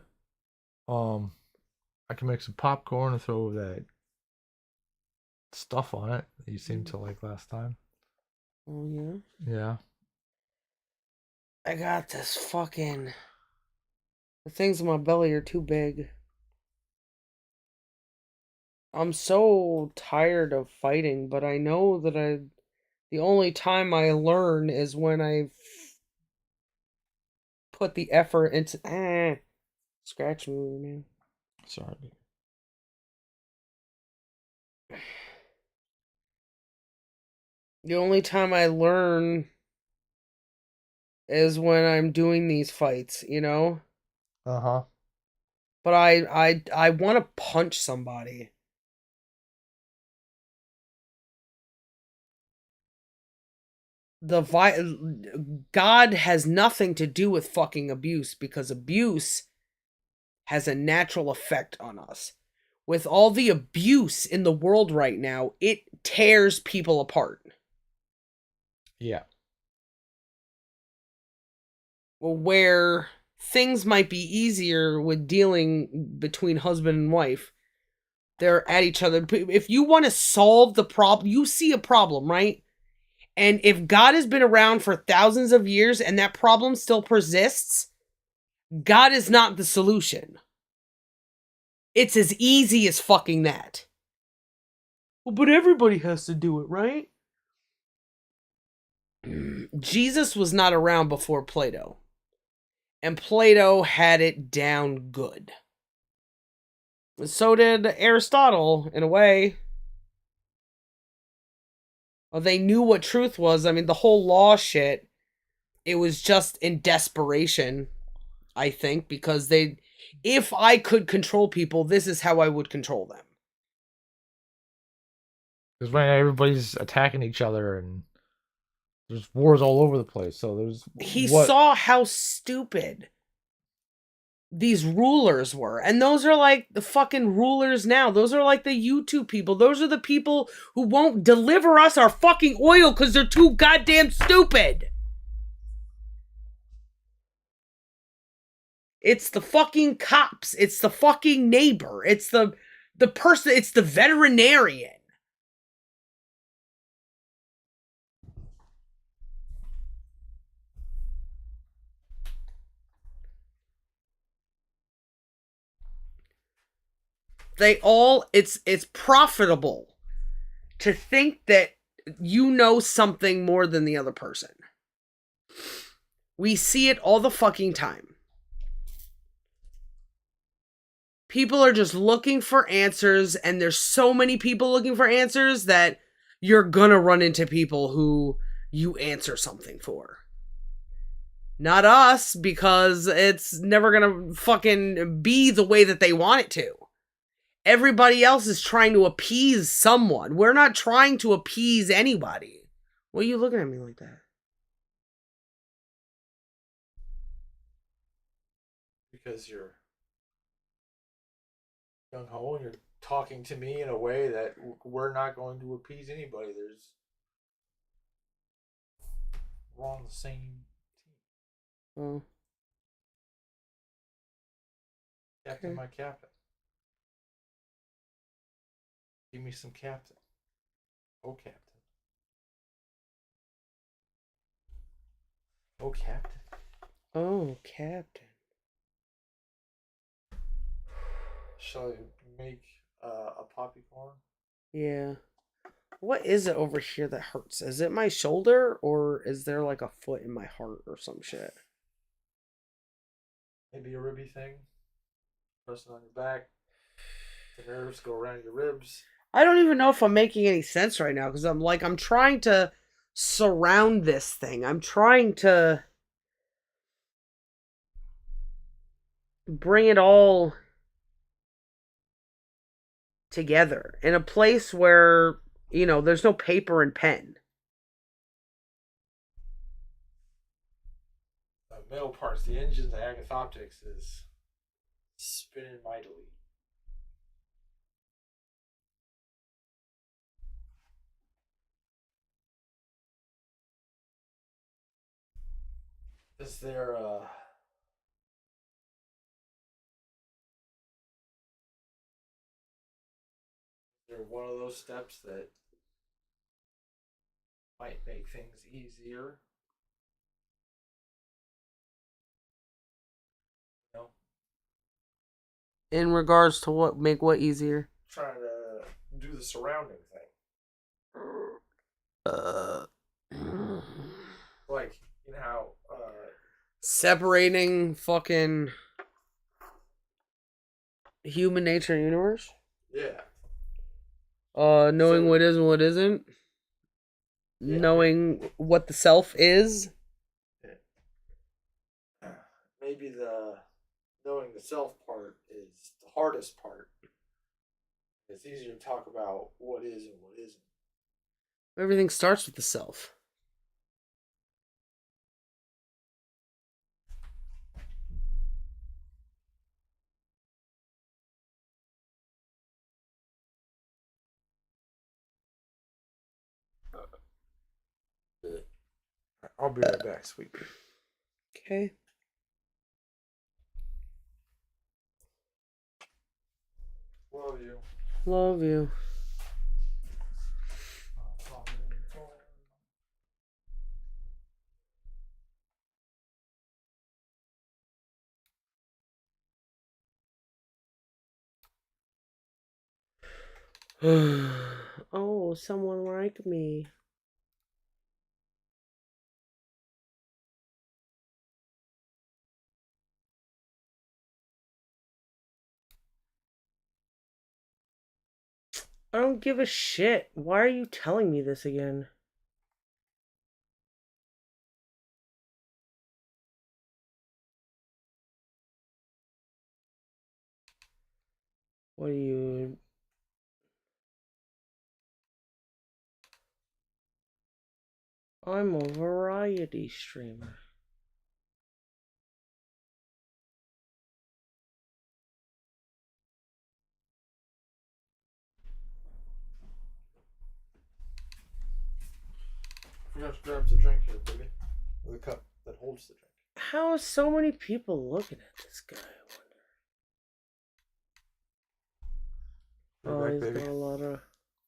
I can make some popcorn and throw that stuff on it that you seemed to like last time. Oh, yeah? Yeah. I got this fucking... The things in my belly are too big. I'm so tired of fighting, but I know that the only time I learn is when I put the effort into... Scratch me, man. Sorry. The only time I learn is when I'm doing these fights, you know? Uh-huh. But I want to punch somebody. God has nothing to do with fucking abuse, because abuse has a natural effect on us. With all the abuse in the world right now, it tears people apart. Yeah. Where things might be easier with dealing between husband and wife, they're at each other. If you want to solve the problem, you see a problem, right? And if God has been around for thousands of years and that problem still persists, God is not the solution. It's as easy as fucking that. Well, but everybody has to do it, right? Jesus was not around before Plato. And Plato had it down good. So did Aristotle, in a way. Well, they knew what truth was. I mean, the whole law shit, it was just in desperation, I think, because if I could control people, this is how I would control them. Because right now everybody's attacking each other and there's wars all over the place. So there's He what? saw how stupid these rulers were. And those are like the fucking rulers now. Those are like the YouTube people. Those are the people who won't deliver us our fucking oil because they're too goddamn stupid. It's the fucking cops. It's the fucking neighbor. It's the person. It's the veterinarian. It's profitable to think that you know something more than the other person. We see it all the fucking time. People are just looking for answers, and there's so many people looking for answers that you're gonna run into people who you answer something for. Not us, because it's never gonna fucking be the way that they want it to. Everybody else is trying to appease someone. We're not trying to appease anybody. Why are you looking at me like that? Because you're gung ho and you're talking to me in a way that we're not going to appease anybody. We're on the same team. Oh, Captain, okay. my captain. Give me some captain. Oh, captain. Oh, captain. Oh, Captain. Shall I make a poppy corn? Yeah. What is it over here that hurts? Is it my shoulder, or is there like a foot in my heart or some shit? Maybe a ribby thing. Pressing on your back. The nerves go around your ribs. I don't even know if I'm making any sense right now, because I'm trying to surround this thing. I'm trying to bring it all together in a place where, there's no paper and pen. The middle parts, the engines, the agathoptics is spinning mightily. Is there one of those steps that might make things easier. You know, In regards to what make what easier? trying to do the surrounding thing. Uh, Like, you know how separating fucking human nature and universe. yeah. Knowing So- what is and what isn't. Yeah. Knowing what the self is. Maybe the knowing the self part is the hardest part. It's easier to talk about what is and what isn't. Everything starts with the self. I'll be right back, sweet pea. Okay. Love you. Love you. Oh, someone like me. I don't give a shit. Why are you telling me this again? What are you... I'm a variety streamer. I forgot to grab the drink here, baby. Or the cup that holds the drink. How are so many people looking at this guy, I wonder? Right Oh, back, he's baby. got a lot of...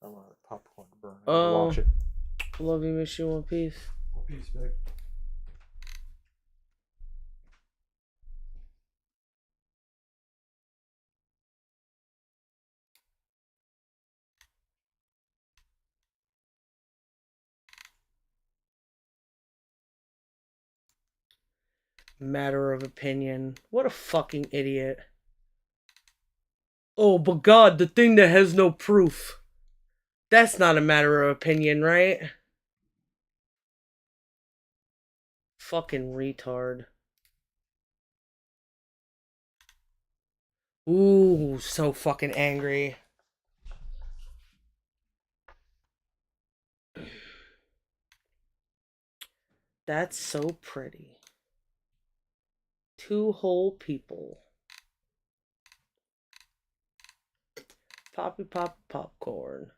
I want the popcorn to burn. Oh. Watch it. Love you, miss you, One Piece. One Piece, babe. Matter of opinion. What a fucking idiot. Oh, but God, the thing that has no proof. That's not a matter of opinion, right? Fucking retard. Ooh, so fucking angry. That's so pretty. Two whole people. Poppy pop popcorn.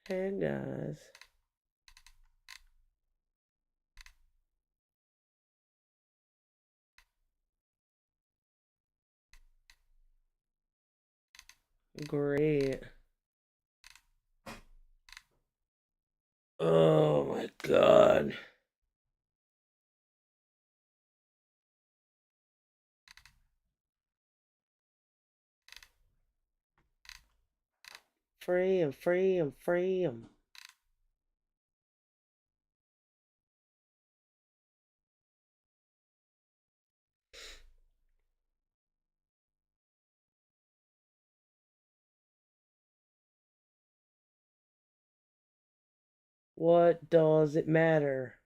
Hey guys. Great. Oh my God. Free him, free him, free him. What does it matter?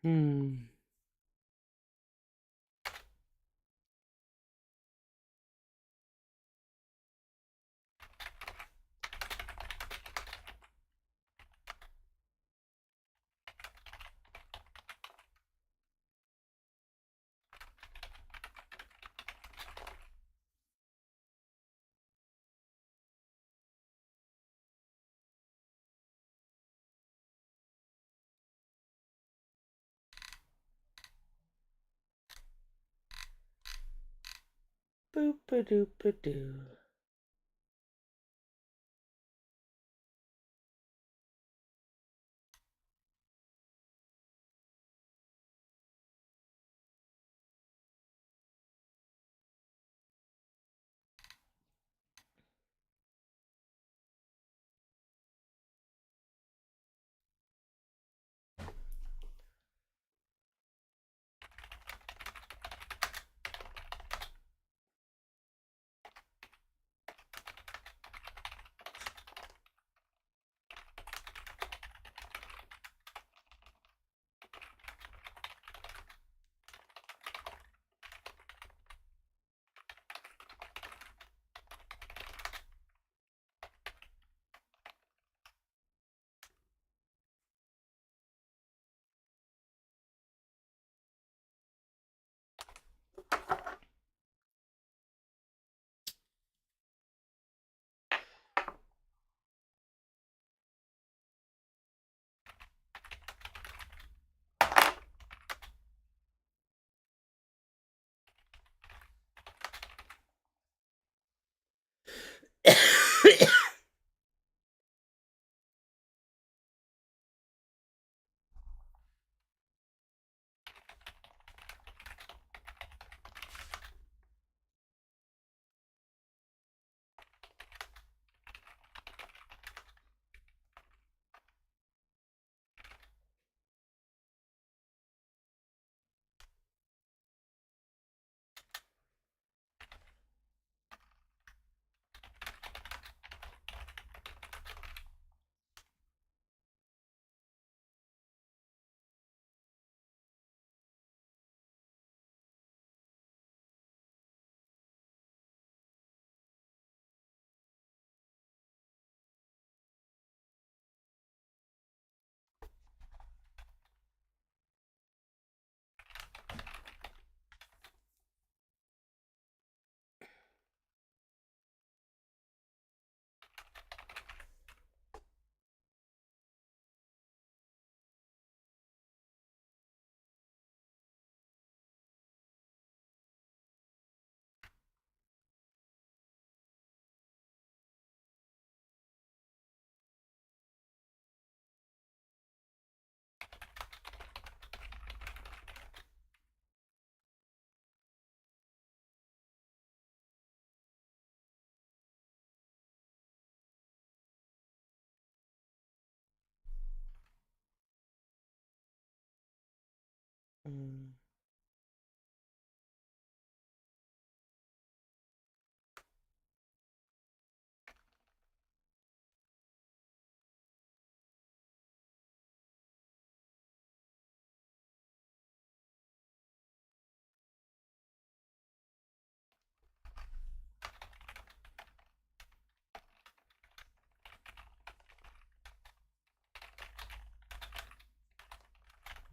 Hmm. Boop-a-doop-a-doo. Hmm.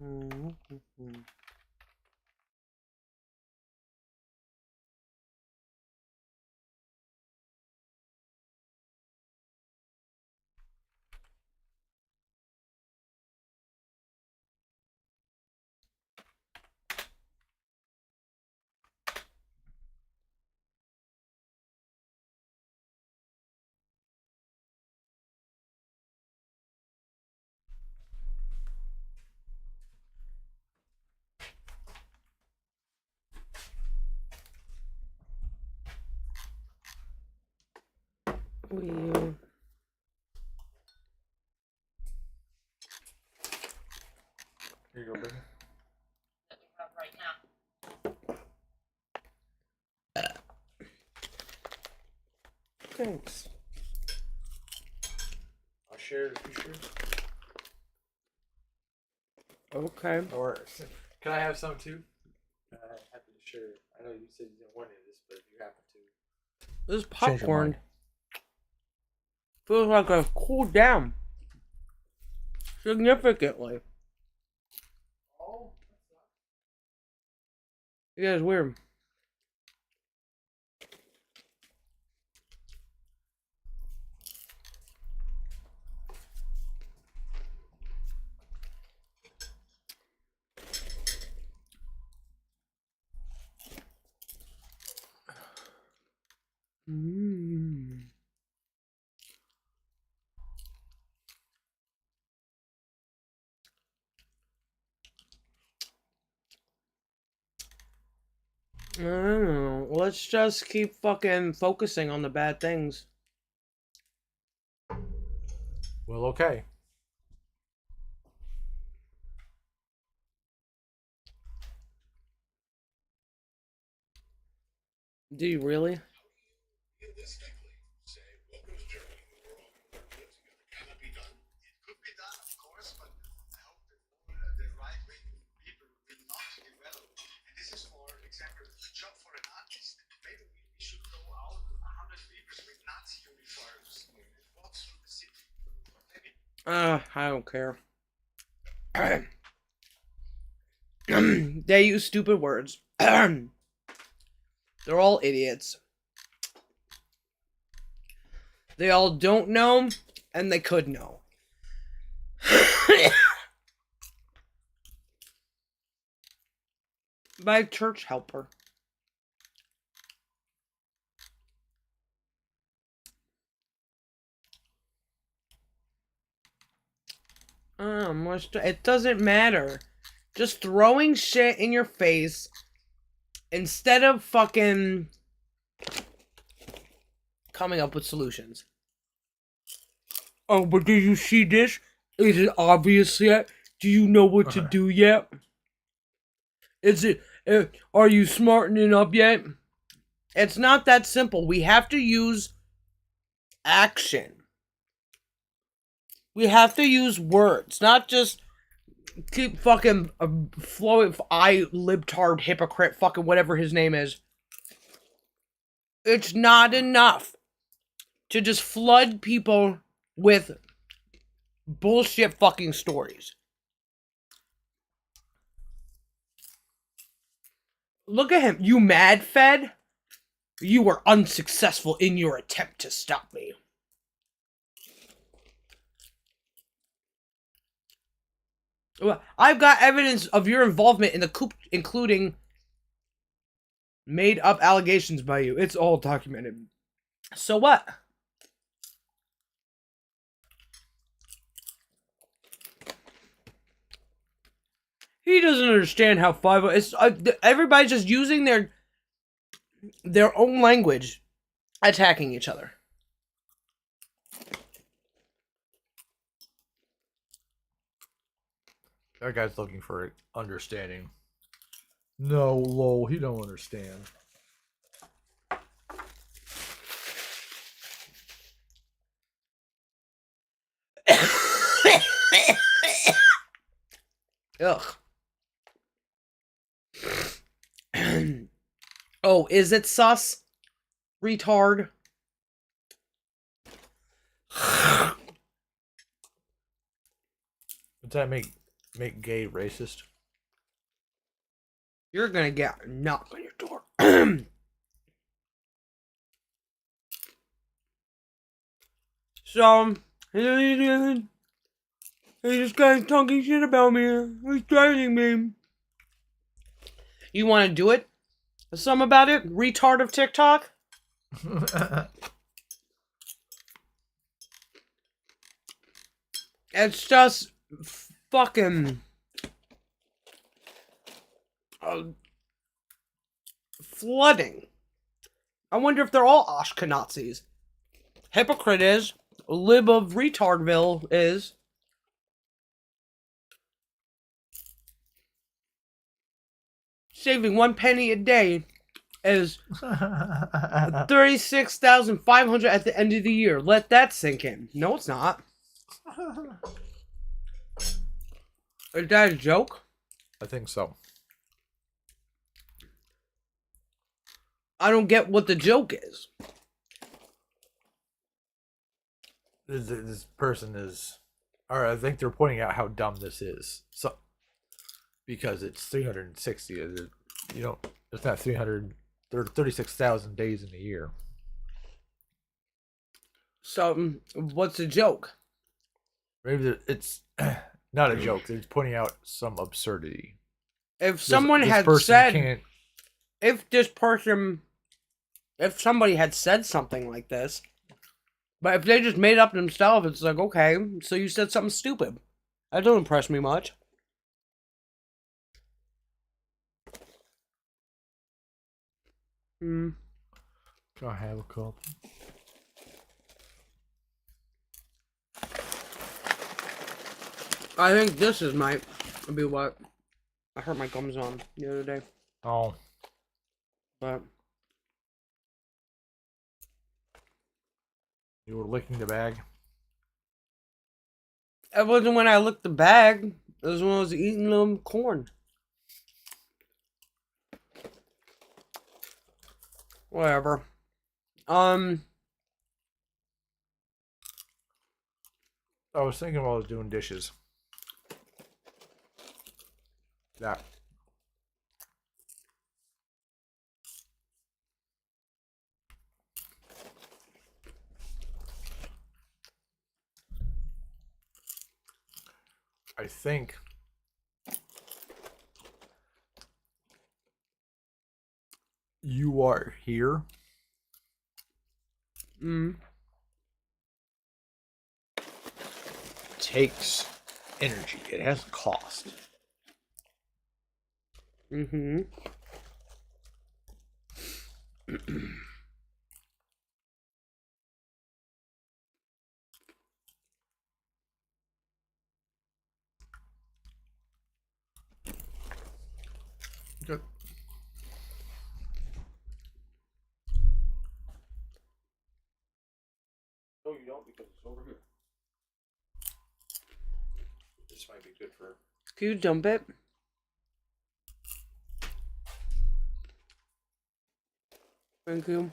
Mm-hmm. We Here you go, baby. Thanks. I'll share it if you share. Okay. Or can I have some too? I'm happy to share. I know you said you didn't want any of this, but if you happen to. This Change your popcorn mind. feels like I've cooled down significantly. Oh. Yeah, it's weird. Mm. I don't know. Let's just keep fucking focusing on the bad things. Well, okay. Do you really? Realistically, say, welcome to Germany, the world, live together. Cannot be done. It could be done, of course, but I hope that the right-wing people will not develop. And this is, for example, the job for an artist. Maybe we should go out 100 people with Nazi uniforms and walk through the city. Maybe. I don't care. They use stupid words. They're all idiots. They all don't know, and they could know. By church helper. It doesn't matter. Just throwing shit in your face instead of fucking coming up with solutions. Oh, but did you see this? Is it obvious yet? Do you know what to do yet? Is it? Are you smartening up yet? It's not that simple. We have to use action. We have to use words, not just keep fucking flowing. Libtard, hypocrite, fucking whatever his name is. It's not enough to just flood people with bullshit fucking stories. Look at him. You mad, Fed? You were unsuccessful in your attempt to stop me. I've got evidence of your involvement in the coup, including made up allegations by you. It's all documented. So what? He doesn't understand how 5 it's everybody's just using their own language, attacking each other. That guy's looking for understanding. No, lol, he don't understand. Ugh. Oh, is it sus? Retard. Does that make gay racist? You're gonna get a knock on your door. So, this guy's talking shit about me. He's threatening me. You want to do it? Some about it? Retard of TikTok? It's just fucking flooding. I wonder if they're all Ashkenazis. Hypocrite is. Lib of Retardville is. Saving 1 penny a day is 36,500 at the end of the year. Let that sink in. No, it's not. Is that a joke? I think so. I don't get what the joke is. This person is, or I think they're pointing out how dumb this is. So, because it's 360, you know, it's not 36,000 days in a year. So, what's the joke? Maybe it's not a joke. They're just pointing out some absurdity. If someone this had person said, can't, if somebody had said something like this, but if they just made it up themselves, it's like, okay, so you said something stupid. That don't impress me much. Can I have a cup? I think this is might be what I hurt my gums on the other day. Oh. But You were licking the bag? it wasn't when I licked the bag. It was when I was eating corn. Whatever. I was thinking while I was doing dishes. That. I think you are here. Takes energy. It has a cost. Good. No, you don't, because it's over here. This might be good for. Can you dump it? Thank you.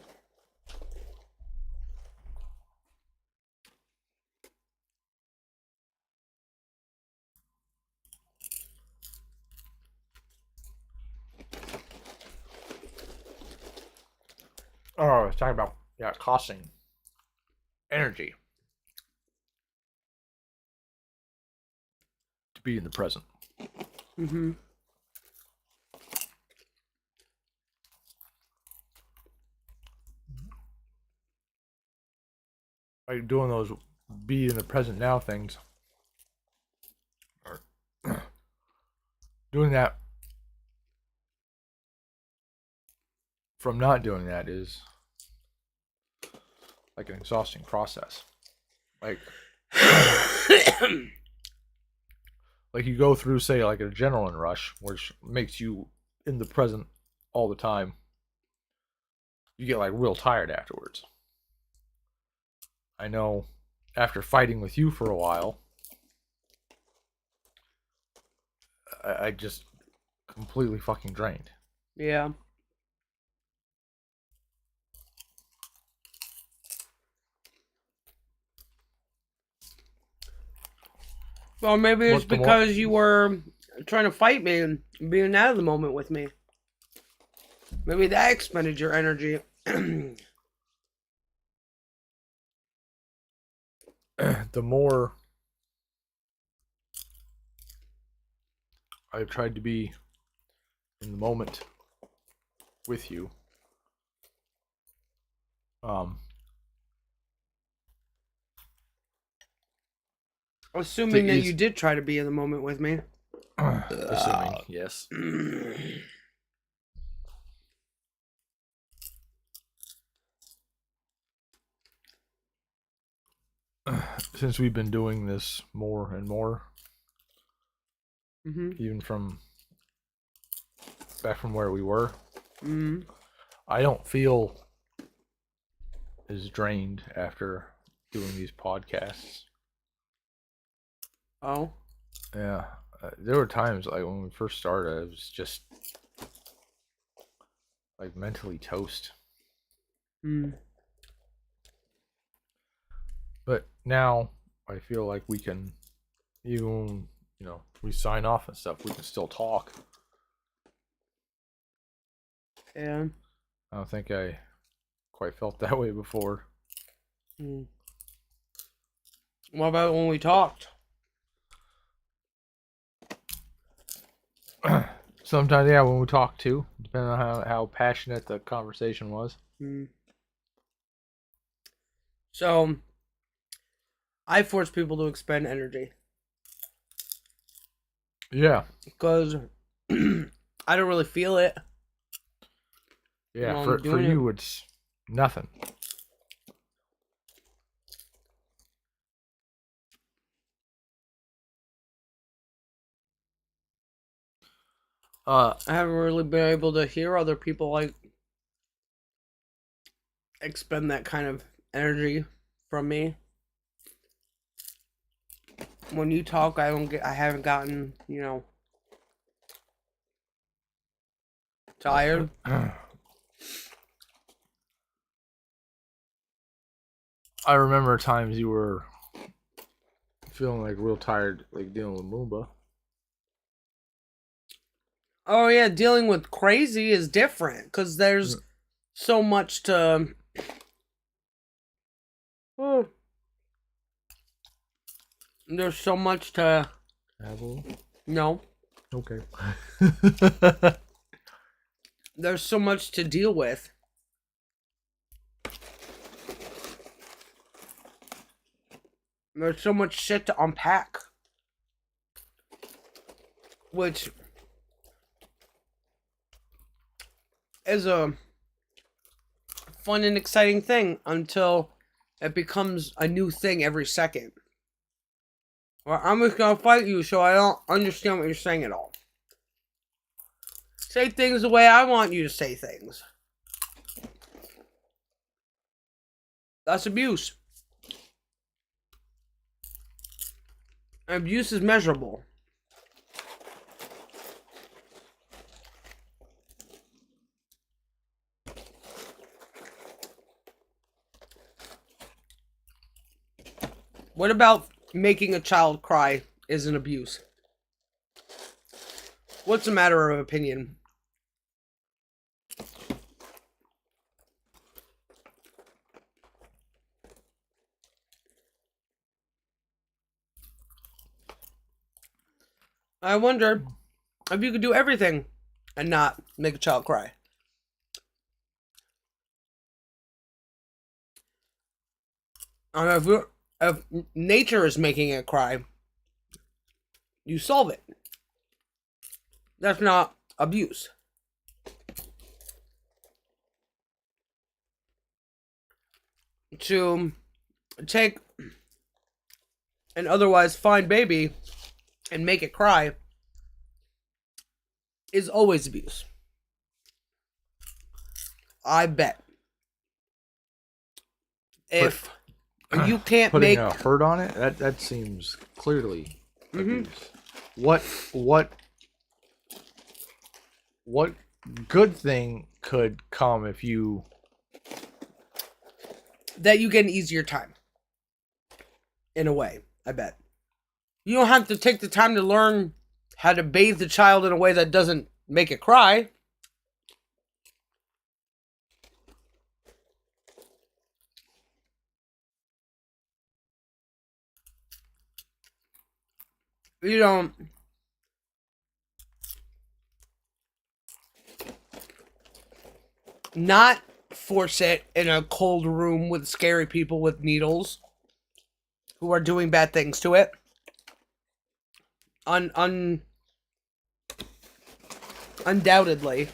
Oh, I was talking about costing energy to be in the present. Like doing those be in the present now things. Or doing that from not doing that is like an exhausting process. Like you go through, say, like an adrenaline rush, which makes you in the present all the time. You get like real tired afterwards. I know after fighting with you for a while, I just completely fucking drained. Yeah. Well, maybe it's because you were trying to fight me and being out of the moment with me. Maybe that expended your energy. The more I've tried to be in the moment with you, assuming that you did try to be in the moment with me. Assuming, yes. Since we've been doing this more and more, even from back from where we were, I don't feel as drained after doing these podcasts. Oh? Yeah, There were times like when we first started, I was just like mentally toast. Mm. But now I feel like we can, even we sign off and stuff, we can still talk. Yeah. I don't think I quite felt that way before. Mm. What about when we talked? Sometimes, yeah, when we talk too, depending on how passionate the conversation was. Mm. So, I force people to expend energy. Yeah. Because I don't really feel it. Yeah, I'm for doing you, it's nothing. I haven't really been able to hear other people like expend that kind of energy from me. When you talk, I haven't gotten, tired. I remember times you were feeling like real tired, like dealing with Moomba. Oh yeah, dealing with crazy is different because there's so much to. Oh, there's so much to. Apple? No, Okay. there's so much to deal with. There's so much shit to unpack, which is a fun and exciting thing until it becomes a new thing every second. Well, I'm just gonna fight you so I don't understand what you're saying at all. Say things the way I want you to say things. That's abuse. Abuse is measurable. What about making a child cry is an abuse? What's a matter of opinion? I wonder if you could do everything and not make a child cry. If nature is making it cry, you solve it. That's not abuse. To take an otherwise fine baby and make it cry is always abuse. I bet. If you can't putting make a hurt on it, that seems clearly abuse. What good thing could come if you that you get an easier time. In a way, I bet. You don't have to take the time to learn how to bathe the child in a way that doesn't make it cry. You don't not force it in a cold room with scary people with needles who are doing bad things to it. Undoubtedly.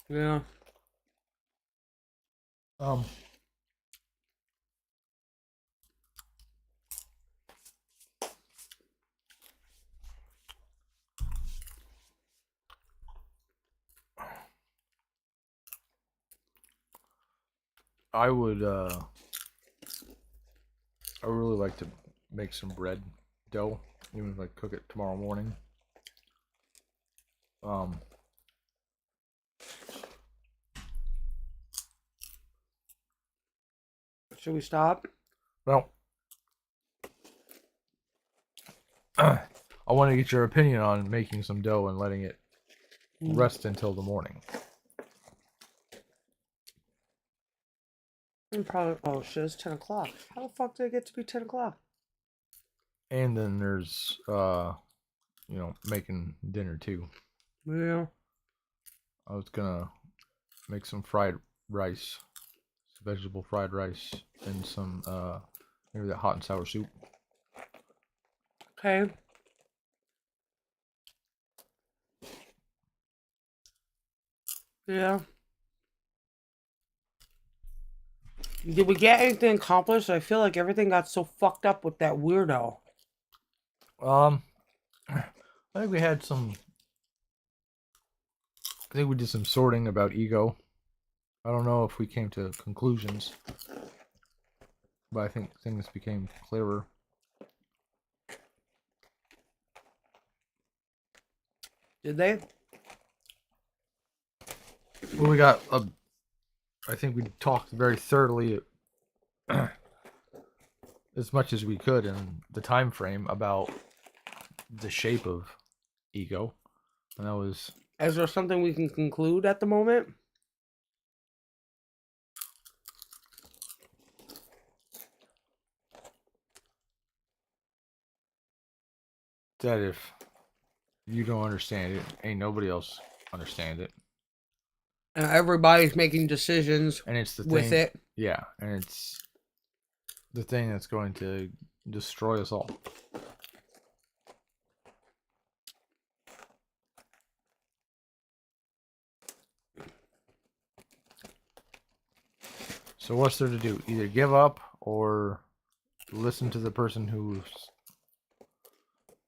Yeah. I would really like to make some bread dough, even if I cook it tomorrow morning. Should we stop? Well, I want to get your opinion on making some dough and letting it rest until the morning. Probably. Oh shit! It's 10 o'clock. How the fuck did it get to be 10 o'clock? And then there's making dinner too. Yeah. I was gonna make some fried rice, some vegetable fried rice, and some maybe that hot and sour soup. Okay. Yeah. Did we get anything accomplished? I feel like everything got so fucked up with that weirdo. I think we had some. I think we did some sorting about ego. I don't know if we came to conclusions, but I think things became clearer. Did they? Well, we got a. I think we talked very thoroughly, as much as we could in the time frame about the shape of ego, and that was. Is there something we can conclude at the moment? That if you don't understand it, ain't nobody else understand it. And everybody's making decisions And it's the thing, with it. Yeah, and it's the thing that's going to destroy us all. So what's there to do? Either give up or listen to the person who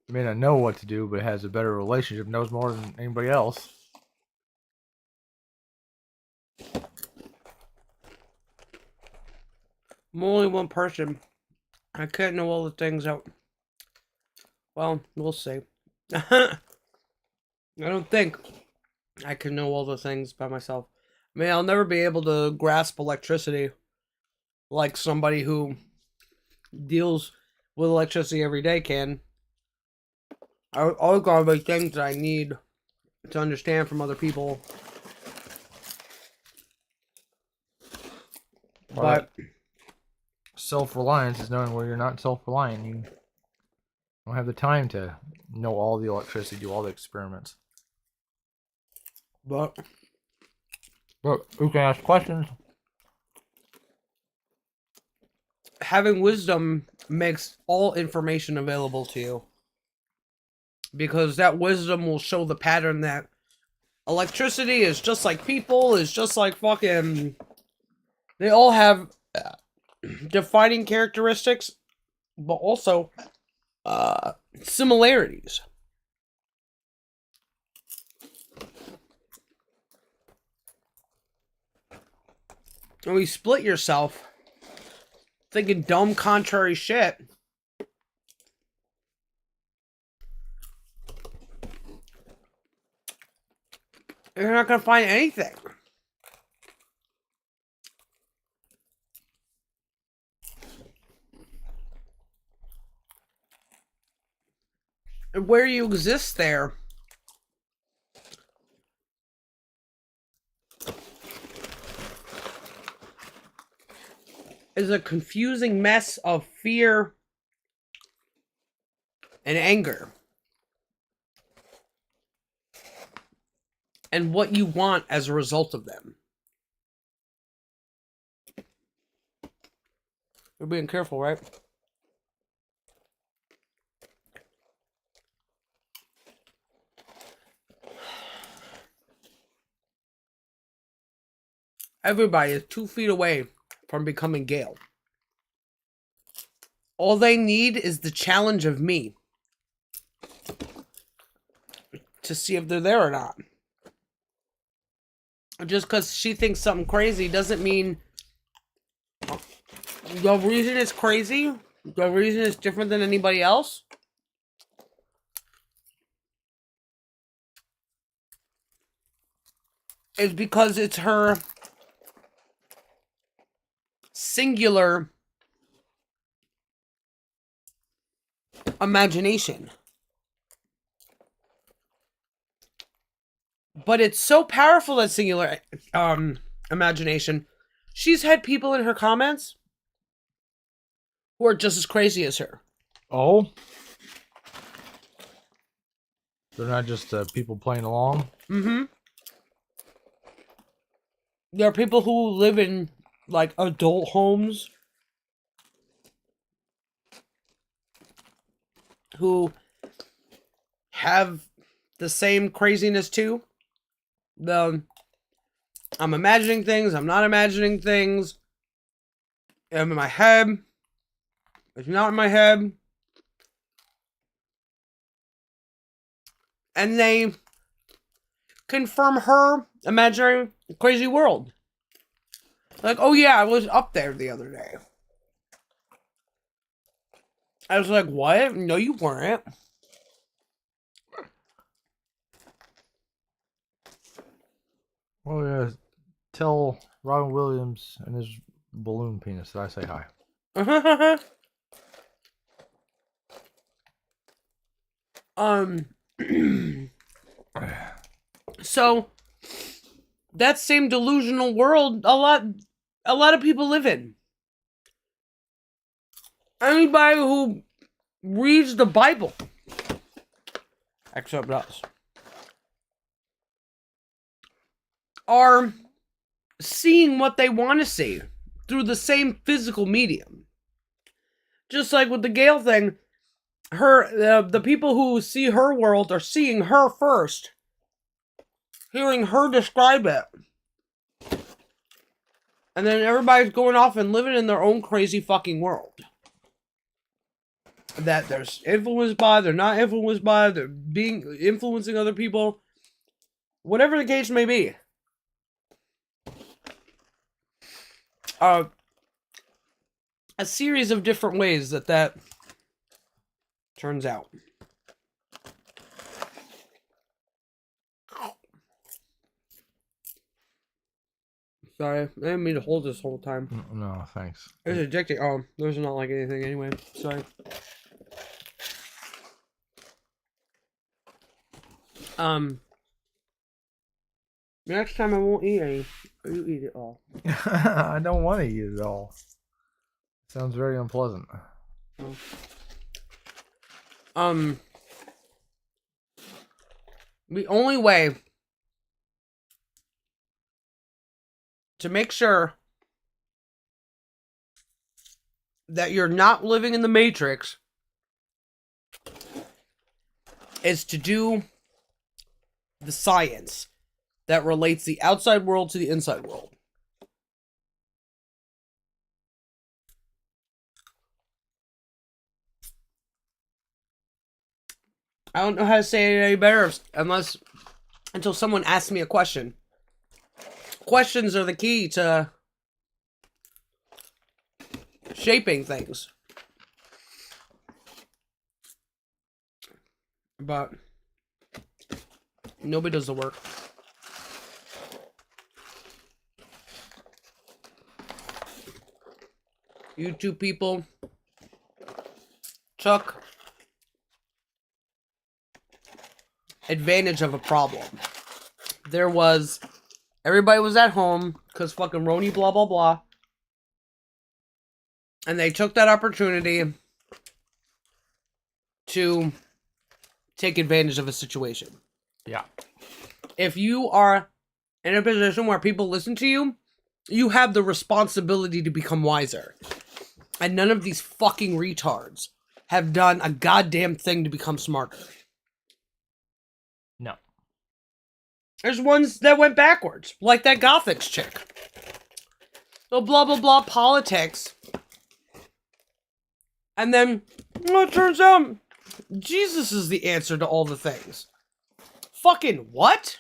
may not know what to do, but has a better relationship, knows more than anybody else. I'm only one person. I can't know all the things out. Well, we'll see. I don't think I can know all the things by myself. I mean, I'll never be able to grasp electricity like somebody who deals with electricity every day can. All gonna be things that I need to understand from other people. But self-reliance is knowing where you're not self-reliant. You don't have the time to know all the electricity, do all the experiments. But you can ask questions. having wisdom makes all information available to you. Because that wisdom will show the pattern that electricity is just like people, is just like fucking... They all have defining characteristics, but also similarities. When you split yourself thinking dumb, contrary shit, you're not gonna find anything. And where you exist there is a confusing mess of fear and anger. And what you want as a result of them. You're being careful, right? Everybody is 2 feet away from becoming Gale. All they need is the challenge of me to see if they're there or not. Just because she thinks something crazy doesn't mean The reason it's crazy, the reason it's different than anybody else, is because it's her singular imagination. But it's so powerful, that singular imagination. She's had people in her comments who are just as crazy as her. Oh? They're not just people playing along? Mm-hmm. There are people who live in, like, adult homes who have the same craziness too. I'm imagining things, I'm not imagining things. I'm in my head. It's not in my head. And they confirm her imaginary crazy world. Like, oh yeah, I was up there the other day. I was like, what? No, you weren't. Well, yeah, tell Robin Williams and his balloon penis that I say hi. So that same delusional world a lot of people live in. Anybody who reads the Bible, except us, are seeing what they want to see through the same physical medium. Just like with the Gale thing, the people who see her world are seeing her first, hearing her describe it, and then everybody's going off and living in their own crazy fucking world that they're influenced by, they're not influenced by, they're influencing other people, whatever the case may be. A series of different ways that turns out. Sorry, I didn't mean to hold this whole time. No, thanks. It was addicting. Oh, there's not like anything anyway. Sorry. Next time I won't eat any. You eat it all. I don't want to eat it all. Sounds very unpleasant. The only way to make sure that you're not living in the Matrix is to do the science that relates the outside world to the inside world. I don't know how to say it any better until someone asks me a question. Questions are the key to shaping things. But nobody does the work. You two people took advantage of a problem. Everybody was at home because fucking Roni blah blah blah. And they took that opportunity to take advantage of a situation. Yeah. If you are in a position where people listen to you, you have the responsibility to become wiser. And none of these fucking retards have done a goddamn thing to become smarter. No. There's ones that went backwards, like that Gothics chick. So blah blah blah politics. And then, well, it turns out Jesus is the answer to all the things. Fucking what?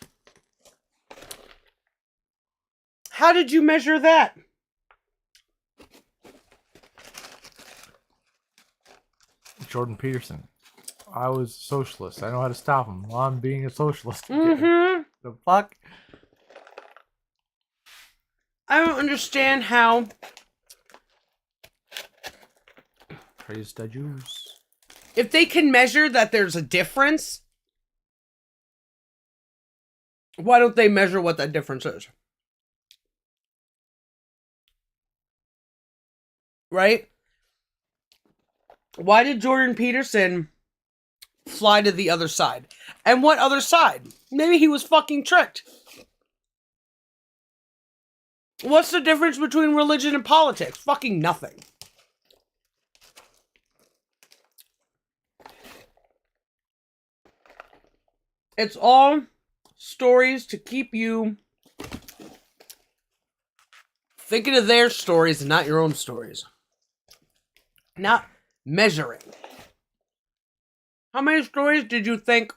How did you measure that? Jordan Peterson. I was a socialist. I know how to stop him while I'm being a socialist. Mm-hmm. The fuck? I don't understand how. Praise the Jews. If they can measure that there's a difference, why don't they measure what that difference is? Right? Why did Jordan Peterson fly to the other side? And what other side? Maybe he was fucking tricked. What's the difference between religion and politics? Fucking nothing. It's all stories to keep you thinking of their stories and not your own stories. Not measuring. How many stories did you think,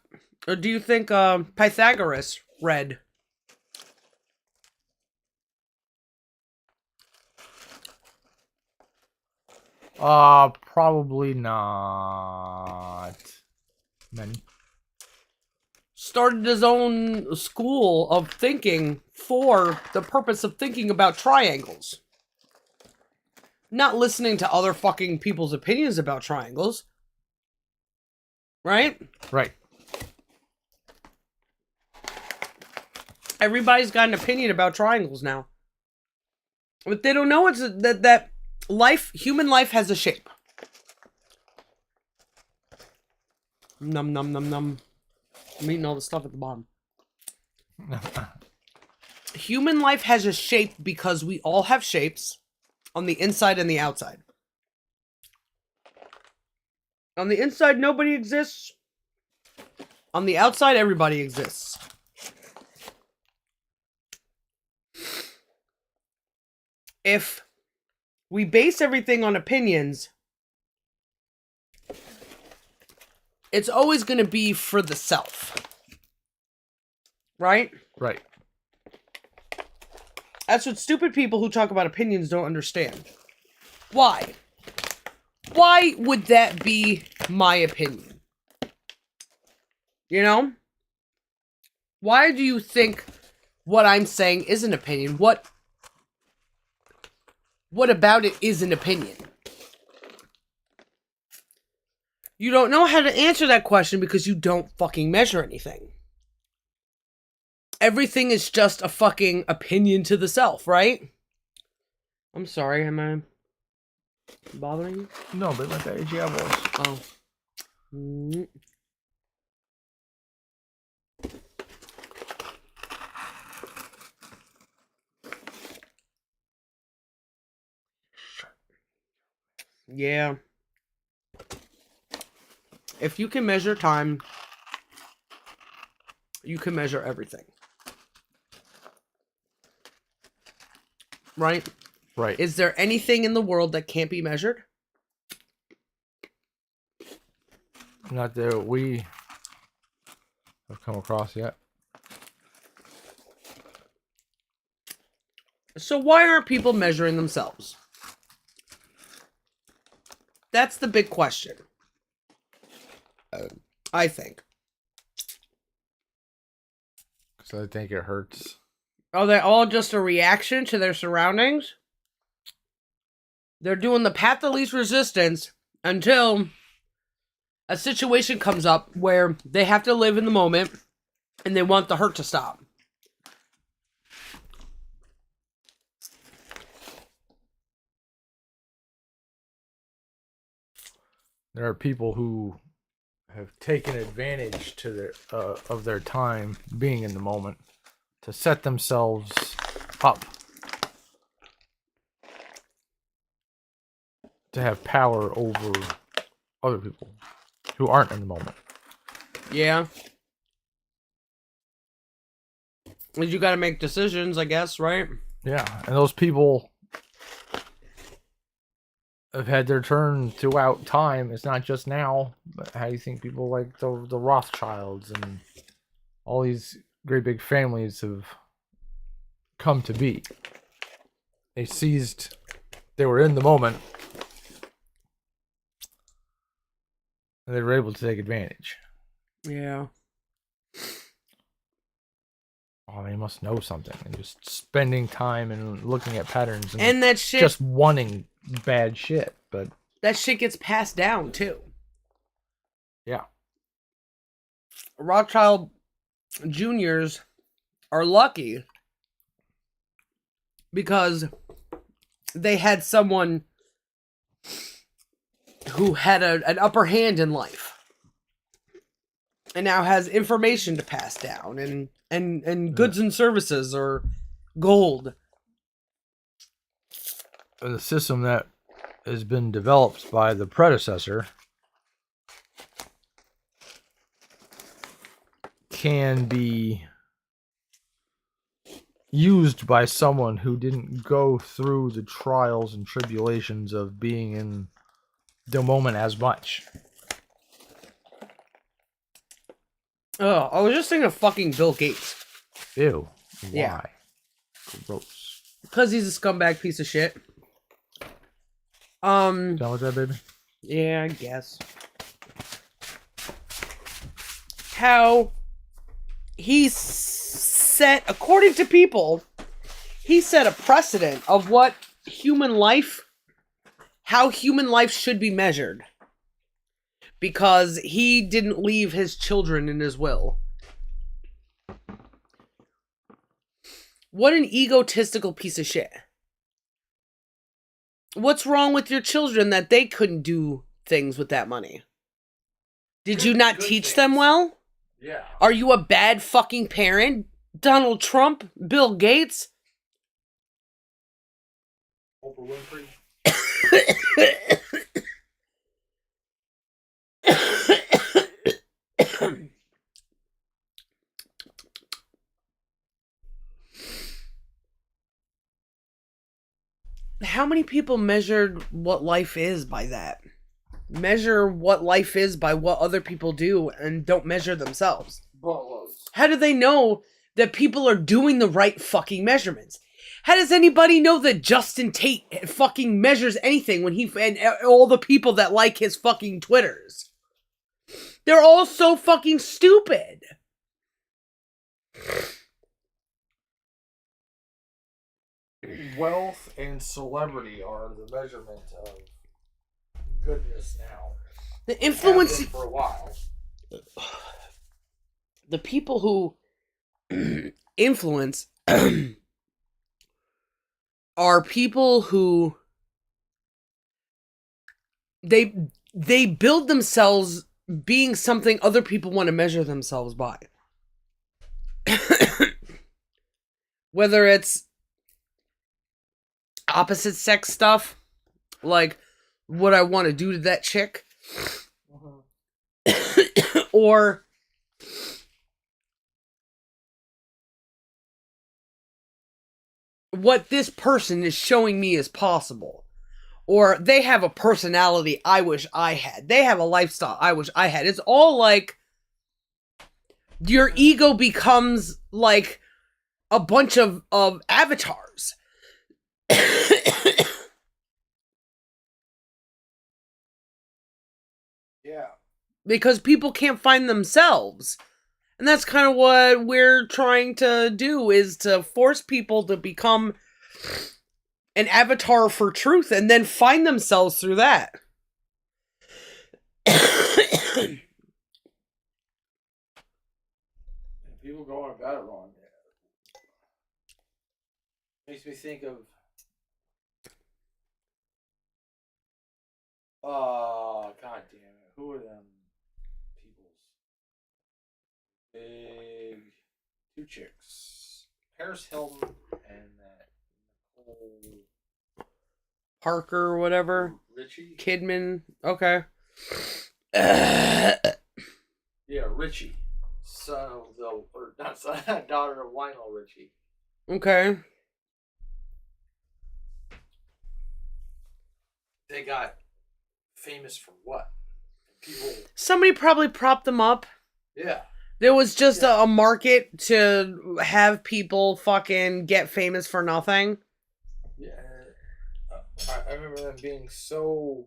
or do you think Pythagoras read? Probably not many. Started his own school of thinking for the purpose of thinking about triangles. Not listening to other fucking people's opinions about triangles. Right? Right. Everybody's got an opinion about triangles now. What they don't know is that human life has a shape. Num num num num. I'm eating all the stuff at the bottom. Human life has a shape because we all have shapes on the inside and the outside. On the inside, nobody exists. On the outside, everybody exists. If we base everything on opinions, it's always going to be for the self. Right? Right. That's what stupid people who talk about opinions don't understand. Why? Why would that be my opinion? You know? Why do you think what I'm saying is an opinion? What about it is an opinion? You don't know how to answer that question because you don't fucking measure anything. Everything is just a fucking opinion to the self, right? I'm sorry, am I bothering you? No, but like that AGI voice. Oh. Mm. Yeah. If you can measure time, you can measure everything. Right? Right. Is there anything in the world that can't be measured? Not that we have come across yet. So why aren't people measuring themselves? That's the big question. I think. Because I think it hurts. Are they all just a reaction to their surroundings? They're doing the path of least resistance until a situation comes up where they have to live in the moment and they want the hurt to stop. There are people who have taken advantage to their of their time being in the moment to set themselves up to have power over other people who aren't in the moment. Yeah. You gotta make decisions, I guess, right? Yeah, and those people have had their turn throughout time. It's not just now, but how do you think people like the Rothschilds and all these great big families have come to be? They were in the moment, And they were able to take advantage. Yeah. Oh, they must know something. And just spending time and looking at patterns. And that shit... Just wanting bad shit. But that shit gets passed down, too. yeah. Rothschild Juniors are lucky because they had someone who had an upper hand in life and now has information to pass down and goods and services or gold. The system that has been developed by the predecessor can be used by someone who didn't go through the trials and tribulations of being in the moment as much. Oh, I was just thinking of fucking Bill Gates. Ew. Why? Yeah. Gross. Because he's a scumbag piece of shit. Sound like that, baby? Yeah, I guess. How he set, according to people, he set a precedent of what human life, how human life should be measured. Because he didn't leave his children in his will. What an egotistical piece of shit. What's wrong with your children that they couldn't do things with that money? Did you not teach them well? Yeah. Are you a bad fucking parent? Donald Trump? Bill Gates? Oprah Winfrey? How many people measured what life is by that? Measure what life is by what other people do and don't measure themselves. Bolos. How do they know that people are doing the right fucking measurements? How does anybody know that Justin Tate fucking measures anything when and all the people that like his fucking Twitters? They're all so fucking stupid. Wealth and celebrity are the measurement of goodness now. The influence for a while. The people who influence are people who they build themselves being something other people want to measure themselves by. Whether it's opposite sex stuff, like what I want to do to that chick, or what this person is showing me is possible. Or they have a personality I wish I had. They have a lifestyle I wish I had. It's all like your ego becomes like a bunch of avatars. Yeah. Because people can't find themselves. And that's kind of what we're trying to do, is to force people to become an avatar for truth and then find themselves through that. People going about it wrong. Makes me think of god damn it. Who are them peoples? Big two chicks. Paris Hilton and that Nicole Parker or whatever. Richie? Kidman. Okay. Yeah, Richie. Son of the, or not son, daughter of Lionel Richie. Okay. They got famous for what? People. Somebody probably propped them up. Yeah. There was just a market to have people fucking get famous for nothing. Yeah. I remember them being so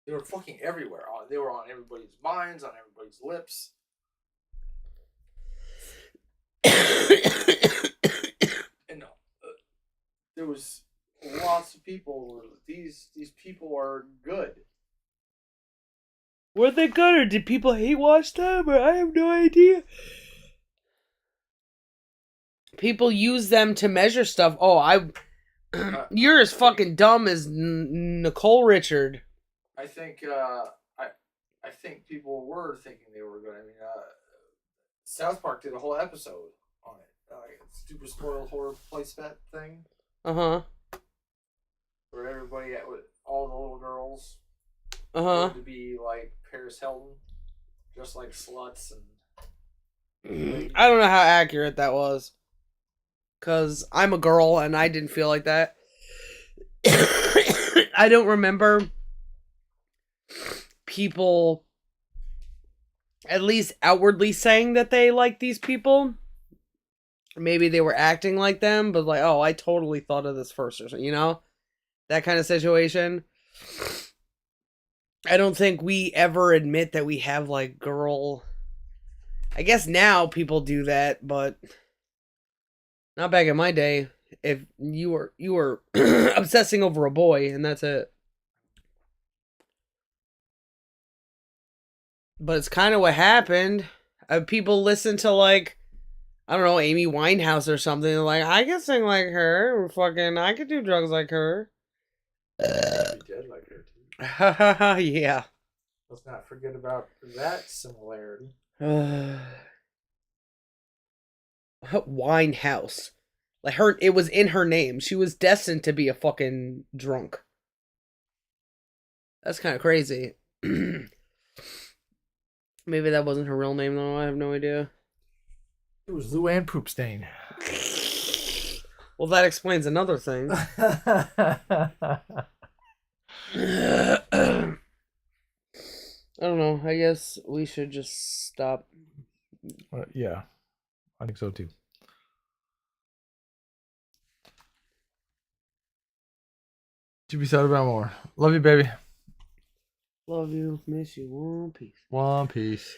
They were fucking everywhere. They were on everybody's minds, on everybody's lips. And there was lots of people where these people are good. Were they good, or did people hate watch them? Or I have no idea. People use them to measure stuff. Oh, you're as fucking dumb as Nicole Richard. I think I think people were thinking they were good. I mean, South Park did a whole episode on it. Super spoiled horror placement thing. Uh-huh. Where everybody, all the little girls, Uh-huh. to be like Paris Hilton, just like sluts and. I don't know how accurate that was. Because I'm a girl and I didn't feel like that. I don't remember people at least outwardly saying that they like these people. Maybe they were acting like them, but like, oh, I totally thought of this first or something, you know? That kind of situation. I don't think we ever admit that we have like girl. I guess now people do that, but not back in my day. If you were obsessing over a boy and that's it. But it's kind of what happened. People listen to like, I don't know, Amy Winehouse or something. Like, I could sing like her. Or fucking, I could do drugs like her. Be dead like her too. Yeah. Let's not forget about that similarity. Winehouse. Like her, it was in her name. She was destined to be a fucking drunk. That's kind of crazy. Maybe that wasn't her real name though. I have no idea. It was Luann Poopstain. Well, that explains another thing. I don't know. I guess we should just stop. Yeah, I think so too. To be said about more. Love you, baby. Love you. Miss you. One piece. One piece.